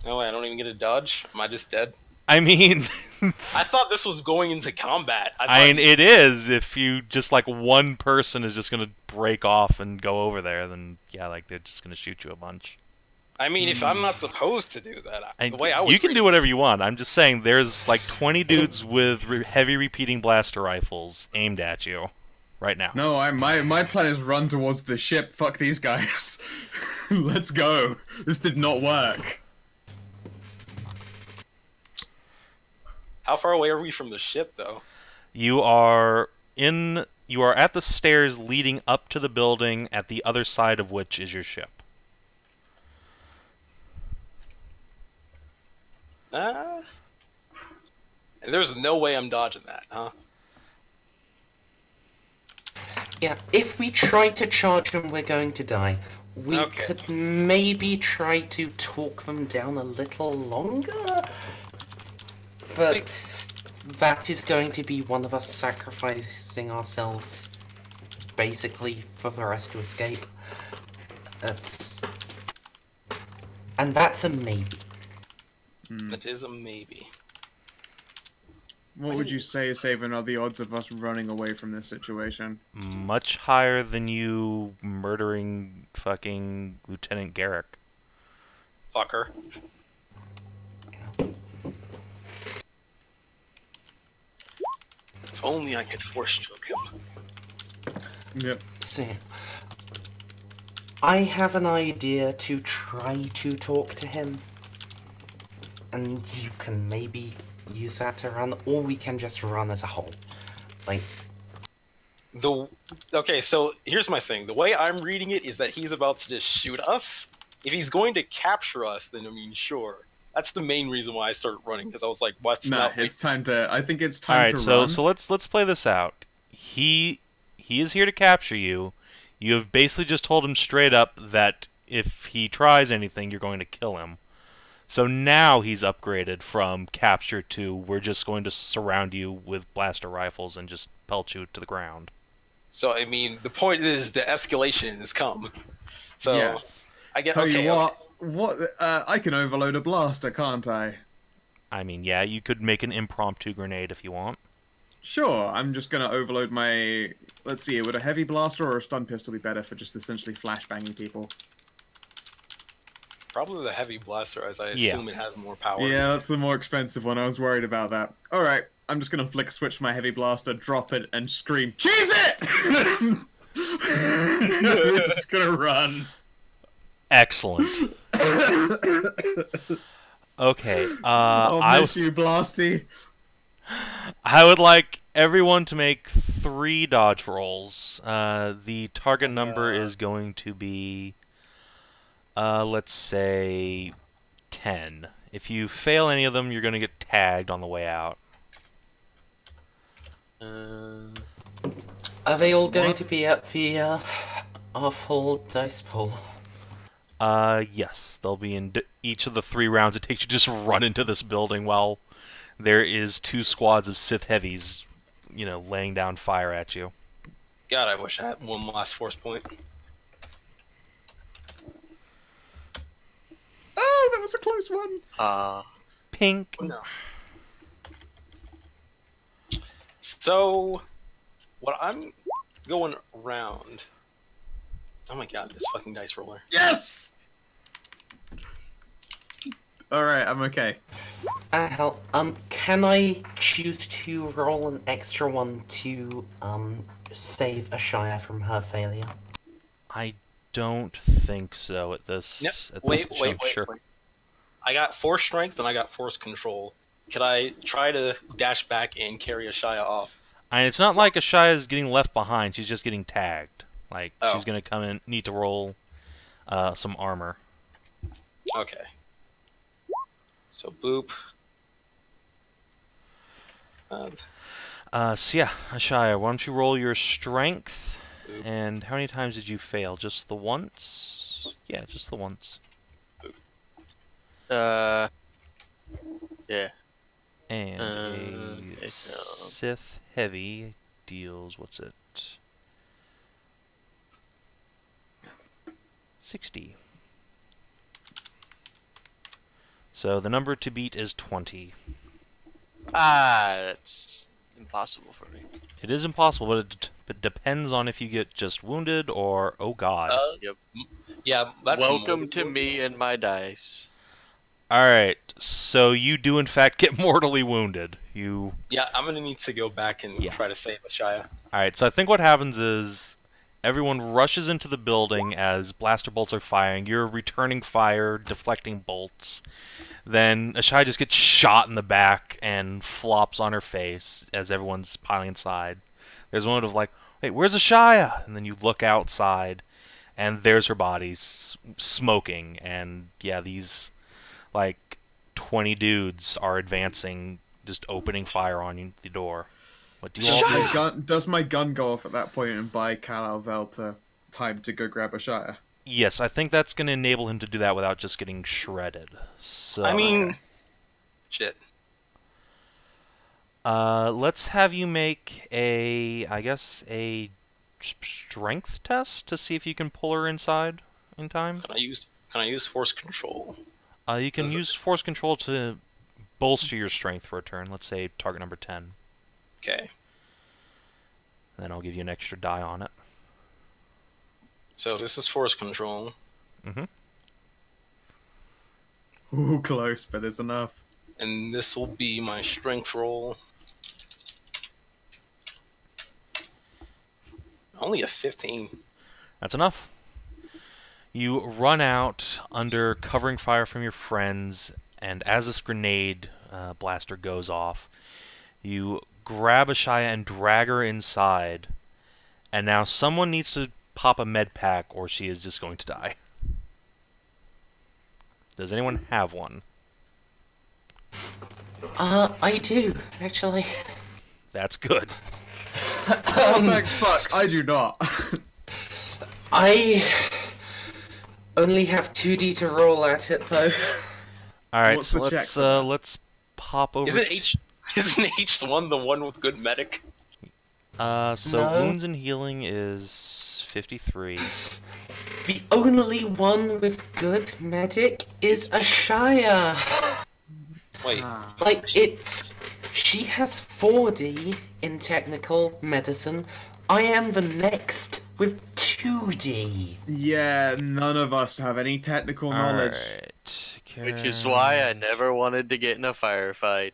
Oh, wait, I don't even get a dodge. Am I just dead?
I mean,
I thought this was going into combat. I thought
it is. If you just one person is just gonna break off and go over there, then yeah, they're just gonna shoot you a bunch.
I mean, if I'm not supposed to do that, the way I was
you can do
reading
whatever
this-
you want. I'm just saying there's like 20 dudes with heavy repeating blaster rifles aimed at you right now.
No, my plan is run towards the ship. Fuck these guys. Let's go. This did not work.
How far away are we from the ship, though?
You are at the stairs leading up to the building, at the other side of which is your ship.
There's no way I'm dodging that, huh?
Yeah, if we try to charge them, we're going to die. We
Okay.
could maybe try to talk them down a little longer, but that is going to be one of us sacrificing ourselves, basically, for the rest to escape. And that's a maybe.
That is a maybe.
What would you say, Saban, are the odds of us running away from this situation?
Much higher than you murdering fucking Lieutenant Garrick.
Fucker. If only I could force choke him.
Yep.
So, I have an idea to try to talk to him. And you can maybe use that to run, or we can just run as a whole. Like,
Okay, so here's my thing. The way I'm reading it is that he's about to just shoot us. If he's going to capture us, then I mean, sure. That's the main reason why I started running, because I was like, "What's
Nah,
not?"
it's time to. I think it's time
Alright,
to
so
run.
so let's play this out. He is here to capture you. You have basically just told him straight up that if he tries anything, you're going to kill him. So now he's upgraded from capture to we're just going to surround you with blaster rifles and just pelt you to the ground.
So I mean, the point is the escalation has come. So
yes.
I get.
Tell
okay,
you
okay.
what. I can overload a blaster, can't I?
I mean, yeah, you could make an impromptu grenade if you want.
Sure. I'm just gonna overload my. Let's see. Would a heavy blaster or a stun pistol be better for just essentially flashbanging people?
Probably the heavy blaster, as I
Yeah.
assume it has more power.
Yeah, that's the more expensive one. I was worried about that. All right. I'm just gonna flick switch my heavy blaster, drop it, and scream, "Cheese it!" We're just gonna run.
Excellent. Okay,
I'll miss you, Blasty.
I would like everyone to make 3 dodge rolls. The target number is going to be, let's say, 10. If you fail any of them, you're going to get tagged on the way out.
are they all going to be at the our full dice pool?
Yes, they'll be in each of the 3 rounds it takes you to just run into this building while there is 2 squads of Sith heavies, you know, laying down fire at you.
God, I wish I had one last force point.
Oh, that was a close one.
Pink.
No. So, what I'm going around. Oh my god, this fucking dice roller.
Yes. All right, I'm okay.
Hell, can I choose to roll an extra one to save Ashaya from her failure?
I don't think so at this
Yep.
at
Wait,
this
wait,
juncture.
wait. I got force strength and I got force control. Could I try to dash back and carry Ashaya off?
And it's not like Ashaya's getting left behind. She's just getting tagged. Like,
Oh.
she's going to come in, need to roll some armor.
Okay. So boop.
So yeah, Ashaya, why don't you roll your strength?
Boop.
And how many times did you fail? Just the once? Yeah, just the once.
Yeah.
And
yeah.
a Sith Heavy deals, what's it? 60. So the number to beat is 20.
That's impossible for me.
It is impossible, but it depends on if you get just wounded or, oh god.
Yep.
Yeah, that's
Welcome to me and my dice.
Alright, so you do in fact get mortally wounded.
Yeah, I'm gonna need to go back and try to save Ashaya.
Alright, so I think what happens is everyone rushes into the building as blaster bolts are firing. You're returning fire, deflecting bolts. Then Ashai just gets shot in the back and flops on her face as everyone's piling inside. There's a moment of like, wait, where's Ashaya? And then you look outside, and there's her body smoking. And yeah, these like 20 dudes are advancing, just opening fire on the door. What do you all do?
Does my gun go off at that point and buy Cal Alvelta time to go grab Ashaya?
Yes, I think that's going to enable him to do that without just getting shredded. So,
I mean, shit.
Let's have you make a strength test to see if you can pull her inside in time.
Can I use force control?
You can use force control to bolster your strength for a turn. Let's say target number 10.
Okay.
Then I'll give you an extra die on it.
So this is force control.
Mm-hmm.
Ooh, close, but it's enough.
And this will be my strength roll. Only a 15.
That's enough. You run out under covering fire from your friends, and as this grenade blaster goes off, you grab Ashaya and drag her inside. And now someone needs to pop a med pack, or she is just going to die. Does anyone have one?
I do, actually.
That's good.
Thank fuck, I do not.
I only have 2D to roll at it, though.
Alright,
What's
so
the
let's pop over...
Isn't H1 the one with good medic?
So
No.
wounds and healing is 53.
The only one with good medic is Ashaya.
Wait.
Like, she has 4D in technical medicine. I am the next with 2D.
Yeah, none of us have any technical knowledge.
Alright.
Which is why I never wanted to get in a firefight.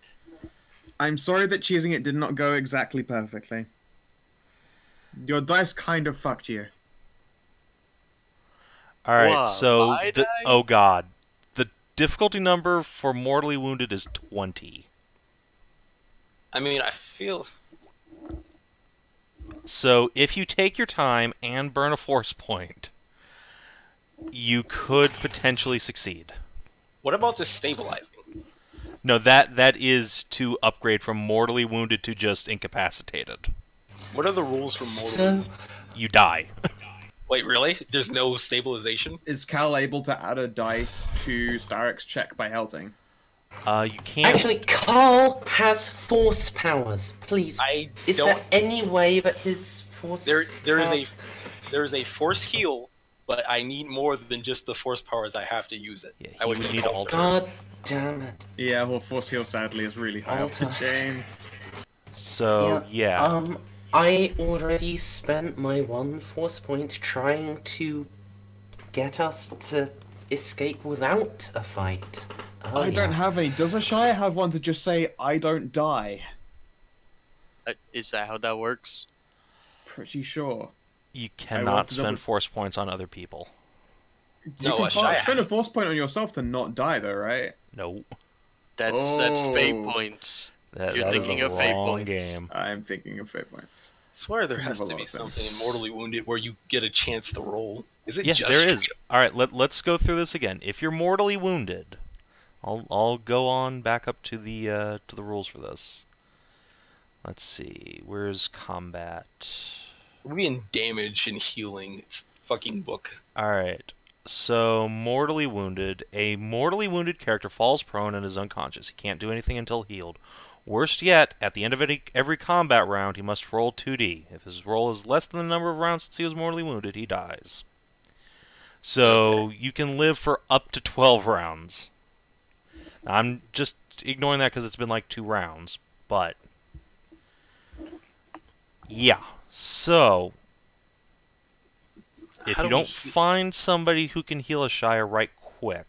I'm sorry that cheesing it did not go exactly perfectly. Your dice kind of fucked you.
Alright,
Wow,
so...
my dice?
Oh god. The difficulty number for mortally wounded is 20.
I mean, I feel...
So, if you take your time and burn a force point, you could potentially succeed.
What about just stabilizing?
No, that is to upgrade from mortally wounded to just incapacitated.
What are the rules for mortal?
So,
You die.
Wait, really? There's no stabilization?
Is Cal able to add a dice to Starek's check by helping?
You can't...
actually, Carl has force powers. Please,
I
is
don't...
there any way that his force
There
powers...
is a force heal, but I need more than just the force powers. I have to use it.
Yeah,
I
he
would
would
need
need
alter.
God damn it.
Yeah, well, force heal sadly is really high up the
Alter.
chain.
So, yeah.
I already spent my 1 force point trying to get us to escape without a fight.
I don't have any. Does Ashaya have one to just say, I don't die?
Is that how that works?
Pretty sure.
You
I
cannot
want to
spend
double-
force points on other people.
You
No,
can
Ashaya-
spend a force point on yourself to not die, though, right?
No.
That's fate
Oh.
points.
That,
You're
that is
thinking
the
of fate
wrong
points.
game.
I'm thinking of fate points.
I swear there
Think
has
of a
to
lot
be
of
something in
things.
Mortally Wounded where you get a chance to roll. Is it
Yeah,
just
there is. Alright, let's go through this again. If you're mortally wounded, I'll go on back up to the rules for this. Let's see. Where's combat?
We in damage and healing. It's fucking book.
Alright. So, mortally wounded. A mortally wounded character falls prone and is unconscious. He can't do anything until healed. Worst yet, at the end of every combat round, he must roll 2d. If his roll is less than the number of rounds since he was mortally wounded, he dies. So, you can live for up to 12 rounds. Now, I'm just ignoring that because it's been like 2 rounds, but... yeah. So... if
How
you
do we
don't find somebody who can heal a Shire right quick.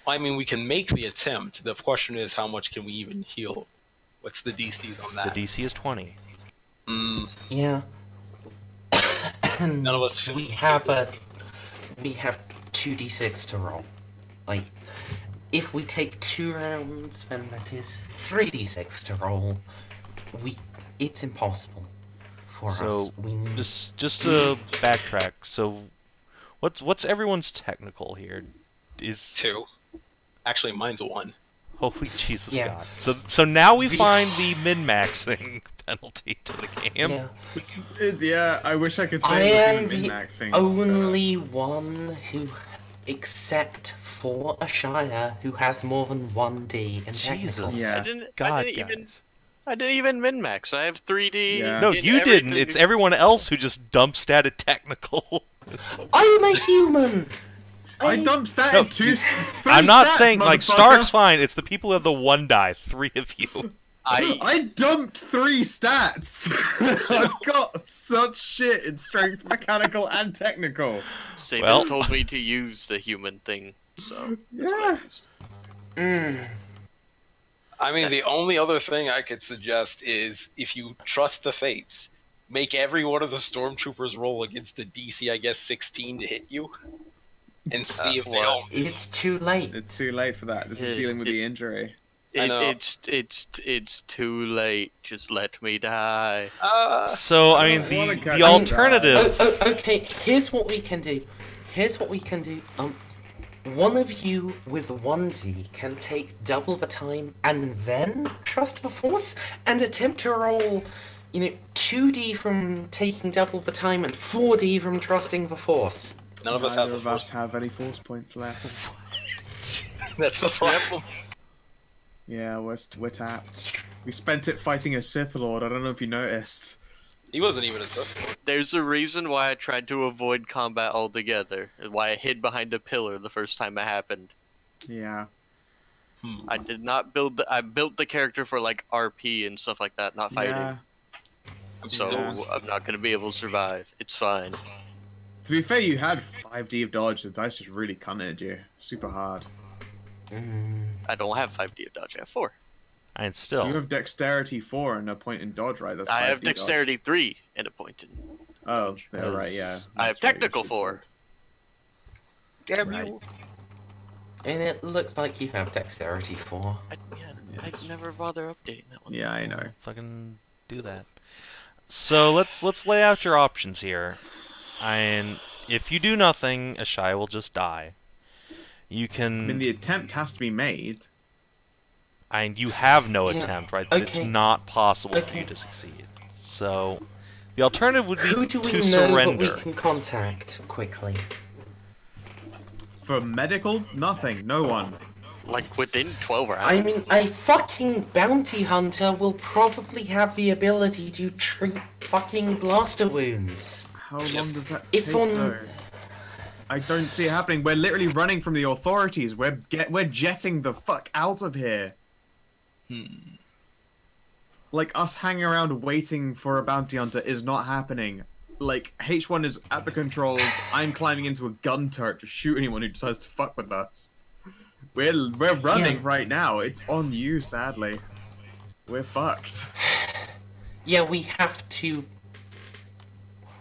I mean, we can make the attempt. The question is, how much can we even heal? What's the DCs on
The
that?
DC is 20.
Yeah.
None of us
we
physically
have
capable.
we have 2d6 to roll. Like, if we take 2 rounds, then that is 3d6 to roll. It's impossible for us.
So
We need
just to backtrack. So what's everyone's technical here? Is
2. Actually, mine's 1.
Holy Jesus
Yeah.
God! So now we
We-
find the min-maxing penalty to the game.
yeah.
Yeah, I wish I could
I
say
am
it was
the
min-maxing.
only one who, except for a Shire, who has more than 1d in technical.
Jesus.
Yeah.
God,
I didn't
guys.
even min-max. I have 3D.
Yeah.
No,
in
you didn't.
everything.
It's everyone else who just dump statted technical.
I'm a human!
I dumped stat
No,
in 3
I'm not
stats,
saying like
motherfucker.
Stark's fine. It's the people who have the 1 die. 3 of you.
I dumped 3 stats. I've got such shit in strength, mechanical, and technical.
Saban
Well-
told me to use the human thing, so that's what I
Yeah.
used.
I mean, the only other thing I could suggest is if you trust the fates, make every one of the stormtroopers roll against a DC, I guess, 16 to hit you, and see if they
well,
all.
It's too late.
It's too late for that. This is dealing with the injury.
I know.
It's too late. Just let me die.
So I mean,
don't wanna
the
cut
the
you
alternative.
Okay, here's what we can do. One of you with 1d can take double the time and then trust the force and attempt to roll, 2d from taking double the time and 4d from trusting the force.
None of us has
Neither
the
of us
force.
have any force points left.
That's the problem.
Yeah, we're tapped. We spent it fighting a Sith Lord. I don't know if you noticed.
He wasn't even a Sith.
There's a reason why I tried to avoid combat altogether. And why I hid behind a pillar the first time it happened.
Yeah.
I did not build. I built the character for like RP and stuff like that, not fighting.
Yeah.
I'm
So
still.
I'm not gonna be able to survive. It's fine.
To be fair, you had 5D of dodge. The dice just really cunted you. Super hard.
I don't have 5D of dodge. I have 4.
And
You
still,
have dexterity 4 and a point in dodge, right? That's
I have
5D dodge.
dexterity 3 and a point in.
Oh, yeah, right, yeah.
I have
That's right,
technical
you
4.
Damn
Right.
you.
And it looks like you have dexterity 4.
I'd never bother updating that one.
Yeah, I know.
fucking do that. So let's lay out your options here. And if you do nothing, Ashai will just die. You
I
can.
mean, the attempt has to be made.
And you have no
Yeah,
attempt, right? It's
okay.
not possible for
Okay.
you to succeed. So the alternative would be
Who do we
to
know
surrender.
that we can contact quickly?
For medical, nothing. No one.
Like within 12 rounds.
I mean, a fucking bounty hunter will probably have the ability to treat fucking blaster wounds.
How long does that
If
take,
on-
though? I don't see it happening. We're literally running from the authorities. We're jetting the fuck out of here. Like, us hanging around waiting for a bounty hunter is not happening. Like, H1 is at the controls. I'm climbing into a gun turret to shoot anyone who decides to fuck with us. We're running
Yeah.
right now. It's on you, sadly. We're fucked.
Yeah, we have to.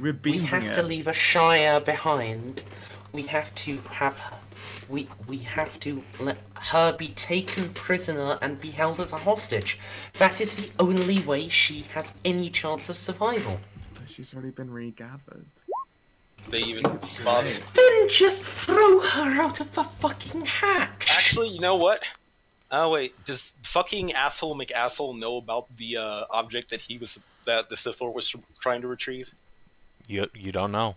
We're
We
beating
have
it.
to leave a Shire behind. We have to have. We have to let her be taken prisoner and be held as a hostage. That is the only way she has any chance of survival.
She's already been regathered.
They even bothered.
Then just throw her out of the fucking hatch.
Actually, you know what? Oh wait, does fucking asshole McAsshole know about the object that the Sith Lord was trying to retrieve?
You don't know.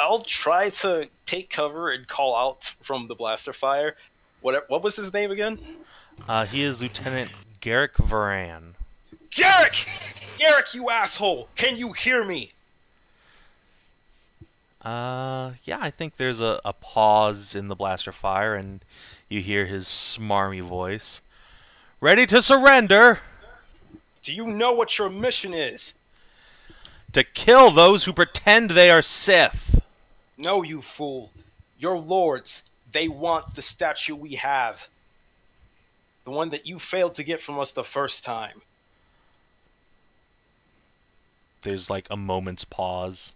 I'll try to take cover and call out from the blaster fire. What was his name again?
He is Lieutenant Garrick Varan.
Garrick! Garrick, you asshole! Can you hear me?
Yeah, I think there's a pause in the blaster fire, and you hear his smarmy voice. Ready to surrender!
Do you know what your mission is?
To kill those who pretend they are Sith.
No, you fool. Your lords, they want the statue we have. The one that you failed to get from us the first time.
There's like a moment's pause.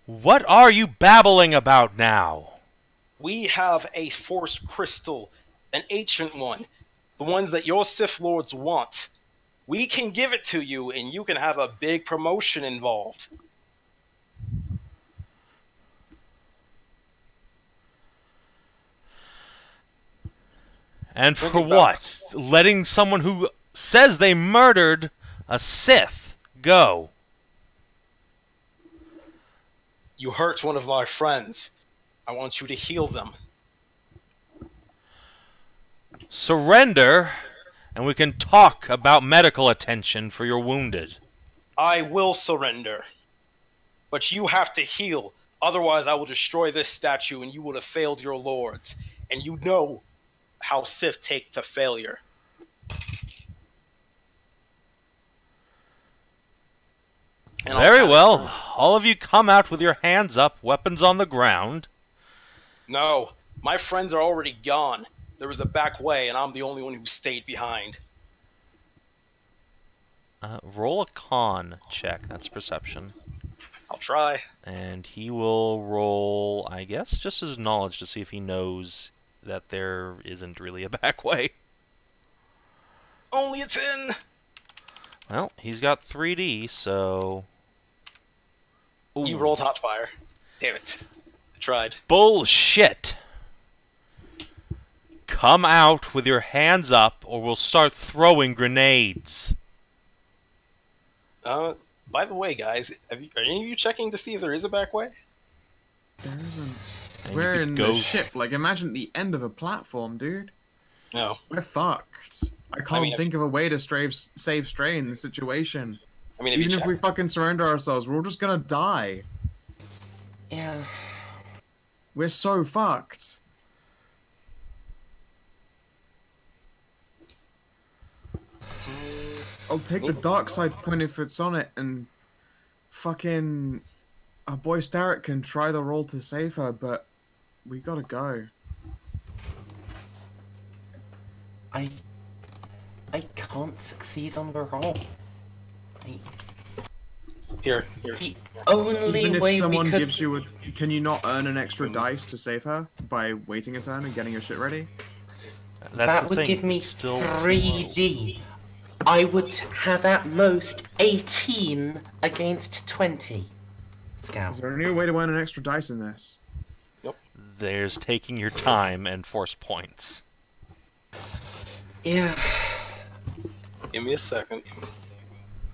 What are you babbling about now?
We have a Force crystal, an ancient one, the ones that your Sith lords want. We can give it to you, and you can have a big promotion involved.
And for what? Letting someone who says they murdered a Sith go.
You hurt one of my friends. I want you to heal them.
Surrender, and we can talk about medical attention for your wounded.
I will surrender. But you have to heal. Otherwise, I will destroy this statue and you will have failed your lords. And you know how Sith take to failure. And
Very well. All of you come out with your hands up, weapons on the ground.
No, my friends are already gone. There was a back way, and I'm the only one who stayed behind.
Roll a con check. That's perception.
I'll try.
And he will roll, I guess, just his knowledge to see if he knows that there isn't really a back way.
Only a 10!
Well, he's got 3D, so... Ooh.
You rolled hot fire. Damn it. I tried.
Bullshit! Come out with your hands up, or we'll start throwing grenades.
By the way, guys, are any of you checking to see if there is a back way?
There isn't.
And
We're in
go...
the ship. Like, imagine the end of a platform, dude.
No.
We're fucked. I can't think of a way to save Stray in this situation.
I mean,
even if we fucking surrender ourselves, we're all just gonna die.
Yeah.
We're so fucked. I'll take the dark side point if it's on it, and fucking our boy Starrett can try the roll to save her, but we gotta go.
I can't succeed on the roll.
Here.
The only
Even if
way
someone
we could...
gives you a... Can you not earn an extra dice to save her by waiting a turn and getting your shit ready?
That would give me 3D. I would have at most 18 against 20. Scout.
Is there any way to earn an extra dice in this?
Nope.
There's taking your time and force points.
Yeah.
Give me a second.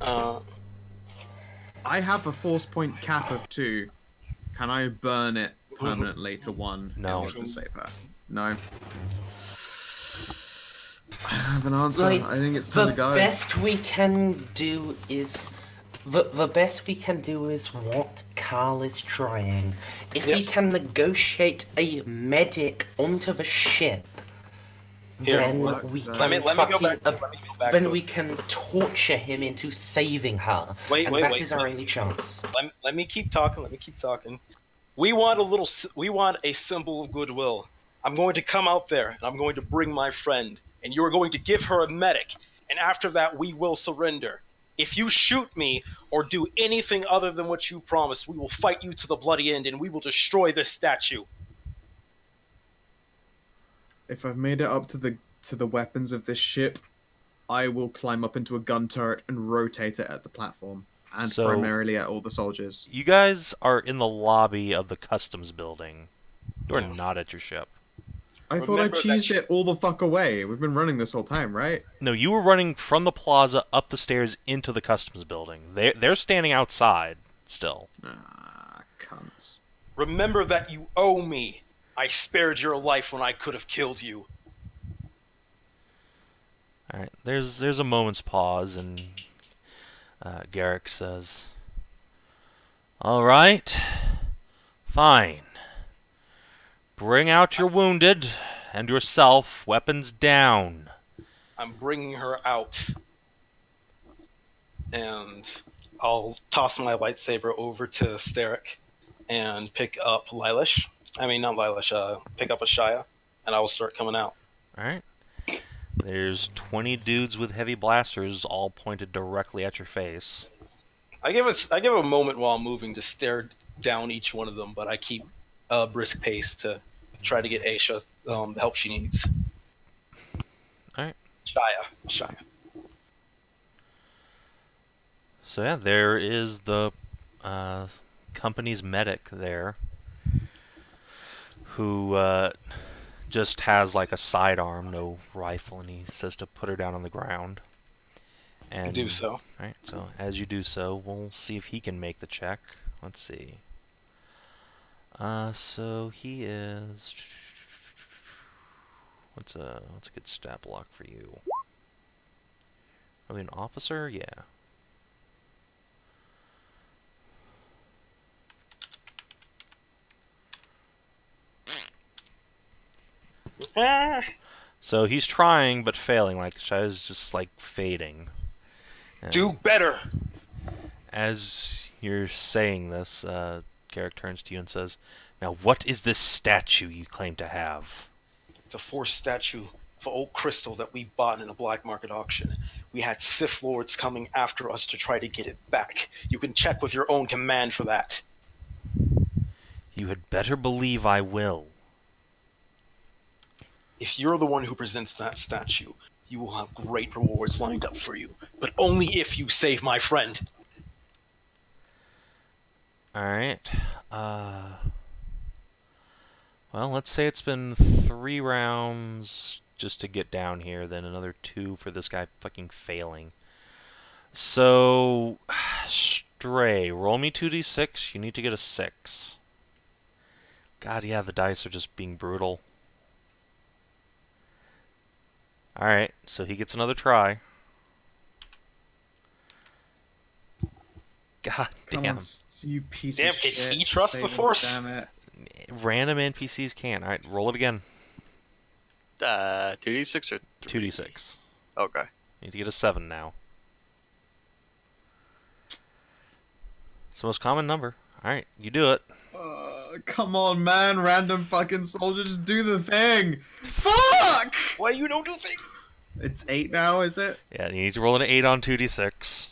I have a force point cap of 2. Can I burn it permanently to 1
No.
in order to save her? No. I have an answer.
Like,
I think it's time to go.
The best we can do is what Carl is trying. If we can negotiate a medic onto the ship, then we can we can torture him into saving her. That is our only chance.
Let me keep talking. We want a symbol of goodwill. I'm going to come out there and I'm going to bring my friend, and you are going to give her a medic, and after that we will surrender. If you shoot me or do anything other than what you promised, we will fight you to the bloody end and we will destroy this statue.
If I've made it up to the weapons of this ship, I will climb up into a gun turret and rotate it at the platform, and primarily at all the soldiers.
You guys are in the lobby of the customs building. You are not at your ship.
I thought I cheesed it all the fuck away. We've been running this whole time, right?
No, you were running from the plaza up the stairs into the customs building. They're standing outside still.
Ah, cunts.
Remember that you owe me. I spared your life when I could have killed you.
Alright, there's a moment's pause, and Garrick says, "Alright, fine. Bring out your wounded, and yourself, weapons down."
I'm bringing her out. And I'll toss my lightsaber over to Steric and pick up Lilash. I mean, not Lilash, pick up Ashaya, and I will start coming out.
Alright. There's 20 dudes with heavy blasters all pointed directly at your face.
I give a moment while I'm moving to stare down each one of them, but I keep a brisk pace to try to get Aisha the help she needs.
Alright.
Shia.
So yeah, there is the company's medic there, who just has like a sidearm, no rifle, and he says to put her down on the ground. And
Do so.
Alright, so as you do so, we'll see if he can make the check. Let's see. So he is... What's a good stat block for you? Are we an officer? Yeah. So he's trying but failing. Like Shia's just like fading. And
Do better.
as you're saying this, Garrick turns to you and says, "Now, what is this statue you claim to have?"
It's a Force statue of old crystal that we bought in a black market auction. We had Sith Lords coming after us to try to get it back. You can check with your own command for that.
You had better believe I will.
If you're the one who presents that statue, you will have great rewards lined up for you. But only if you save my friend.
Alright. Well, let's say it's been 3 rounds just to get down here, then another 2 for this guy fucking failing. So, Stray, roll me 2d6. You need to get a 6. God, yeah, the dice are just being brutal. Alright, so he gets another try. God
Come
damn.
on, you piece
Damn,
of
can
shit.
he trust
Save
the
it,
Force?
Damn it.
Random NPCs can't. Alright, roll it again.
2d6 or
2d6.
Okay.
Need to get a 7 now. It's the most common number. Alright, you do it.
Come on, man. Random fucking soldier, just do the thing. Fuck!
Why you don't do things?
It's 8 now, is it?
Yeah, you need to roll an 8 on 2d6.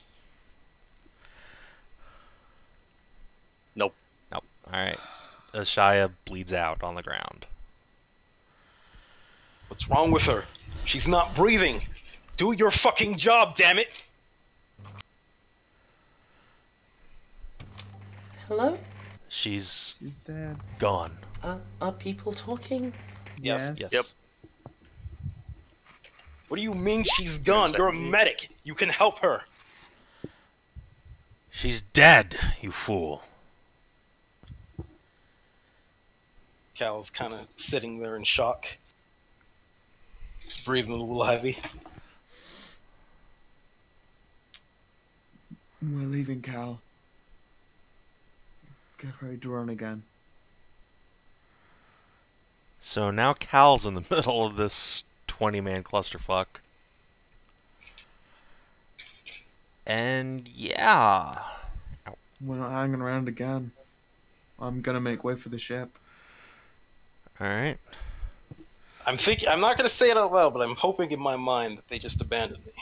Nope.
Nope. Alright. Ashaya bleeds out on the ground.
What's wrong with her? She's not breathing. Do your fucking job, damn it!
Hello?
She's
She's dead.
gone.
Are people talking?
Yes.
Yes.
Yep.
What do you mean she's gone? You're a medic. You can help her.
She's dead, you fool.
Cal's kind of sitting there in shock. He's breathing a little heavy.
We're leaving, Cal. Get ready to run again.
So now Cal's in the middle of this 20-man clusterfuck. And yeah.
We're not hanging around again. I'm gonna make way for the ship.
Alright.
I'm not gonna say it out loud, but I'm hoping in my mind that they just abandoned me.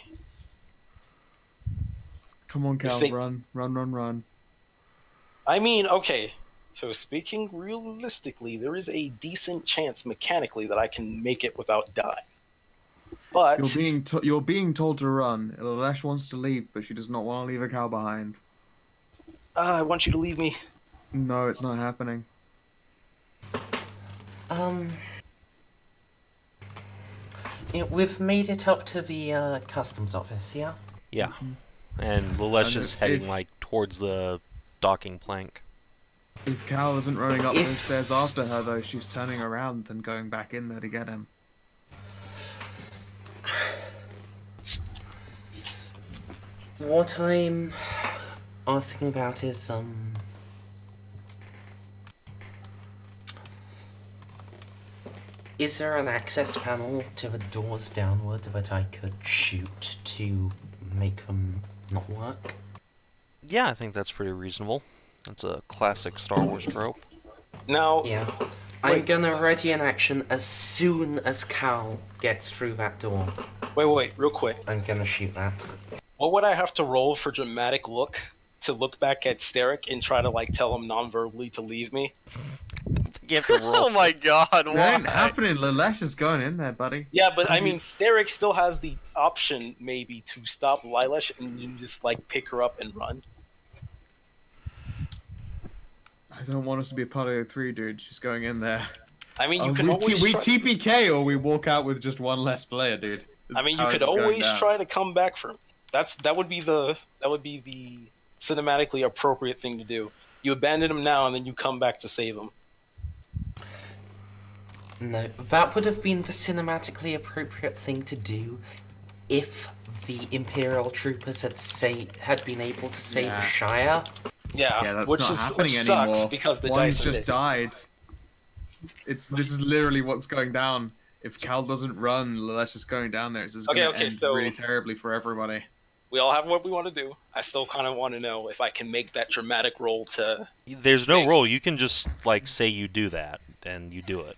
Come on, Cal,
think-
run. Run.
I mean, okay. So speaking realistically, there is a decent chance mechanically that I can make it without dying. But
You're being told to run. Elorian wants to leave, but she does not want to leave a Cal behind.
I want you to leave me.
No, it's not happening.
We've made it up to the customs office, yeah?
Yeah. And Lilesh
And
is
if-
heading like towards the docking plank.
If Cal isn't running up
If-
those stairs after her, though, she's turning around and going back in there to get him.
What I'm asking about is, is there an access panel to the doors downward that I could shoot to make them not work?
Yeah, I think that's pretty reasonable. That's a classic Star Wars trope.
Now,
Yeah. I'm gonna ready an action as soon as Cal gets through that door.
wait, real quick.
I'm gonna shoot that.
What would I have to roll for dramatic look to look back at Steric and try to like tell him non-verbally to leave me?
You have to roll.
Oh my god,
That ain't
why?
happening. Lilesh is going in there, buddy.
Yeah, but I mean, Steric still has the option maybe to stop Lilash and you just like pick her up and run.
I don't want us to be a part of the 3, dude. She's going in there.
I mean, you
we
could always
we
try...
TPK or we walk out with just one less player, dude.
I mean, you could always try to come back for him. That would be the cinematically appropriate thing to do. You abandon him now, and then you come back to save him.
No, that would have been the cinematically appropriate thing to do if the Imperial troopers had been able to save
Yeah.
Shire.
Yeah, that's
which
not happening
which
anymore.
sucks because the
One's
dice are
just
dicks.
died. This is literally what's going down. If Cal doesn't run, Lilesh is going down there. This is going to end
so
really terribly for everybody.
we all have what we want to do. I still kind of want to know if I can make that dramatic roll to...
There's no roll. You can just, like, say you do that, and you do it.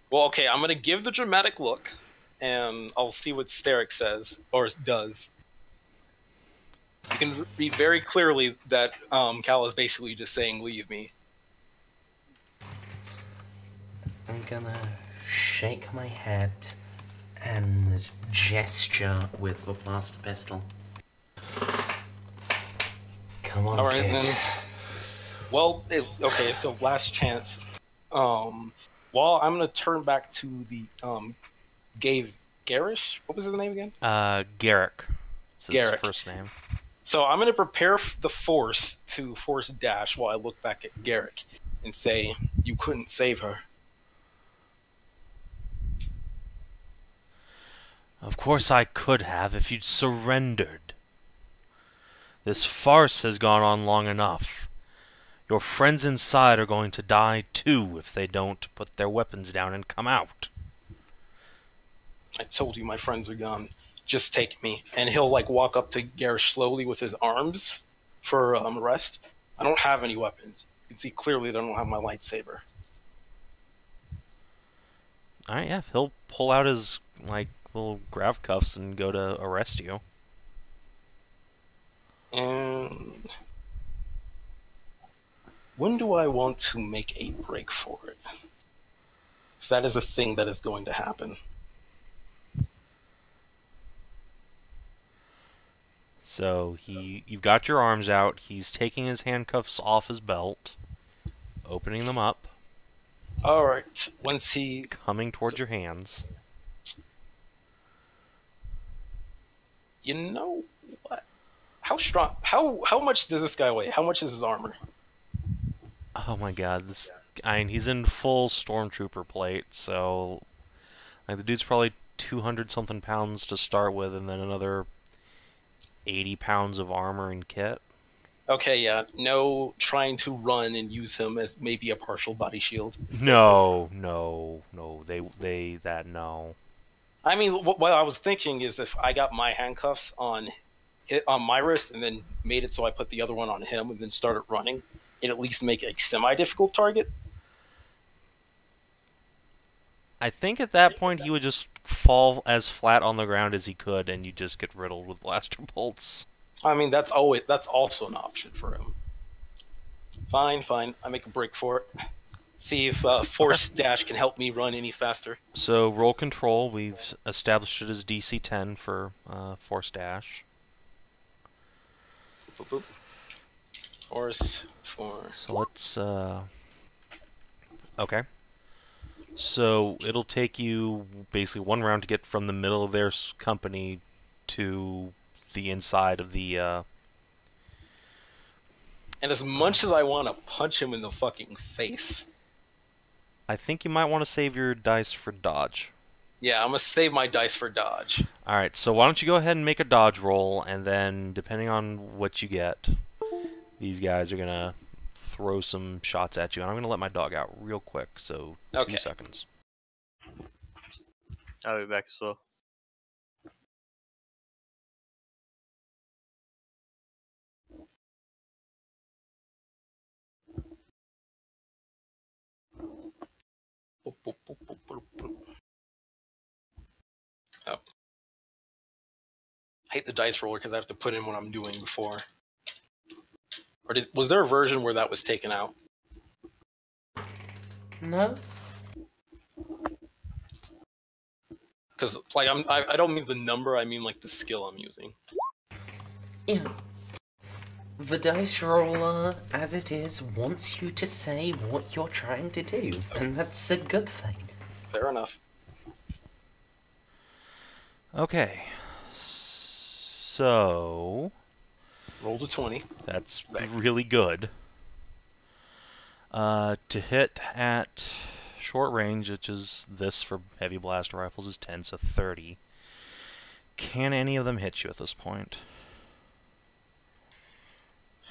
Well, okay, I'm going to give the dramatic look, and I'll see what Steric says, or does. You can read very clearly that Cal is basically just saying, leave me.
I'm gonna shake my head and gesture with the blaster pistol. Come on,
All right,
kid.
then. Well, okay, so last chance. Well, I'm going to turn back to the Garish? What was his name again?
Garrick. That's his
Garrick.
first name.
So I'm going to prepare the Force to Force Dash while I look back at Garrick and say, you couldn't save her.
Of course I could have if you'd surrendered. This farce has gone on long enough. Your friends inside are going to die too if they don't put their weapons down and come out.
I told you my friends are gone. Just take me. And he'll like walk up to Garish slowly with his arms for rest. I don't have any weapons. You can see clearly that I don't have my lightsaber.
Alright, yeah, he'll pull out his, like, little grav cuffs and go to arrest you.
And when do I want to make a break for it? If that is a thing that is going to happen.
So you've got your arms out. He's taking his handcuffs off his belt, opening them up,
All right. Once he
coming towards your hands.
You know what? How strong? How much does this guy weigh? How much is his armor?
Oh my God, I mean, he's in full stormtrooper plate, so like the dude's probably 200 something pounds to start with, and then another 80 pounds of armor and kit.
Okay, yeah. No, trying to run and use him as maybe a partial body shield.
No. No.
I mean, what I was thinking is if I got my handcuffs on my wrist and then made it so I put the other one on him and then started running, it at least make a semi-difficult target.
I think at that point he would just fall as flat on the ground as he could, and you just get riddled with blaster bolts.
I mean, that's also an option for him. Fine. I make a break for it. See if Force Dash can help me run any faster.
So roll control. We've established it as DC 10 for Force Dash.
Boop, boop. Force.
So let's okay. So it'll take you basically one round to get from the middle of their company to the inside of the
And as much as I want to punch him in the fucking face,
I think you might want to save your dice for dodge.
yeah, I'm gonna save my dice for dodge.
Alright, so why don't you go ahead and make a dodge roll, and then depending on what you get, these guys are gonna throw some shots at you. And I'm gonna let my dog out real quick, so 2 seconds.
I'll be back as well.
Oh. I hate the dice roller because I have to put in what I'm doing before. Or was there a version where that was taken out?
No?
Because like I don't mean the number, I mean like the skill I'm using.
Yeah. The dice roller, as it is, wants you to say what you're trying to do, and that's a good thing.
Fair enough.
Okay. So
Rolled a 20.
that's really good. To hit at short range, which is this for heavy blast rifles, is 10, so 30. Can any of them hit you at this point?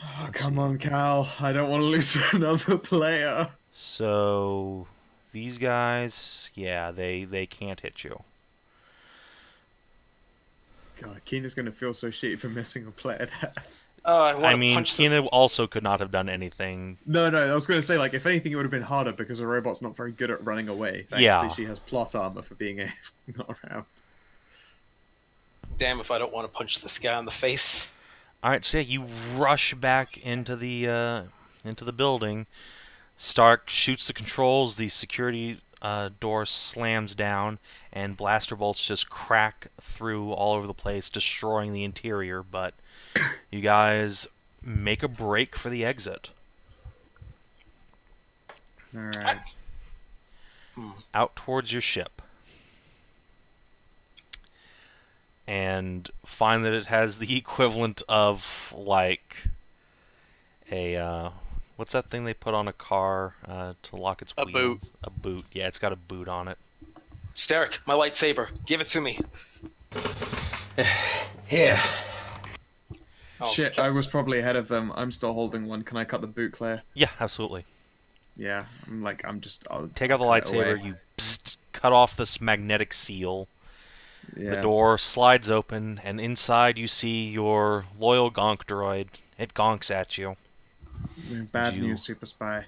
Oh, come on, Cal. I don't want to lose another player.
So these guys, yeah, they can't hit you.
God, Keena's gonna feel so shitty for missing a player death.
I mean, Keena also could not have done anything.
No, I was gonna say, like, if anything, it would have been harder because the robot's not very good at running away. Thankfully,
Yeah.
she has plot armor for being not around.
Damn if I don't want to punch this guy in the face.
Alright, so yeah, you rush back into the building. Stark shoots the controls, the security door slams down, and blaster bolts just crack through all over the place, destroying the interior, but you guys make a break for the exit.
Alright.
Out towards your ship. And find that it has the equivalent of, like, a, what's that thing they put on a car to lock its wheels?
boot.
A boot. Yeah, it's got a boot on it.
Starrick, my lightsaber. Give it to me.
Here.
Oh,
Shit,
okay.
I was probably ahead of them. I'm still holding one. Can I cut the boot clear?
Yeah, absolutely.
Yeah, I'll
Take out the
cut it
lightsaber,
away.
you cut off this magnetic seal.
Yeah.
The door slides open, and inside you see your loyal gonk droid. It gonks at you.
Bad
You-
news, super spy.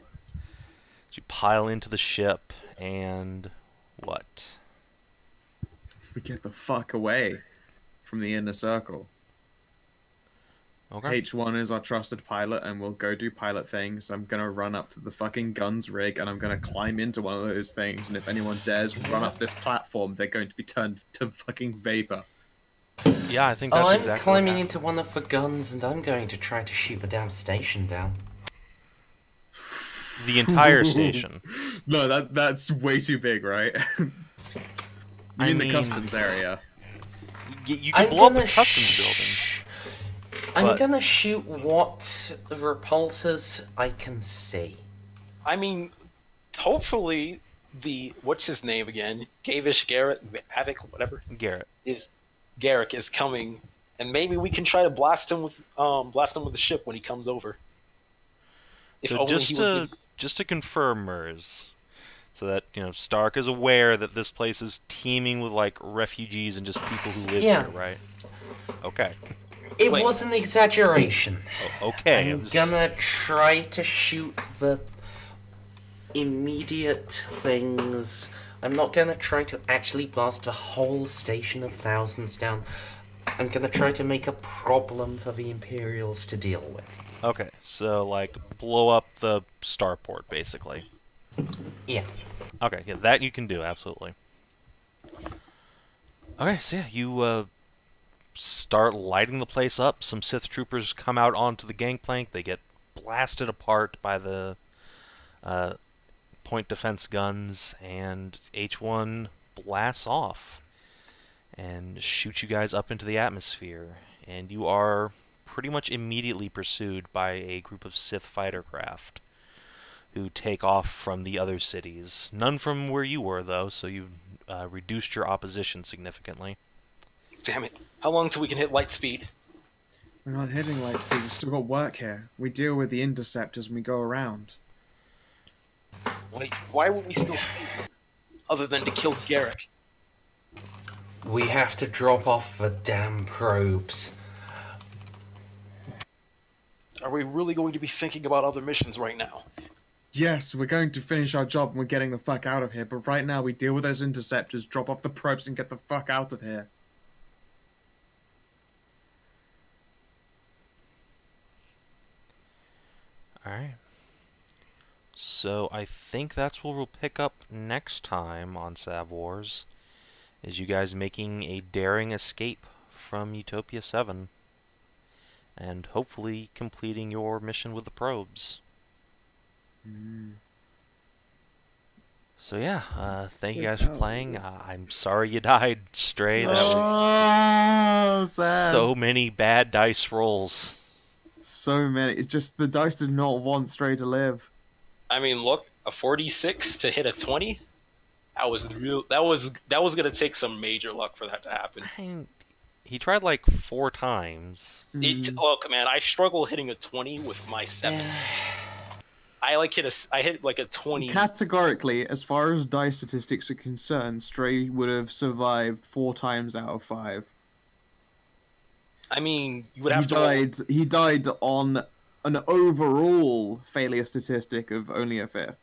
You pile into the ship, and what?
We get the fuck away from the inner circle.
Okay.
H1 is our trusted pilot, and we'll go do pilot things. I'm gonna run up to the fucking guns rig, and I'm gonna climb into one of those things. And if anyone dares run up this platform, they're going to be turned to fucking vapor.
Yeah, I think that's
I'm
exactly
climbing
what
into one of the guns, and I'm going to try to shoot the damn station down.
happened. The entire station.
No, that's way too big, right? You
I
mean the
mean-
customs area?
You can blow up the customs building.
I'm
but-
gonna shoot what repulsors I can see.
I mean, hopefully what's his name again? Gavish Garrett Havoc, whatever
Garrett.
is Garrick is coming, and maybe we can try to blast him with the ship when he comes over. If
So
only
just
he
to
would give-
just to confirm, Mers, so that Stark is aware that this place is teeming with like refugees and just people who live
Yeah.
here, right? Okay.
It
Wait.
was an exaggeration.
Okay.
I'm gonna try to shoot the immediate things. I'm not gonna try to actually blast a whole station of thousands down. I'm gonna try to make a problem for the Imperials to deal with.
Okay. So like blow up the starport, basically.
Yeah.
Okay. Yeah, that you can do absolutely. Okay. So yeah, you start lighting the place up. Some Sith troopers come out onto the gangplank. They get blasted apart by the point defense guns, and H1 blasts off and shoots you guys up into the atmosphere. And you are pretty much immediately pursued by a group of Sith fighter craft who take off from the other cities. None from where you were, though, so you've reduced your opposition significantly.
Damn it! How long till we can hit light speed?
We're not hitting light speed. We've still got work here. We deal with the interceptors when we go around.
Why would we still speed? Other than to kill Garrick?
We have to drop off the damn probes.
Are we really going to be thinking about other missions right now?
yes, we're going to finish our job and we're getting the fuck out of here, but right now we deal with those interceptors, drop off the probes, and get the fuck out of here.
Alright. So I think that's where we'll pick up next time on Sav Wars, is you guys making a daring escape from Utopia 7. And hopefully completing your mission with the probes. So yeah, thank you guys for playing. I'm sorry you died, Stray. That was
sad.
so many bad dice rolls.
So many. It's just the dice did not want Stray to live.
I mean, look, a 46 to hit a 20. That was real. That was gonna take some major luck for that to happen.
I mean, he tried like 4 times.
Look, man, I struggle hitting a 20 with my 7. I hit like a 20.
Categorically, as far as dice statistics are concerned, Stray would have survived 4 times out of 5.
I mean, you would have
He died on an overall failure statistic of only a 5th.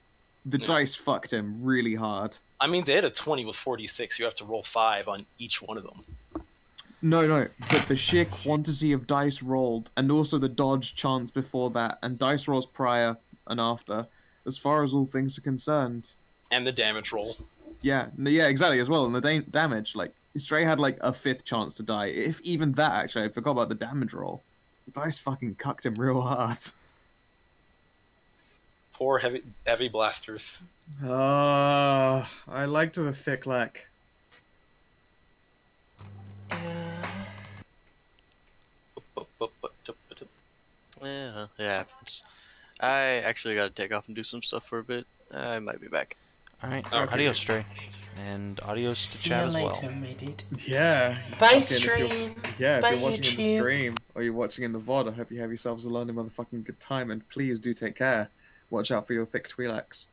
The dice fucked him really hard.
I mean, to hit a 20 with 46, you have to roll 5 on each one of them.
No, but the sheer quantity of dice rolled, and also the dodge chance before that, and dice rolls prior and after, as far as all things are concerned.
And the damage roll.
Yeah, exactly, as well, and the damage, like, Stray had, like, a 5th chance to die. If even that, actually, I forgot about the damage roll. The dice fucking cucked him real hard.
Poor heavy blasters.
I liked the thick lack.
Yeah, it happens. I actually gotta take off and do some stuff for a bit. I might be back.
Alright,
Okay.
adios, Stray. And adios to
See
chat
you
as
later,
well.
my dude.
Yeah.
Bye,
Fucking
stream.
If you're
Bye,
watching in the
YouTube.
stream or you're watching in the VOD, I hope you have yourselves a learning motherfucking good time, and please do take care. Watch out for your thick Twi'leks.